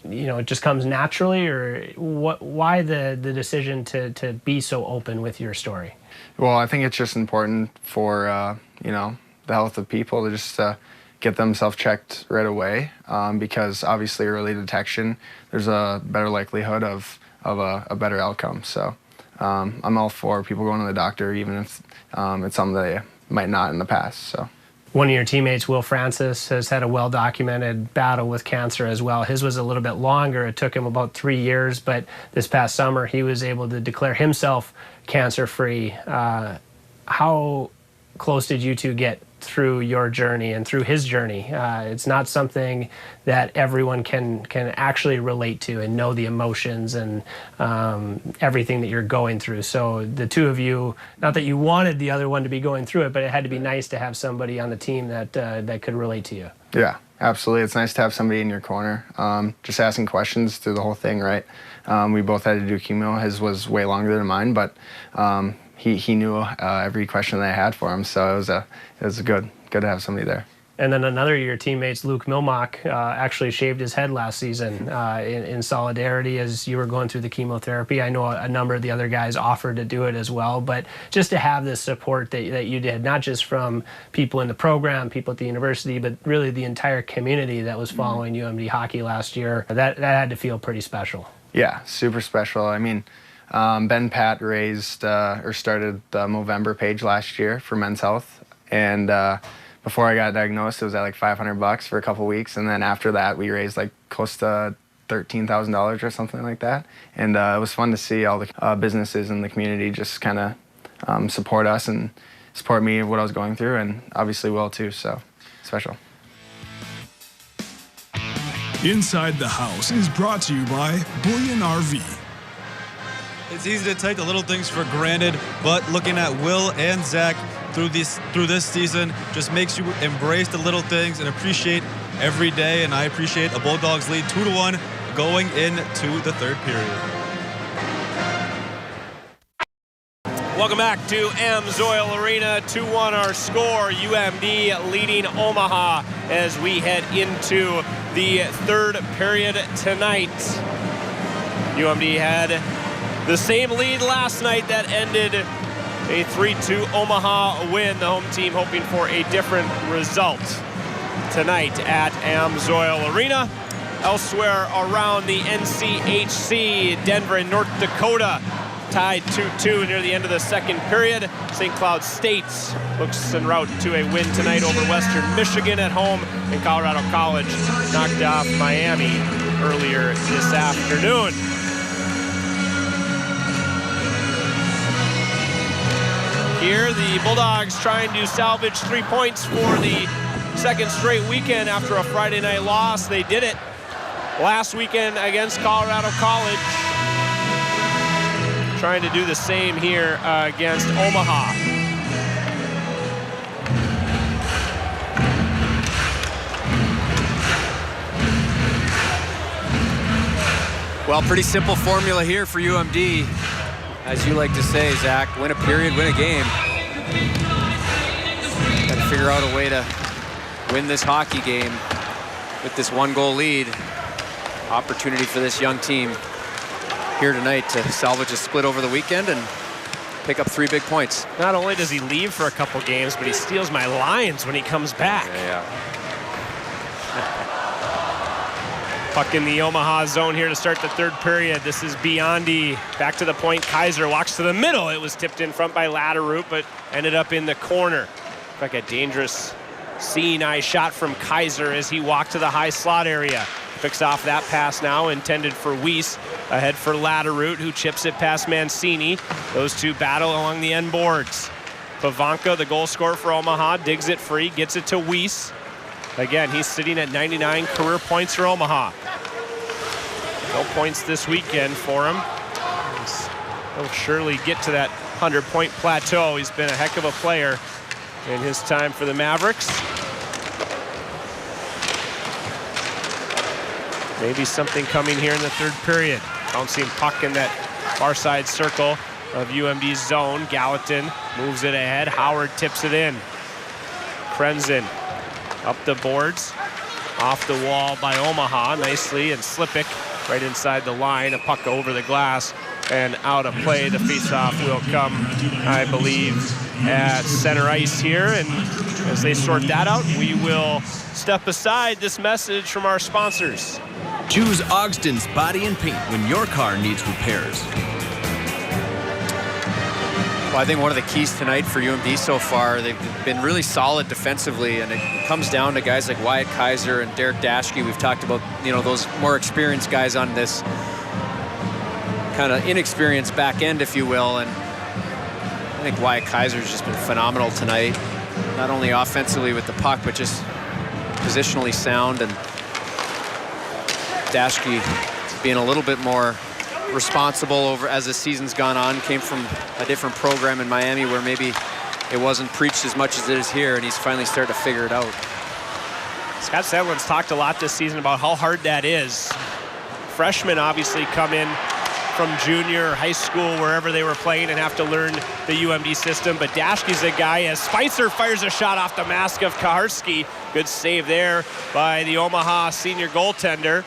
it just comes naturally, or why the decision to be so open with your story? Well, I think it's just important for, the health of people to just get themselves checked right away, because obviously early detection, there's a better likelihood of a better outcome. So I'm all for people going to the doctor, even if it's something they might not in the past. So. One of your teammates, Will Francis, has had a well-documented battle with cancer as well. His was a little bit longer. It took him about 3 years, but this past summer he was able to declare himself cancer-free. How close did you two get through your journey and through his journey? It's not something that everyone can actually relate to and know the emotions and everything that you're going through. So the two of you, not that you wanted the other one to be going through it, but it had to be nice to have somebody on the team that could relate to you. Yeah, absolutely. It's nice to have somebody in your corner, just asking questions through the whole thing, right? We both had to do chemo. His was way longer than mine, but he knew every question that I had for him, so it was good to have somebody there. And then another of your teammates, Luke Milmock, actually shaved his head last season in solidarity as you were going through the chemotherapy. I know a number of the other guys offered to do it as well, but just to have this support that you did, not just from people in the program, people at the university, but really the entire community that was following UMD hockey last year, that had to feel pretty special. Yeah, super special. I mean, Ben Pat started the Movember page last year for Men's Health, and before I got diagnosed, it was at like $500 for a couple weeks, and then after that, we raised like close to $13,000 or something like that. And it was fun to see all the businesses in the community just kind of support us and support me of what I was going through, and obviously Will too. So special. Inside the House is brought to you by Bullion RV. It's easy to take the little things for granted, but looking at Will and Zach through this season just makes you embrace the little things and appreciate every day. And I appreciate a Bulldogs lead 2-1 going into the third period. Welcome back to Amsoil Arena. 2-1 our score. UMD leading Omaha as we head into the third period tonight. UMD had the same lead last night that ended a 3-2 Omaha win. The home team hoping for a different result tonight at Amsoil Arena. Elsewhere around the NCHC, Denver and North Dakota tied 2-2 near the end of the second period. St. Cloud State looks en route to a win tonight over Western Michigan at home, and Colorado College knocked off Miami earlier this afternoon. Here, the Bulldogs trying to salvage 3 points for the second straight weekend after a Friday night loss. They did it last weekend against Colorado College. Trying to do the same here against Omaha. Well, pretty simple formula here for UMD. As you like to say, Zach, win a period, win a game. Got to figure out a way to win this hockey game with this 1-goal lead. Opportunity for this young team here tonight to salvage a split over the weekend and pick up 3 big points. Not only does he leave for a couple games, but he steals my lines when he comes back. Yeah. Puck in the Omaha zone here to start the third period. This is Biondi. Back to the point. Kaiser walks to the middle. It was tipped in front by Latteroot, but ended up in the corner. Like a dangerous seeing eye shot from Kaiser as he walked to the high slot area. Picks off that pass now, intended for Weiss. Ahead for Latteroot, who chips it past Mancini. Those two battle along the end boards. Pavanka, the goal scorer for Omaha, digs it free, gets it to Weiss. Again, he's sitting at 99 career points for Omaha. No points this weekend for him. He'll surely get to that 100-point plateau. He's been a heck of a player in his time for the Mavericks. Maybe something coming here in the third period. Bouncing puck in that far side circle of UMD's zone. Gallatin moves it ahead. Howard tips it in. Krenzen up the boards. Off the wall by Omaha nicely, and Slipik right inside the line. A puck over the glass and out of play. The faceoff will come, I believe, at center ice here. And as they sort that out, we will step aside. This message from our sponsors. Choose Ogston's Body and Paint when your car needs repairs. Well, I think one of the keys tonight for UMD so far, they've been really solid defensively, and it comes down to guys like Wyatt Kaiser and Derek Daschke. We've talked about, those more experienced guys on this kind of inexperienced back end, if you will, and I think Wyatt Kaiser's just been phenomenal tonight, not only offensively with the puck, but just positionally sound, and Daschke being a little bit more responsible over as the season's gone on. Came from a different program in Miami where maybe it wasn't preached as much as it is here, and he's finally starting to figure it out. Scott Sedlin's talked a lot this season about how hard that is. Freshmen obviously come in from junior or high school, wherever they were playing, and have to learn the UMD system. But Daschke's a guy, as Spicer fires a shot off the mask of Kaharski. Good save there by the Omaha senior goaltender.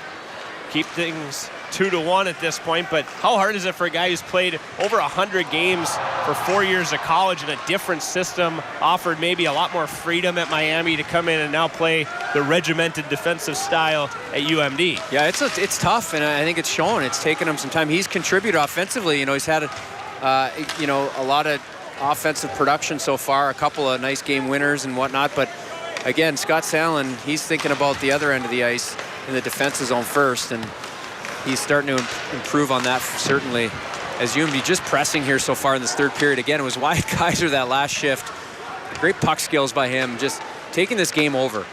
Keep things 2-1 at this point, but how hard is it for a guy who's played over 100 games for 4 years of college in a different system, offered maybe a lot more freedom at Miami, to come in and now play the regimented defensive style at UMD? Yeah, it's tough, and I think it's shown. It's taken him some time. He's contributed offensively. He's had a lot of offensive production so far, a couple of nice game winners and whatnot, but again, Scott Sandlin, he's thinking about the other end of the ice in the defensive zone first, and he's starting to improve on that, certainly. As UMD just pressing here so far in this third period. Again, it was Wyatt Kaiser that last shift. Great puck skills by him, just taking this game over.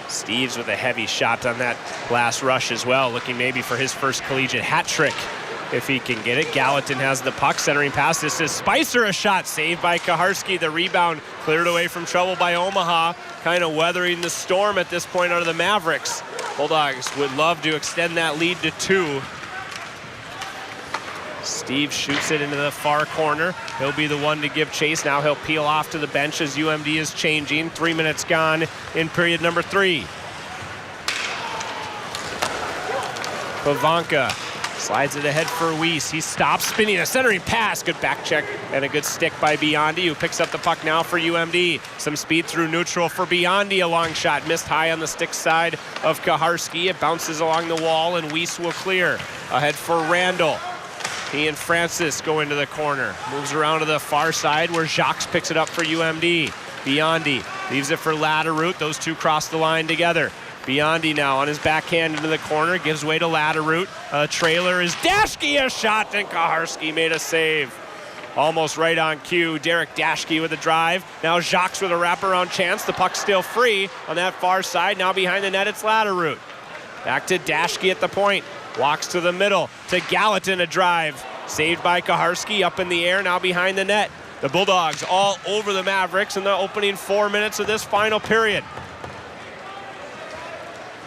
Steves with a heavy shot on that last rush as well, looking maybe for his first collegiate hat trick if he can get it. Gallatin has the puck, centering past. This is Spicer, a shot saved by Kaharski. The rebound cleared away from trouble by Omaha, kind of weathering the storm at this point out of the Mavericks. Bulldogs would love to extend that lead to 2. Steve shoots it into the far corner. He'll be the one to give chase. Now he'll peel off to the bench as UMD is changing. 3 minutes gone in period number 3. Pavanka slides it ahead for Weiss. He stops, spinning a centering pass. Good back check and a good stick by Biondi, who picks up the puck now for UMD. Some speed through neutral for Biondi. A long shot missed high on the stick side of Kaharski. It bounces along the wall, and Weiss will clear. Ahead for Randall. He and Francis go into the corner. Moves around to the far side where Jacques picks it up for UMD. Biondi leaves it for Latterroot. Those two cross the line together. Biondi now on his backhand into the corner, gives way to Latterroot. Trailer is Dashke, a shot, and Kaharski made a save. Almost right on cue. Derek Dashke with a drive. Now Jacques with a wraparound chance. The puck's still free on that far side. Now behind the net, it's Latterroot. Back to Dashke at the point. Walks to the middle. To Gallatin, a drive. Saved by Kaharski, up in the air, now behind the net. The Bulldogs all over the Mavericks in the opening 4 minutes of this final period.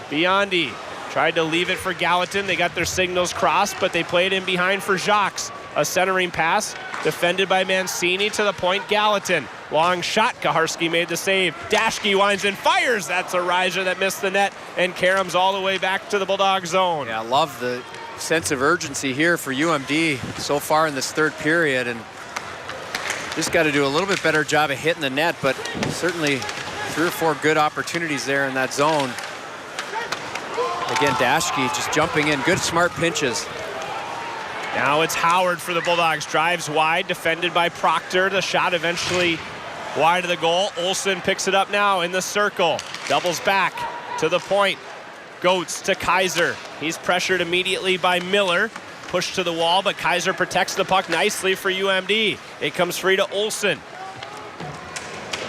Biondi tried to leave it for Gallatin. They got their signals crossed, but they played in behind for Jacques. A centering pass defended by Mancini to the point. Gallatin. Long shot. Kaharski made the save. Dashke winds and fires. That's a riser that missed the net, and Karams all the way back to the Bulldog zone. Yeah, I love the sense of urgency here for UMD so far in this third period, and just got to do a little bit better job of hitting the net, but certainly 3 or 4 good opportunities there in that zone. Again, Dashke just jumping in. Good, smart pinches. Now it's Howard for the Bulldogs. Drives wide, defended by Proctor. The shot eventually wide of the goal. Olsen picks it up now in the circle. Doubles back to the point. Goetz to Kaiser. He's pressured immediately by Miller. Pushed to the wall, but Kaiser protects the puck nicely for UMD. It comes free to Olsen.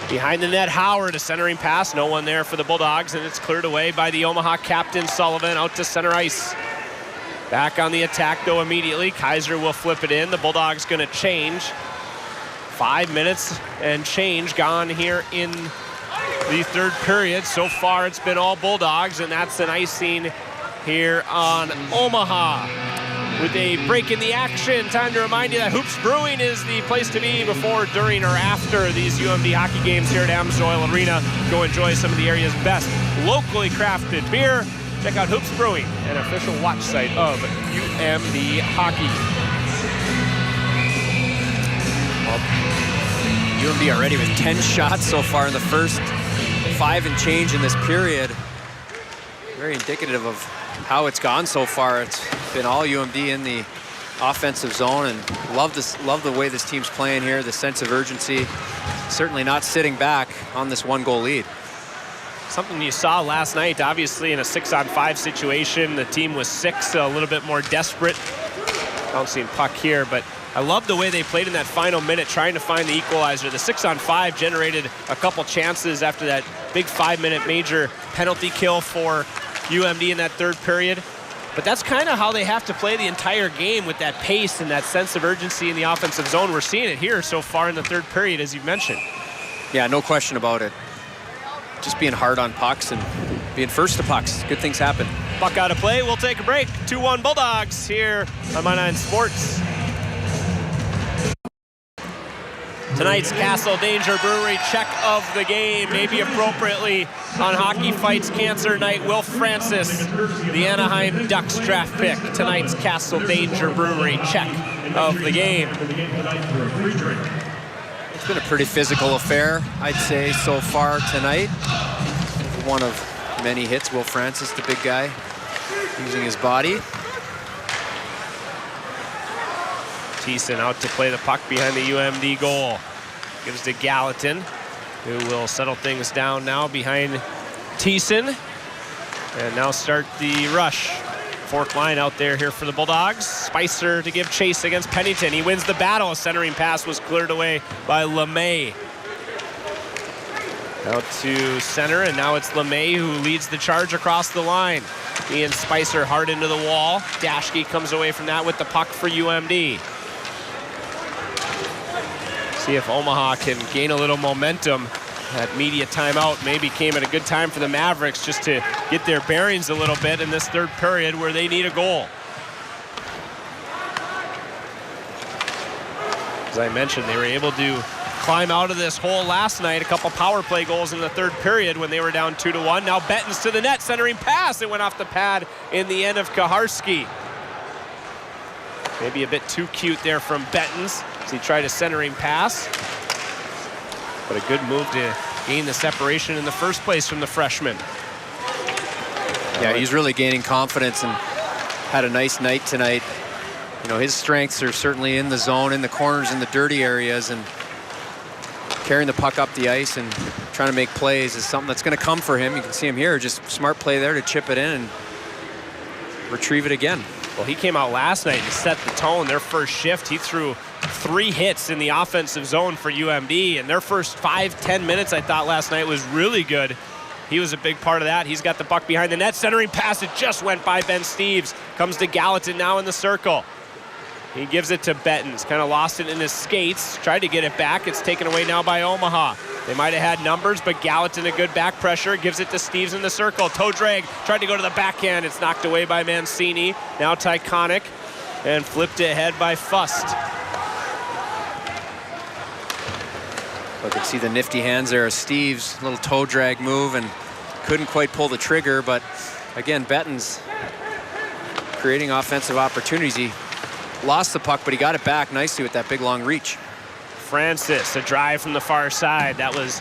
Behind the net, Howard, a centering pass. No one there for the Bulldogs, and it's cleared away by the Omaha captain, Sullivan, out to center ice. Back on the attack, though, immediately. Kaiser will flip it in. The Bulldogs going to change. 5 minutes and change gone here in the third period. So far, it's been all Bulldogs, and that's an icing here on Omaha. With a break in the action, time to remind you that Hoops Brewing is the place to be before, during, or after these UMD hockey games here at Amsoil Arena. Go enjoy some of the area's best locally crafted beer. Check out Hoops Brewing, an official watch site of UMD Hockey. Well, UMD already with 10 shots so far in the first 5 and change in this period. Very indicative of how it's gone so far. It's been all UMD in the offensive zone, and love the way this team's playing here, the sense of urgency. Certainly not sitting back on this 1-goal lead. Something you saw last night, obviously in a 6-on-5 situation. The team was 6, a little bit more desperate. Bouncing puck here, but I love the way they played in that final minute, trying to find the equalizer. The 6-on-5 generated a couple chances after that big 5-minute major penalty kill for UMD in that third period. But that's kind of how they have to play the entire game, with that pace and that sense of urgency in the offensive zone. We're seeing it here so far in the third period, as you mentioned. Yeah, no question about it. Just being hard on pucks and being first to pucks. Good things happen. Puck out of play. We'll take a break. 2-1 Bulldogs here on My 9 Sports. Tonight's Castle Danger Brewery check of the game, maybe appropriately on Hockey Fights Cancer Night. Will Francis, the Anaheim Ducks draft pick. Tonight's Castle Danger Brewery check of the game. It's been a pretty physical affair, I'd say, so far tonight. One of many hits. Will Francis, the big guy, using his body. Thiessen out to play the puck behind the UMD goal. Gives to Gallatin, who will settle things down now behind Thiessen. And now start the rush. Fourth line out there here for the Bulldogs. Spicer to give chase against Pennington. He wins the battle. A centering pass was cleared away by LeMay. Out to center, and now it's LeMay who leads the charge across the line. He and Spicer hard into the wall. Dashke comes away from that with the puck for UMD. See if Omaha can gain a little momentum. That media timeout maybe came at a good time for the Mavericks, just to get their bearings a little bit in this third period where they need a goal. As I mentioned, they were able to climb out of this hole last night. A couple power play goals in the third period when they were down 2-1. Now Bettens to the net, centering pass. It went off the pad in the end of Kaharski. Maybe a bit too cute there from Bettens as he tried a centering pass. But a good move to gain the separation in the first place from the freshman. Yeah, he's really gaining confidence and had a nice night tonight. You know, his strengths are certainly in the zone, in the corners, in the dirty areas, and carrying the puck up the ice and trying to make plays is something that's going to come for him. You can see him here, just smart play there to chip it in and retrieve it again. Well, he came out last night and set the tone. Their first shift, he threw 3 hits in the offensive zone for UMD, and their first 5-10 minutes, I thought last night was really good. He was a big part of that. He's got the puck behind the net, centering pass. It just went by Ben Steeves. Comes to Gallatin now in the circle. He gives it to Bettens, kind of lost it in his skates, tried to get it back. It's taken away now by Omaha. They might have had numbers, but Gallatin a good back pressure, gives it to Steeves in the circle. Toe drag, tried to go to the backhand. It's knocked away by Mancini. Now Tyconic, and flipped ahead by Fust. Look, you can see the nifty hands there of Steeves, little toe drag move, and couldn't quite pull the trigger, but again, Bettens creating offensive opportunities. He lost the puck, but he got it back nicely with that big long reach. Francis, a drive from the far side. That was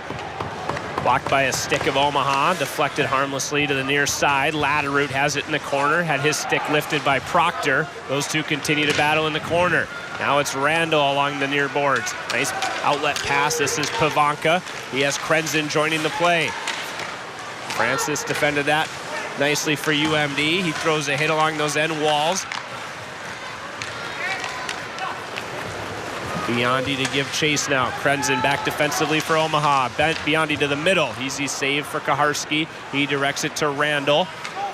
blocked by a stick of Omaha, deflected harmlessly to the near side. Latterroot has it in the corner, had his stick lifted by Proctor. Those two continue to battle in the corner. Now it's Randall along the near boards. Nice outlet pass. This is Pavanka. He has Krenzen joining the play. Francis defended that nicely for UMD. He throws a hit along those end walls. Biondi to give chase now. Krenzen back defensively for Omaha. Biondi to the middle. Easy save for Kaharski. He directs it to Randall,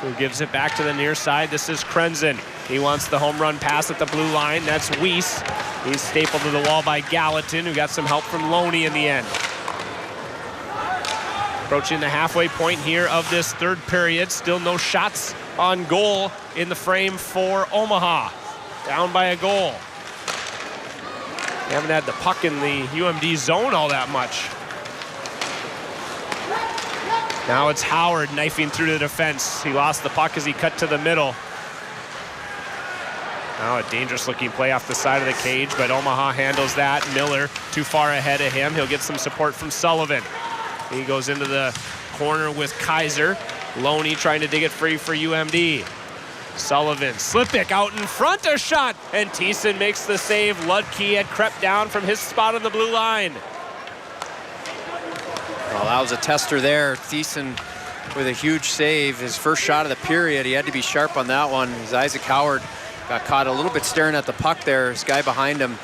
who gives it back to the near side. This is Krenzen. He wants the home run pass at the blue line. That's Weiss. He's stapled to the wall by Gallatin, who got some help from Loney in the end. Approaching the halfway point here of this third period. Still no shots on goal in the frame for Omaha. Down by a goal. They haven't had the puck in the UMD zone all that much. Now it's Howard knifing through the defense. He lost the puck as he cut to the middle. Now a dangerous looking play off the side of the cage, but Omaha handles that. Miller too far ahead of him. He'll get some support from Sullivan. He goes into the corner with Kaiser. Loney trying to dig it free for UMD. Sullivan, Slipik out in front, a shot, and Thiessen makes the save. Ludke had crept down from his spot on the blue line. Well, that was a tester there. Thiessen with a huge save. His first shot of the period. He had to be sharp on that one. As Isaac Howard got caught a little bit staring at the puck there. His guy behind him.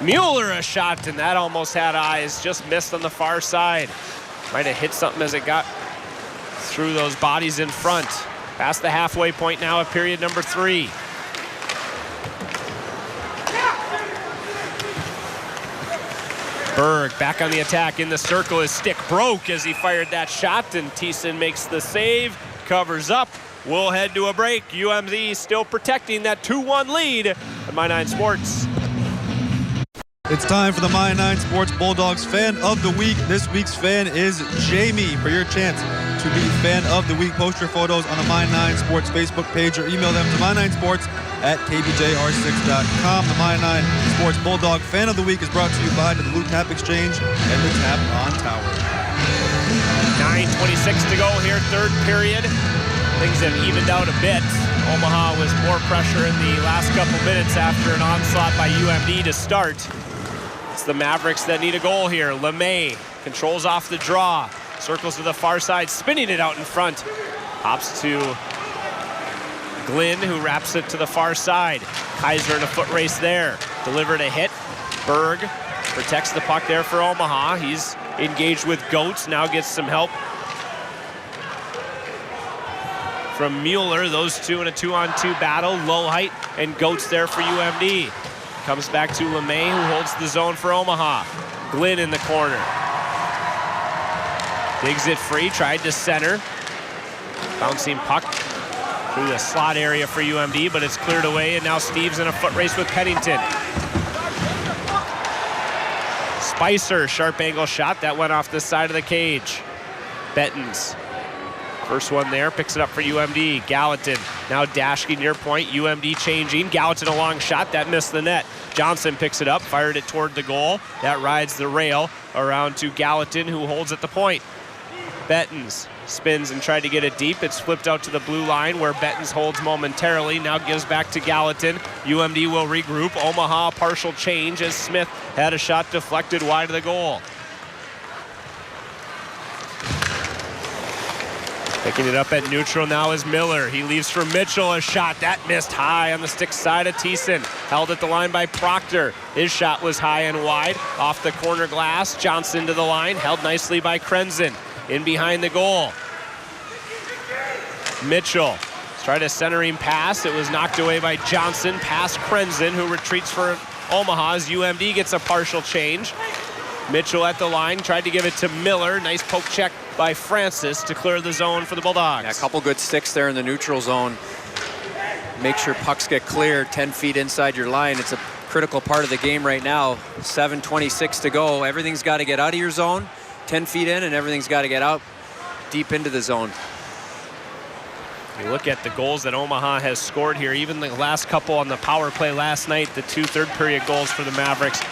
Mueller a shot, and that almost had eyes. Just missed on the far side. Might have hit something as it got through those bodies in front. Past the halfway point now of period number 3. Berg back on the attack in the circle. His stick broke as he fired that shot, and Thiessen makes the save, covers up. We'll head to a break. UMD still protecting that 2-1 lead at My9 Sports. It's time for the My9 Sports Bulldogs Fan of the Week. This week's fan is Jamie. For your chance to be Fan of the Week, post your photos on the My9 Sports Facebook page or email them to my9sports@kbjr6.com. The My9 Sports Bulldog Fan of the Week is brought to you by the Duluth Tap Exchange and the Tap on Tower. 9:26 to go here, third period. Things have evened out a bit. Omaha was more pressure in the last couple minutes after an onslaught by UMD to start. It's the Mavericks that need a goal here. LeMay controls off the draw. Circles to the far side, spinning it out in front. Hops to Glynn, who wraps it to the far side. Kaiser in a foot race there. Delivered a hit. Berg protects the puck there for Omaha. He's engaged with Goetz, now gets some help from Mueller. Those two in a 2-on-2 battle. Lowhite and Goetz there for UMD. Comes back to LeMay, who holds the zone for Omaha. Glynn in the corner. Digs it free, tried to center. Bouncing puck through the slot area for UMD, but it's cleared away, and now Steve's in a foot race with Pennington. Spicer, sharp angle shot, that went off the side of the cage. Bettens, first one there, picks it up for UMD. Gallatin, now Dashke near point, UMD changing. Gallatin a long shot, that missed the net. Johnson picks it up, fired it toward the goal. That rides the rail around to Gallatin, who holds at the point. Bettens spins and tried to get it deep. It's flipped out to the blue line where Bettens holds momentarily. Now gives back to Gallatin. UMD will regroup. Omaha partial change as Smith had a shot deflected wide of the goal. Picking it up at neutral now is Miller. He leaves for Mitchell, a shot. That missed high on the stick side of Thiessen. Held at the line by Proctor. His shot was high and wide. Off the corner glass. Johnson to the line. Held nicely by Krenzen. In behind the goal. Mitchell tried a centering pass. It was knocked away by Johnson. Past Krenzen, who retreats for Omaha as UMD gets a partial change. Mitchell at the line, tried to give it to Miller. Nice poke check by Francis to clear the zone for the Bulldogs. Yeah, a couple good sticks there in the neutral zone. Make sure pucks get cleared 10 feet inside your line. It's a critical part of the game right now. 7:26 to go. Everything's got to get out of your zone, 10 feet in, and everything's got to get out deep into the zone. You look at the goals that Omaha has scored here, even the last couple on the power play last night, the 2 third-period goals for the Mavericks.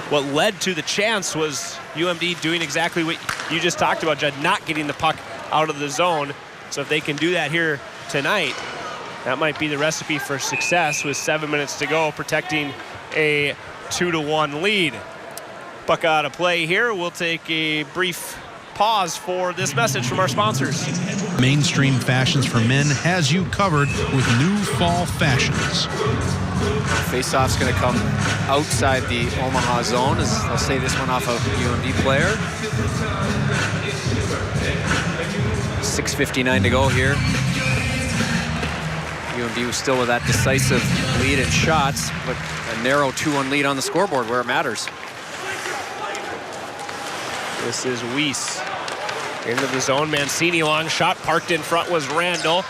What led to the chance was UMD doing exactly what you just talked about, Judd, not getting the puck out of the zone. So if they can do that here tonight, that might be the recipe for success with 7 minutes to go, protecting a 2-1 lead. Puck out of play here. We'll take a brief pause for this message from our sponsors. Mainstream Fashions for Men has you covered with new fall fashions. Face-off's going to come outside the Omaha zone as they'll say this one off of UMD player. 6:59 to go here. UMD was still with that decisive lead in shots, but a narrow 2-1 lead on the scoreboard where it matters. This is Weiss into the zone. Mancini long shot, parked in front was Randall.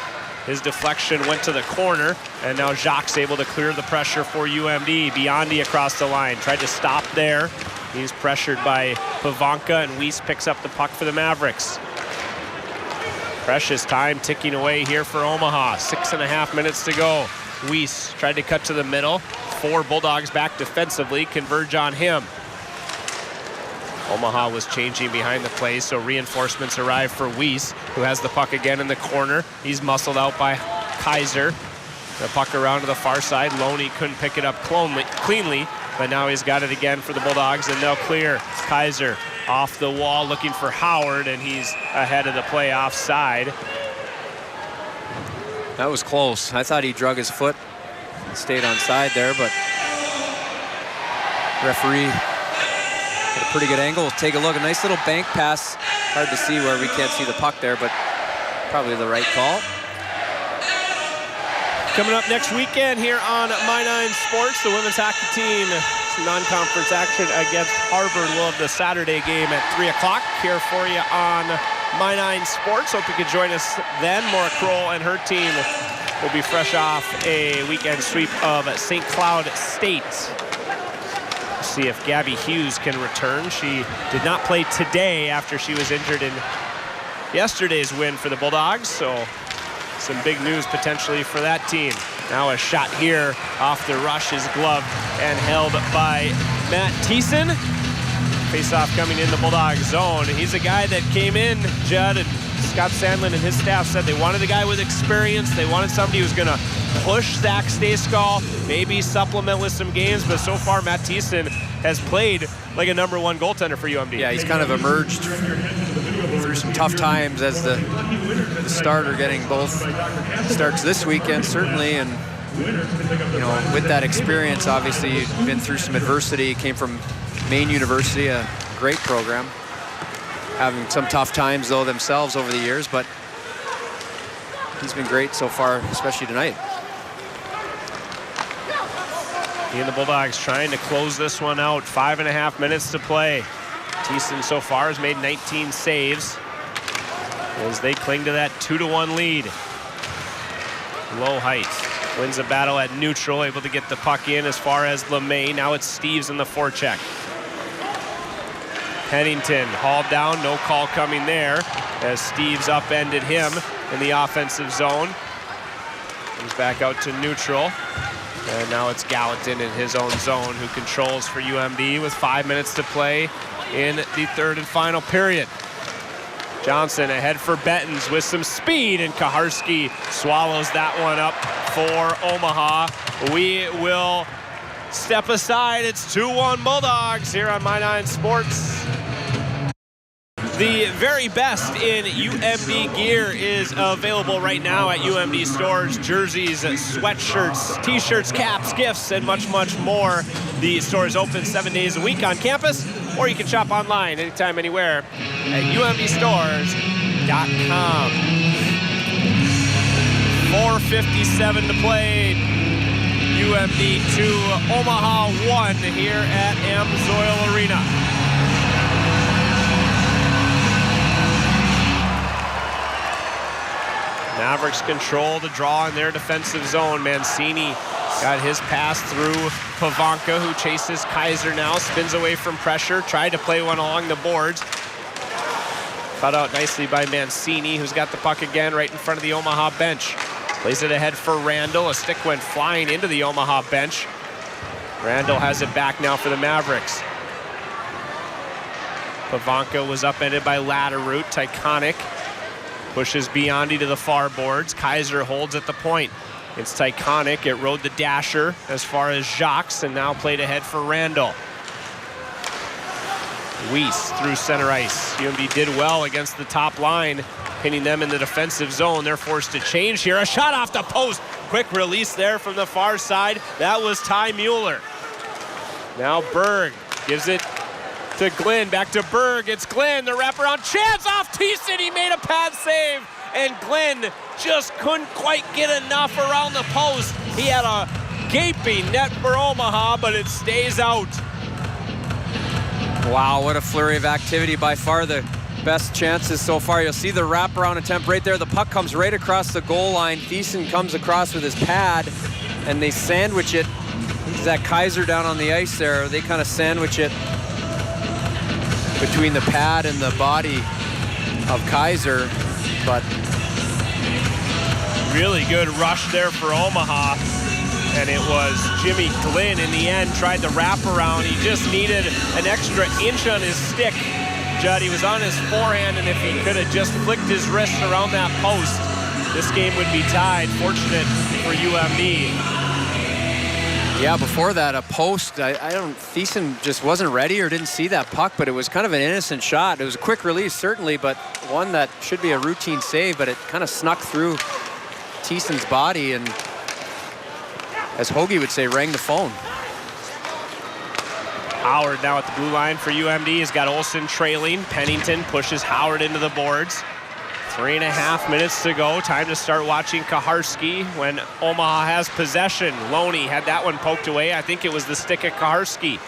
His deflection went to the corner, and now Jacques able to clear the pressure for UMD. Biondi across the line, tried to stop there. He's pressured by Pavanka, and Weiss picks up the puck for the Mavericks. Precious time ticking away here for Omaha. 6.5 minutes to go. Weiss tried to cut to the middle. 4 Bulldogs back defensively, converge on him. Omaha was changing behind the play, so reinforcements arrive for Weiss, who has the puck again in the corner. He's muscled out by Kaiser. The puck around to the far side. Loney couldn't pick it up cleanly, but now he's got it again for the Bulldogs, and they'll clear. Kaiser off the wall looking for Howard, and he's ahead of the play offside. That was close. I thought he drug his foot and stayed onside there, but referee at a pretty good angle. We'll take a look. A nice little bank pass. Hard to see where we can't see the puck there, but probably the right call. Coming up next weekend here on My9 Sports, the women's hockey team, non-conference action against Harvard. We'll have the Saturday game at 3 o'clock here for you on My9 Sports. Hope you could join us then. Maura Kroll and her team will be fresh off a weekend sweep of St. Cloud State. See if Gabby Hughes can return. She did not play today after she was injured in yesterday's win for the Bulldogs, so some big news potentially for that team. Now a shot here off the rush is gloved and held by Matt Thiessen. Face-off coming in the Bulldog zone. He's a guy that came in, Judd, and Scott Sandlin and his staff said they wanted a guy with experience. They wanted somebody who's going to push Zach Stejskal, maybe supplement with some games, but so far Matt Thiessen has played like a #1 goaltender for UMD. Yeah, he's kind of emerged through some tough times as the starter, getting both starts this weekend, certainly, and you know, with that experience, obviously you've been through some adversity, came from Maine University, a great program, having some tough times though themselves over the years, but he's been great so far, especially tonight. And the Bulldogs trying to close this one out. 5.5 minutes to play. Thiessen so far has made 19 saves as they cling to that 2-1 lead. Low height wins a battle at neutral, able to get the puck in as far as LeMay. Now it's Steves in the forecheck. Pennington hauled down, no call coming there as Steves upended him in the offensive zone. Comes back out to neutral. And now it's Gallatin in his own zone who controls for UMD with 5 minutes to play in the third and final period. Johnson ahead for Bettens with some speed, and Kaharski swallows that one up for Omaha. We will step aside. It's 2-1 Bulldogs here on My 9 Sports. The very best in UMD gear is available right now at UMD stores. Jerseys, sweatshirts, t-shirts, caps, gifts, and much, much more. The store is open 7 days a week on campus, or you can shop online anytime, anywhere at umdstores.com. 4:57 to play. UMD 2, Omaha 1 here at Amsoil Arena. Mavericks control the draw in their defensive zone. Mancini got his pass through Pavanka, who chases Kaiser now, spins away from pressure, tried to play one along the boards. Cut out nicely by Mancini, who's got the puck again right in front of the Omaha bench. Plays it ahead for Randall. A stick went flying into the Omaha bench. Randall has it back now for the Mavericks. Pavanka was upended by Latterroot. Tyconic pushes Biondi to the far boards. Kaiser holds at the point. It's Tyconic. It rode the dasher as far as Jacques, and now played ahead for Randall. Weiss through center ice. UMD did well against the top line, pinning them in the defensive zone. They're forced to change here. A shot off the post. Quick release there from the far side. That was Ty Mueller. Now Berg gives it to Glenn, back to Berg. It's Glenn, the wraparound chance off Thiessen. He made a pad save, and Glenn just couldn't quite get enough around the post. He had a gaping net for Omaha, but it stays out. Wow, what a flurry of activity. By far the best chances so far. You'll see the wraparound attempt right there. The puck comes right across the goal line. Thiessen comes across with his pad, and they sandwich it. Is that Kaiser down on the ice there? They kind of sandwich it between the pad and the body of Kaiser, but really good rush there for Omaha, and it was Jimmy Glenn in the end tried the wraparound. He just needed an extra inch on his stick. Judd, he was on his forehand, and if he could have just flicked his wrist around that post, this game would be tied. Fortunate for UMD. Yeah, before that, a post. Thiessen just wasn't ready or didn't see that puck, but it was kind of an innocent shot. It was a quick release, certainly, but one that should be a routine save, but it kind of snuck through Thiessen's body and, as Hoagie would say, rang the phone. Howard now at the blue line for UMD. He's got Olsen trailing. Pennington pushes Howard into the boards. 3.5 minutes to go. Time to start watching Kaharski when Omaha has possession. Loney had that one poked away. I think it was the stick of Kaharski.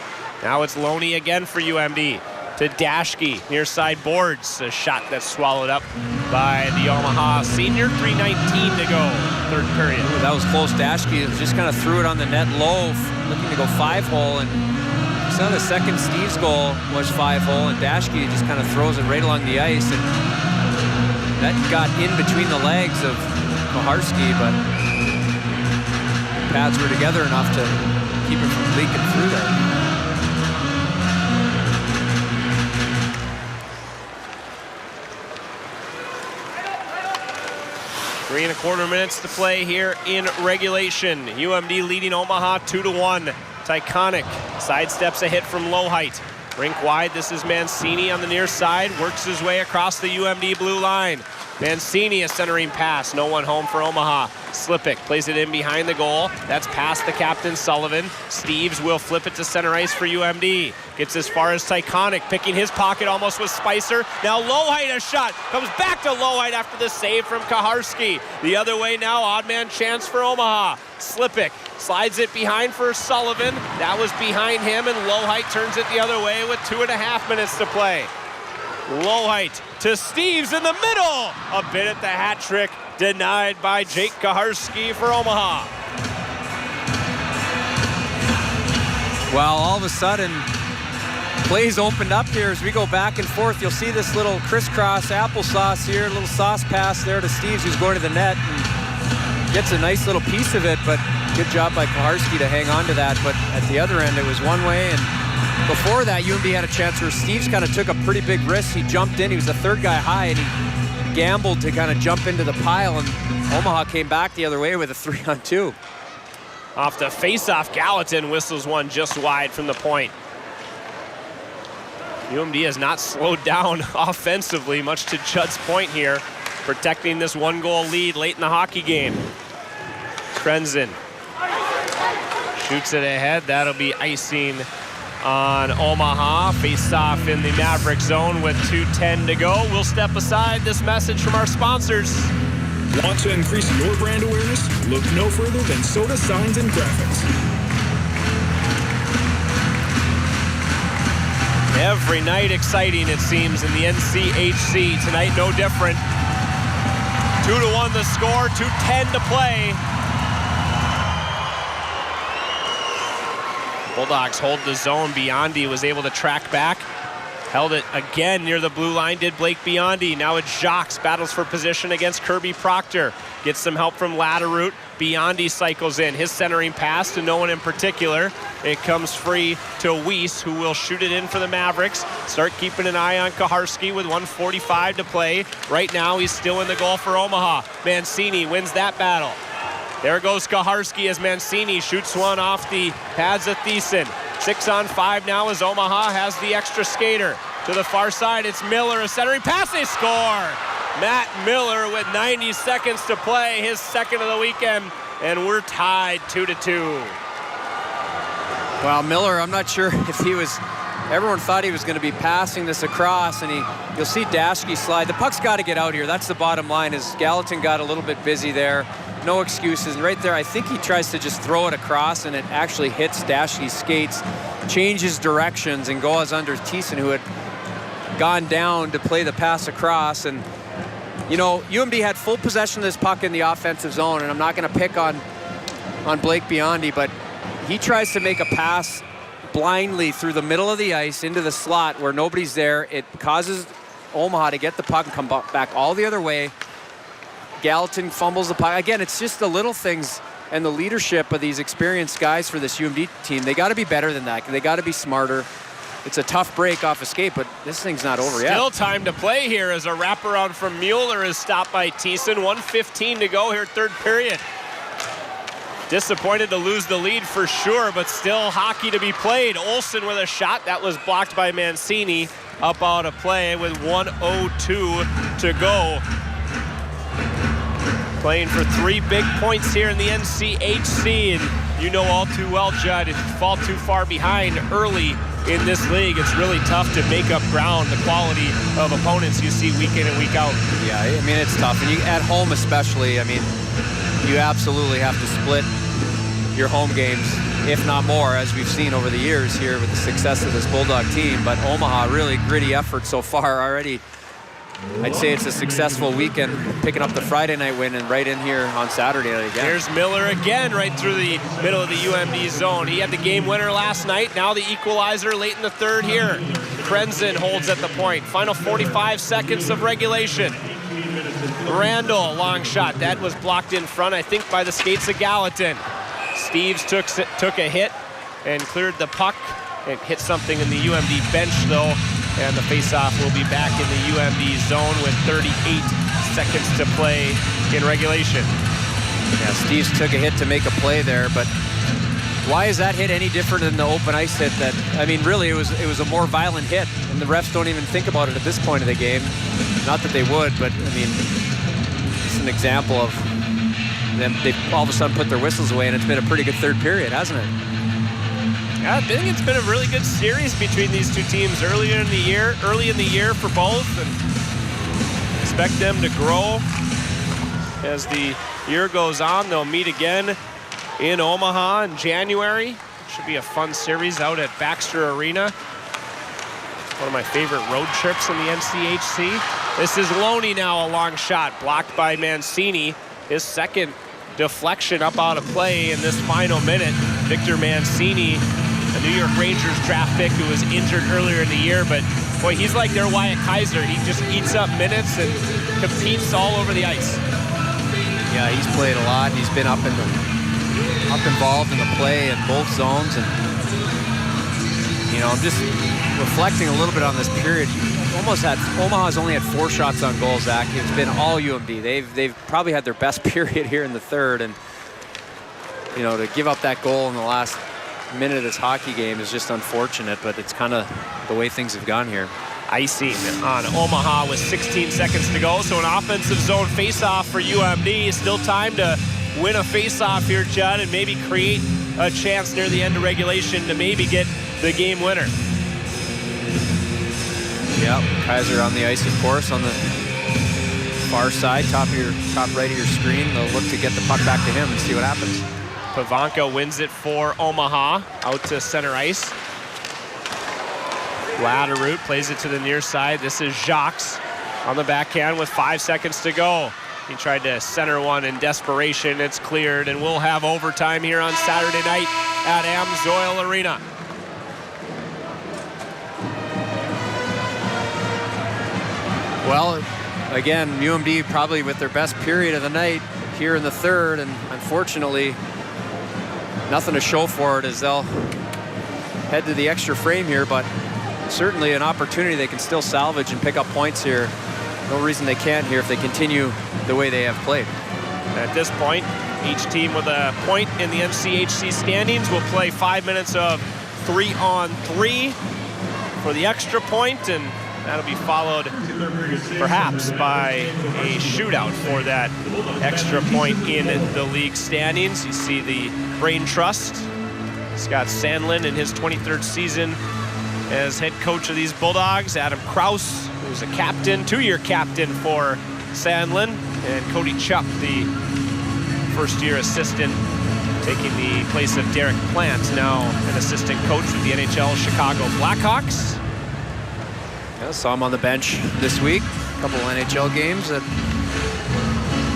Now it's Loney again for UMD. To Dashke, near side boards. A shot that's swallowed up by the Omaha senior. 3:19 to go, third period. Ooh, that was close. Dashke just kind of threw it on the net low, looking to go 5-hole, and so the second Steve's goal was 5-hole, and Dashke just kind of throws it right along the ice, and that got in between the legs of Kaharski, but pads were together enough to keep it from leaking through there. Three and a quarter minutes to play here in regulation. UMD leading Omaha 2-1. Tyconic sidesteps a hit from low height. Rink wide, this is Mancini on the near side, works his way across the UMD blue line. Mancini, a centering pass, no one home for Omaha. Slipik plays it in behind the goal. That's past the captain, Sullivan. Steves will flip it to center ice for UMD. Gets as far as Tyconic, picking his pocket almost with Spicer. Now Lowhite, a shot, comes back to Lowhite after the save from Kaharski. The other way now, odd man chance for Omaha. Slipik slides it behind for Sullivan. That was behind him, and Lowhite turns it the other way with 2.5 minutes to play. Low height to Steves in the middle. A bit at the hat trick, denied by Jake Kaharski for Omaha. Well, all of a sudden, plays opened up here as we go back and forth. You'll see this little crisscross applesauce here, a little sauce pass there to Steves, who's going to the net and gets a nice little piece of it, but good job by Kaharski to hang on to that. But at the other end, it was one way, and before that, UMD had a chance where Steves kind of took a pretty big risk. He jumped in, he was the third guy high, and he gambled to kind of jump into the pile, and Omaha came back the other way with a 3-on-2. Off the face-off, Gallatin whistles one just wide from the point. UMD has not slowed down offensively, much to Judd's point here, protecting this one-goal lead late in the hockey game. Krenzen shoots it ahead. That'll be icing on Omaha. Face-off in the Maverick zone with 2:10 to go. We'll step aside. This message from our sponsors. Want to increase your brand awareness? Look no further than Soda Signs and Graphics. Every night exciting, it seems, in the NCHC. Tonight, no different. 2-1 the score, 2:10 to play. Bulldogs hold the zone. Biondi was able to track back. Held it again near the blue line, did Blake Biondi. Now it's Jacques, battles for position against Kirby Proctor. Gets some help from Latterroot. Biondi cycles in. His centering pass to no one in particular. It comes free to Weiss, who will shoot it in for the Mavericks. Start keeping an eye on Kaharski with 1:45 to play. Right now, he's still in the goal for Omaha. Mancini wins that battle. There goes Kaharski as Mancini shoots one off the pads of Thiessen. 6-on-5 now as Omaha has the extra skater. To the far side, it's Miller, a centering pass, they score! Matt Miller with 90 seconds to play, his second of the weekend, and we're tied 2-2. Well, Miller, I'm not sure if he was, everyone thought he was going to be passing this across, and you'll see Dashke slide. The puck's got to get out here. That's the bottom line, is Gallatin got a little bit busy there. No excuses. And right there, I think he tries to just throw it across, and it actually hits Dashke's skates, changes directions, and goes under Thiessen, who had gone down to play the pass across. And, you know, UMD had full possession of this puck in the offensive zone, and I'm not going to pick on Blake Biondi, but he tries to make a pass blindly through the middle of the ice into the slot where nobody's there. It causes Omaha to get the puck and come back all the other way. Gallatin fumbles the puck. Again, it's just the little things and the leadership of these experienced guys for this UMD team. They got to be better than that. They got to be smarter. It's a tough break off a skate, but this thing's not over yet. Still time to play here as a wraparound from Mueller is stopped by Thiessen. 1:15 to go here, third period. Disappointed to lose the lead for sure, but still hockey to be played. Olsen with a shot that was blocked by Mancini. Up out of play with 1:02 to go. Playing for 3 big points here in the NCHC, and you know all too well, Judd, if you fall too far behind early in this league, it's really tough to make up ground, the quality of opponents you see week in and week out. Yeah, I mean, it's tough. And at home especially, I mean, you absolutely have to split your home games, if not more, as we've seen over the years here with the success of this Bulldog team. But Omaha, really gritty effort so far already. I'd say it's a successful weekend, picking up the Friday night win and right in here on Saturday night again. Here's Miller again right through the middle of the UMD zone. He had the game winner last night, now the equalizer late in the third here. Krenzen holds at the point. Final 45 seconds of regulation. Randall, long shot. That was blocked in front, I think, by the skates of Gallatin. Steves took a hit and cleared the puck. It hit something in the UMD bench, though. And the faceoff will be back in the UMD zone with 38 seconds to play in regulation. Yeah, Steves took a hit to make a play there, but why is that hit any different than the open ice hit? That, I mean, really, it was a more violent hit, and the refs don't even think about it at this point of the game. Not that they would, but I mean, it's an example of them. They all of a sudden put their whistles away, and it's been a pretty good third period, hasn't it? Yeah, I think it's been a really good series between these two teams early in the year for both, and expect them to grow as the year goes on. They'll meet again in Omaha in January. Should be a fun series out at Baxter Arena. One of my favorite road trips in the NCHC. This is Loney now, a long shot blocked by Mancini. His second deflection up out of play in this final minute. Victor Mancini, a New York Rangers draft pick who was injured earlier in the year, but boy, he's like their Wyatt Kaiser. He just eats up minutes and competes all over the ice. Yeah, he's played a lot. He's been up involved in the play in both zones, and you know, I'm just reflecting a little bit on this period. Omaha's only had 4 shots on goal, Zach. It's been all UMD. They've probably had their best period here in the third, and you know, to give up that goal in the last minute of this hockey game is just unfortunate, but it's kind of the way things have gone here. Icing on Omaha with 16 seconds to go, so an offensive zone face-off for UMD. Still time to win a face-off here, Judd, and maybe create a chance near the end of regulation to maybe get the game winner. Yep, Kaiser on the ice, of course, on the far side, top right of your screen. They'll look to get the puck back to him and see what happens. Pavanka wins it for Omaha, out to center ice. Latterroot plays it to the near side. This is Jacques on the backhand with 5 seconds to go. He tried to center one in desperation. It's cleared, and we'll have overtime here on Saturday night at Amsoil Arena. Well, again, UMD probably with their best period of the night here in the third, and unfortunately, nothing to show for it as they'll head to the extra frame here, but certainly an opportunity they can still salvage and pick up points here. No reason they can't here if they continue the way they have played. At this point, each team with a point in the NCHC standings will play 5 minutes of 3-on-3 for the extra point, and that'll be followed perhaps by a shootout for that extra point in the league standings. You see the Brain Trust, Scott Sandlin in his 23rd season as head coach of these Bulldogs. Adam Kraus, who's a captain, 2-year captain for Sandlin, and Cody Chuck, the first-year assistant, taking the place of Derek Plant, now an assistant coach with the NHL Chicago Blackhawks. Yeah, saw him on the bench this week. A couple NHL games that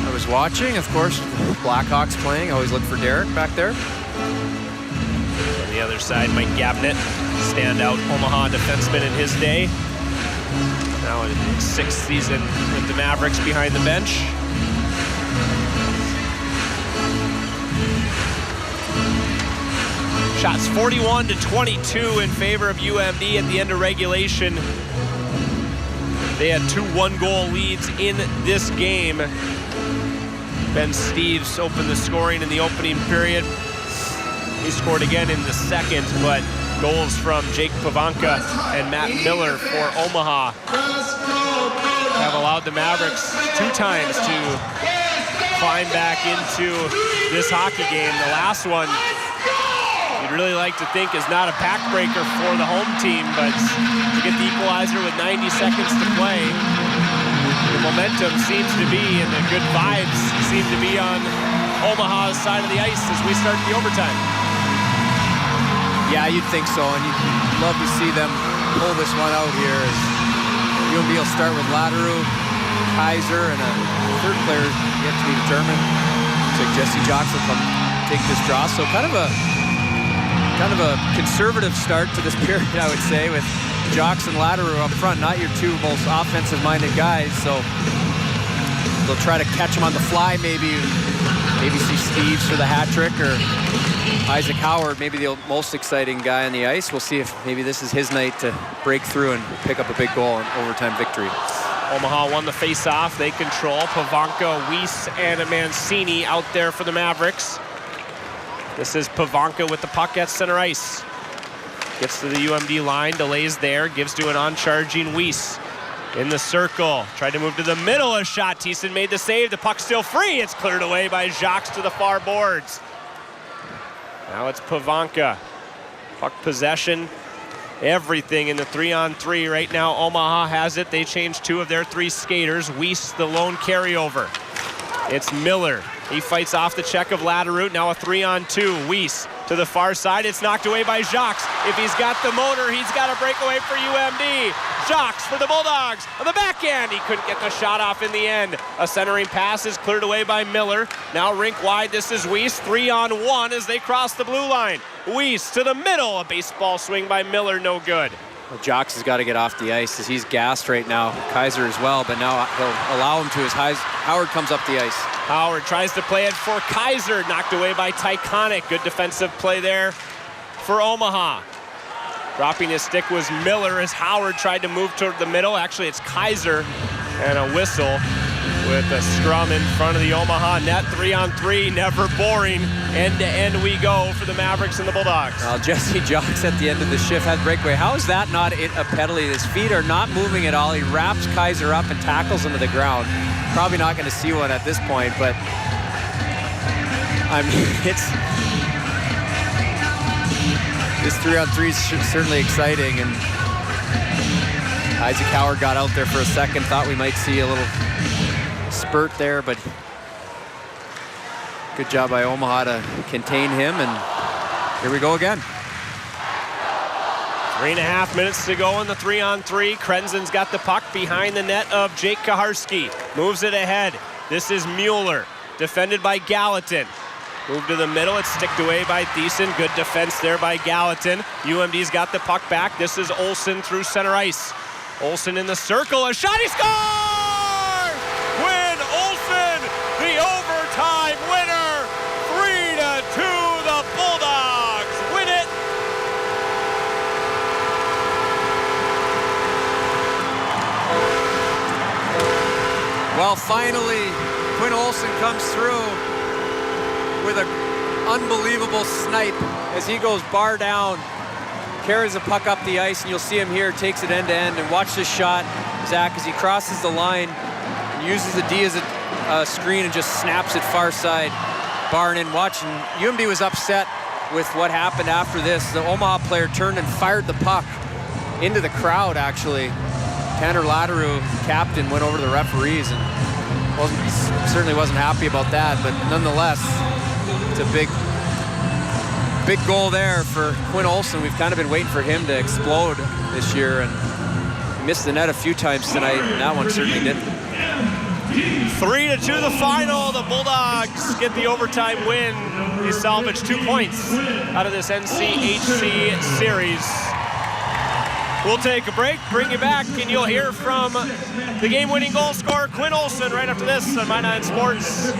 I was watching. Of course, Blackhawks playing. Always look for Derek back there. On the other side, Mike Gabnett, standout Omaha defenseman in his day. Now in his 6th season with the Mavericks behind the bench. Shots 41-22 in favor of UMD at the end of regulation. They had 2 one-goal leads in this game. Ben Steeves opened the scoring in the opening period. He scored again in the second, but goals from Jake Pavanka and Matt Miller for Omaha have allowed the Mavericks 2 times to climb back into this hockey game. The last one, you'd really like to think is not a pack breaker for the home team, but to get the equalizer with 90 seconds to play, the momentum seems to be, and the good vibes seem to be on Omaha's side of the ice as we start the overtime. Yeah, you'd think so, and you'd love to see them pull this one out here. As UMD will start with Latterroot, Kaiser, and a third player yet to be determined. Looks like Jesse Jacques will come take this draw. So kind of a conservative start to this period, I would say, with Jacques and Latterroot up front, not your 2 most offensive-minded guys. So they'll try to catch them on the fly, maybe see Steeves for the hat trick, or Isaac Howard, maybe the most exciting guy on the ice. We'll see if maybe this is his night to break through and pick up a big goal in overtime victory. Omaha won the face-off. They control. Pavanka, Weiss, and Mancini out there for the Mavericks. This is Pavanka with the puck at center ice. Gets to the UMD line, delays there, gives to an on-charging Weiss. In the circle, tried to move to the middle, a shot. Thiessen made the save, the puck's still free. It's cleared away by Jacques to the far boards. Now it's Pavanka. Puck possession, everything in the 3-on-3 right now. Omaha has it. They changed 2 of their 3 skaters. Weiss, the lone carryover. It's Miller. He fights off the check of Latterroot. Now a 3-on-2. Weiss to the far side. It's knocked away by Jacques. If he's got the motor, he's got a breakaway for UMD. Jacques for the Bulldogs on the backhand. He couldn't get the shot off in the end. A centering pass is cleared away by Miller. Now rink wide, this is Weiss. 3-on-1 as they cross the blue line. Weiss to the middle. A baseball swing by Miller, no good. Well, Jacques has got to get off the ice as he's gassed right now. Kaiser as well, but now he'll allow him to his highs. Howard comes up the ice. Howard tries to play it for Kaiser. Knocked away by Tyconic. Good defensive play there for Omaha. Dropping his stick was Miller as Howard tried to move toward the middle. Actually, it's Kaiser and a whistle with a scrum in front of the Omaha net. 3-on-3, never boring. End to end we go for the Mavericks and the Bulldogs. Well, Jesse Jacques at the end of the shift had breakaway. How is that not a penalty? His feet are not moving at all. He wraps Kaiser up and tackles him to the ground. Probably not going to see one at this point, but I mean, this 3-on-3 is certainly exciting, and Isaac Howard got out there for a second, thought we might see a little spurt there, but good job by Omaha to contain him, and here we go again. 3.5 minutes to go in the 3-on-3. Krenzen's got the puck behind the net of Jake Kaharski. Moves it ahead. This is Mueller, defended by Gallatin. Move to the middle, it's sticked away by Thiessen. Good defense there by Gallatin. UMD's got the puck back. This is Olsen through center ice. Olsen in the circle, a shot, he scores! Quinn Olsen, the overtime winner. 3-2, the Bulldogs win it. Well, finally, Quinn Olsen comes through with an unbelievable snipe as he goes bar down, carries the puck up the ice, and you'll see him here, takes it end to end. And watch this shot, Zach, as he crosses the line, uses the D as a screen and just snaps it far side, barring in. Watching, UMD was upset with what happened after this. The Omaha player turned and fired the puck into the crowd, actually. Tanner Latteru, captain, went over to the referees and certainly wasn't happy about that, but nonetheless, it's a big goal there for Quinn Olsen. We've kind of been waiting for him to explode this year, and he missed the net a few times tonight, and that one certainly didn't. 3-2 the final. The Bulldogs get the overtime win. They salvage 2 points out of this NCHC series. We'll take a break, bring you back, and you'll hear from the game-winning goal scorer, Quinn Olsen, right after this on My 9 Sports.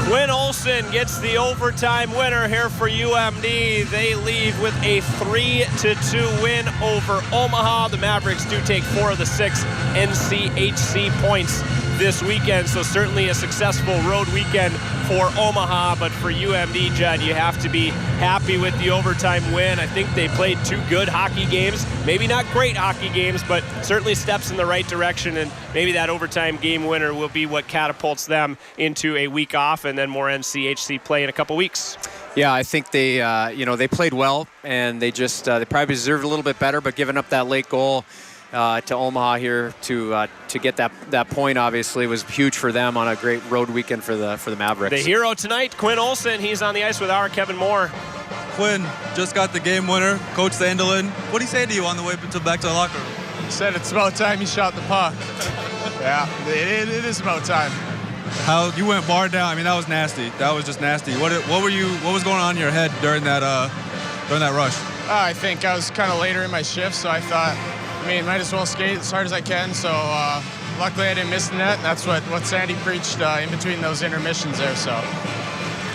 Quinn Olsen gets the overtime winner here for UMD. They leave with a 3-2 win over Omaha. The Mavericks do take 4 of the 6 NCHC points this weekend, so certainly a successful road weekend for Omaha, but for UMD, Judd, you have to be happy with the overtime win. I think they played 2 good hockey games, maybe not great hockey games, but certainly steps in the right direction, and maybe that overtime game winner will be what catapults them into a week off and then more NCHC play in a couple weeks. Yeah, I think they, they played well, and they just they probably deserved a little bit better, but giving up that late goal to Omaha here to get that point obviously was huge for them on a great road weekend for the Mavericks. The hero tonight, Quinn Olsen. He's on the ice with our Kevin Moore. Quinn just got the game winner. Coach Sandelin, what did he say to you on the way back to the locker room? He said it's about time you shot the puck. Yeah, it is about time. How you went bar down? I mean, that was nasty. That was just nasty. What was going on in your head during that rush? I think I was kind of later in my shift, so I thought, might as well skate as hard as I can. So luckily I didn't miss the net. And that's what Sandy preached in between those intermissions there. So.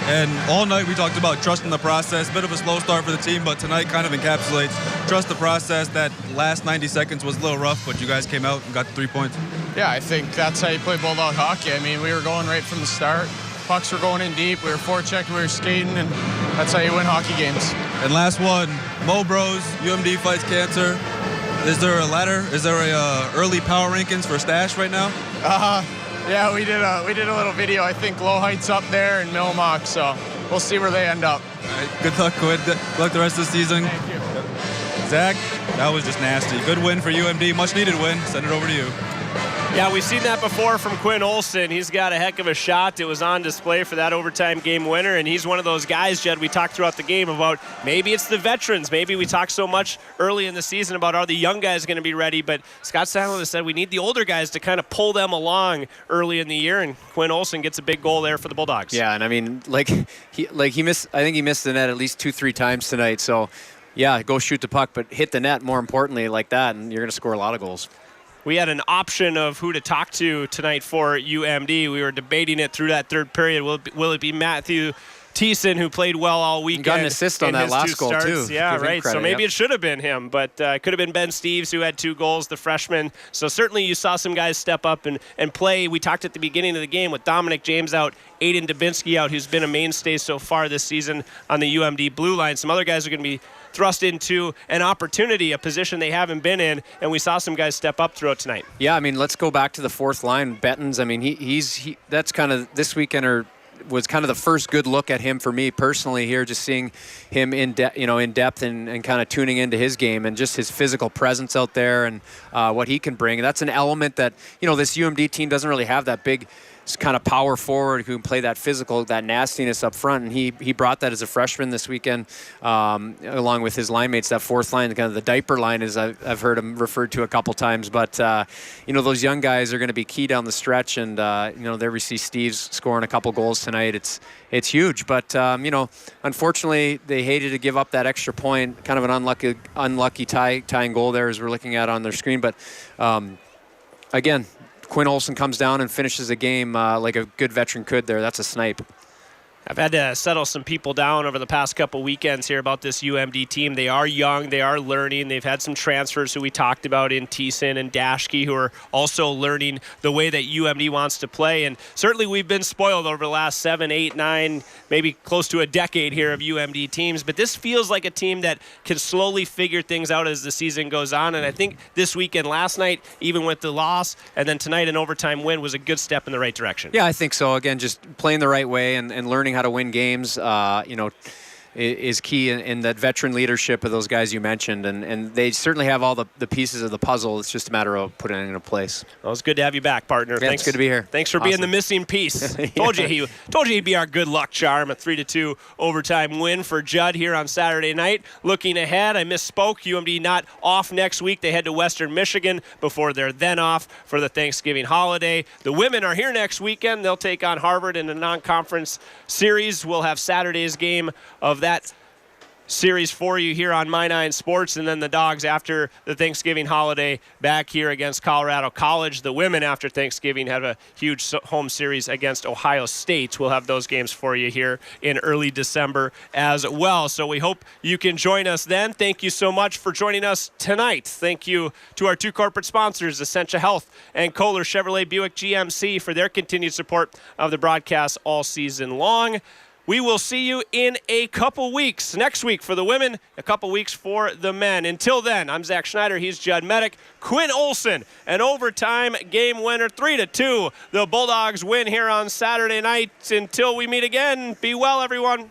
And all night we talked about trusting the process. Bit of a slow start for the team, but tonight kind of encapsulates trust the process. That last 90 seconds was a little rough, but you guys came out and got the 3 points. Yeah, I think that's how you play Bulldog hockey. We were going right from the start. Pucks were going in deep. We were forechecking, we were skating, and that's how you win hockey games. And last one, Mo Bros, UMD fights cancer. Is there a ladder? Is there a early power rankings for Stash right now? Yeah, we did a little video. I think Low Heights up there and Millmock, so we'll see where they end up. All right, good luck, Quinn. Good luck the rest of the season. Thank you. Zach, that was just nasty. Good win for UMD. Much needed win. Send it over to you. Yeah, we've seen that before from Quinn Olson. He's got a heck of a shot. It was on display for that overtime game winner, and he's one of those guys, Jed, we talked throughout the game about maybe it's the veterans. Maybe we talked so much early in the season about are the young guys going to be ready, but Scott Sandlin has said we need the older guys to kind of pull them along early in the year, and Quinn Olson gets a big goal there for the Bulldogs. Yeah, and I mean, he missed. I think he missed the net at least 2-3 times tonight. So, yeah, go shoot the puck, but hit the net more importantly like that, and you're going to score a lot of goals. We had an option of who to talk to tonight for UMD. We were debating it through that third period. Will it be Matthew Thiessen, who played well all weekend? Got an assist on that last goal, too. Yeah, right. Credit, so maybe it should have been him, but it could have been Ben Steeves, who had 2 goals, the freshman. So certainly you saw some guys step up and play. We talked at the beginning of the game with Dominic James out, Aiden Dubinsky out, who's been a mainstay so far this season on the UMD blue line. Some other guys are going to be thrust into an opportunity, a position they haven't been in, and we saw some guys step up throughout tonight. Yeah, I mean, let's go back to the fourth line. Bettens, I mean, he that's kind of this weekend was kind of the first good look at him for me personally here, just seeing him in depth and kind of tuning into his game and just his physical presence out there and what he can bring. And that's an element that, this UMD team doesn't really have, that big kind of power forward who can play that physical, that nastiness up front, and he brought that as a freshman this weekend, along with his line mates. That fourth line, kind of the diaper line, as I've heard him referred to a couple times. But those young guys are going to be key down the stretch, and there we see Steve's scoring a couple goals tonight. It's huge, but unfortunately they hated to give up that extra point. Kind of an unlucky tying goal there, as we're looking at on their screen. But again, Quinn Olson comes down and finishes a game like a good veteran could there. That's a snipe. I've had to settle some people down over the past couple weekends here about this UMD team. They are young. They are learning. They've had some transfers who we talked about in Thiessen and Dashke, who are also learning the way that UMD wants to play. And certainly we've been spoiled over the last 7, 8, 9, maybe close to a decade here of UMD teams. But this feels like a team that can slowly figure things out as the season goes on. And I think this weekend, last night, even with the loss, and then tonight an overtime win, was a good step in the right direction. Yeah, I think so. Again, just playing the right way and learning how to win games, is key in that veteran leadership of those guys you mentioned. And they certainly have all the pieces of the puzzle. It's just a matter of putting it into place. Well, it's good to have you back, partner. Yeah, it's good to be here. Thanks for being the missing piece. Yeah. Told you he'd be our good luck charm. A 3-2 overtime win for Judd here on Saturday night. Looking ahead, I misspoke. UMD not off next week. They head to Western Michigan before they're then off for the Thanksgiving holiday. The women are here next weekend. They'll take on Harvard in a non-conference series. We'll have Saturday's game of that series for you here on My Nine Sports, and then the Dogs after the Thanksgiving holiday back here against Colorado College. The women after Thanksgiving have a huge home series against Ohio State. We'll have those games for you here in early December as well. So we hope you can join us then. Thank you so much for joining us tonight. Thank you to our 2 corporate sponsors, Essentia Health and Kohler Chevrolet Buick GMC, for their continued support of the broadcast all season long. We will see you in a couple weeks. Next week for the women, a couple weeks for the men. Until then, I'm Zach Schneider. He's Judd Medic. Quinn Olson, an overtime game winner, 3-2. The Bulldogs win here on Saturday night. Until we meet again, be well, everyone.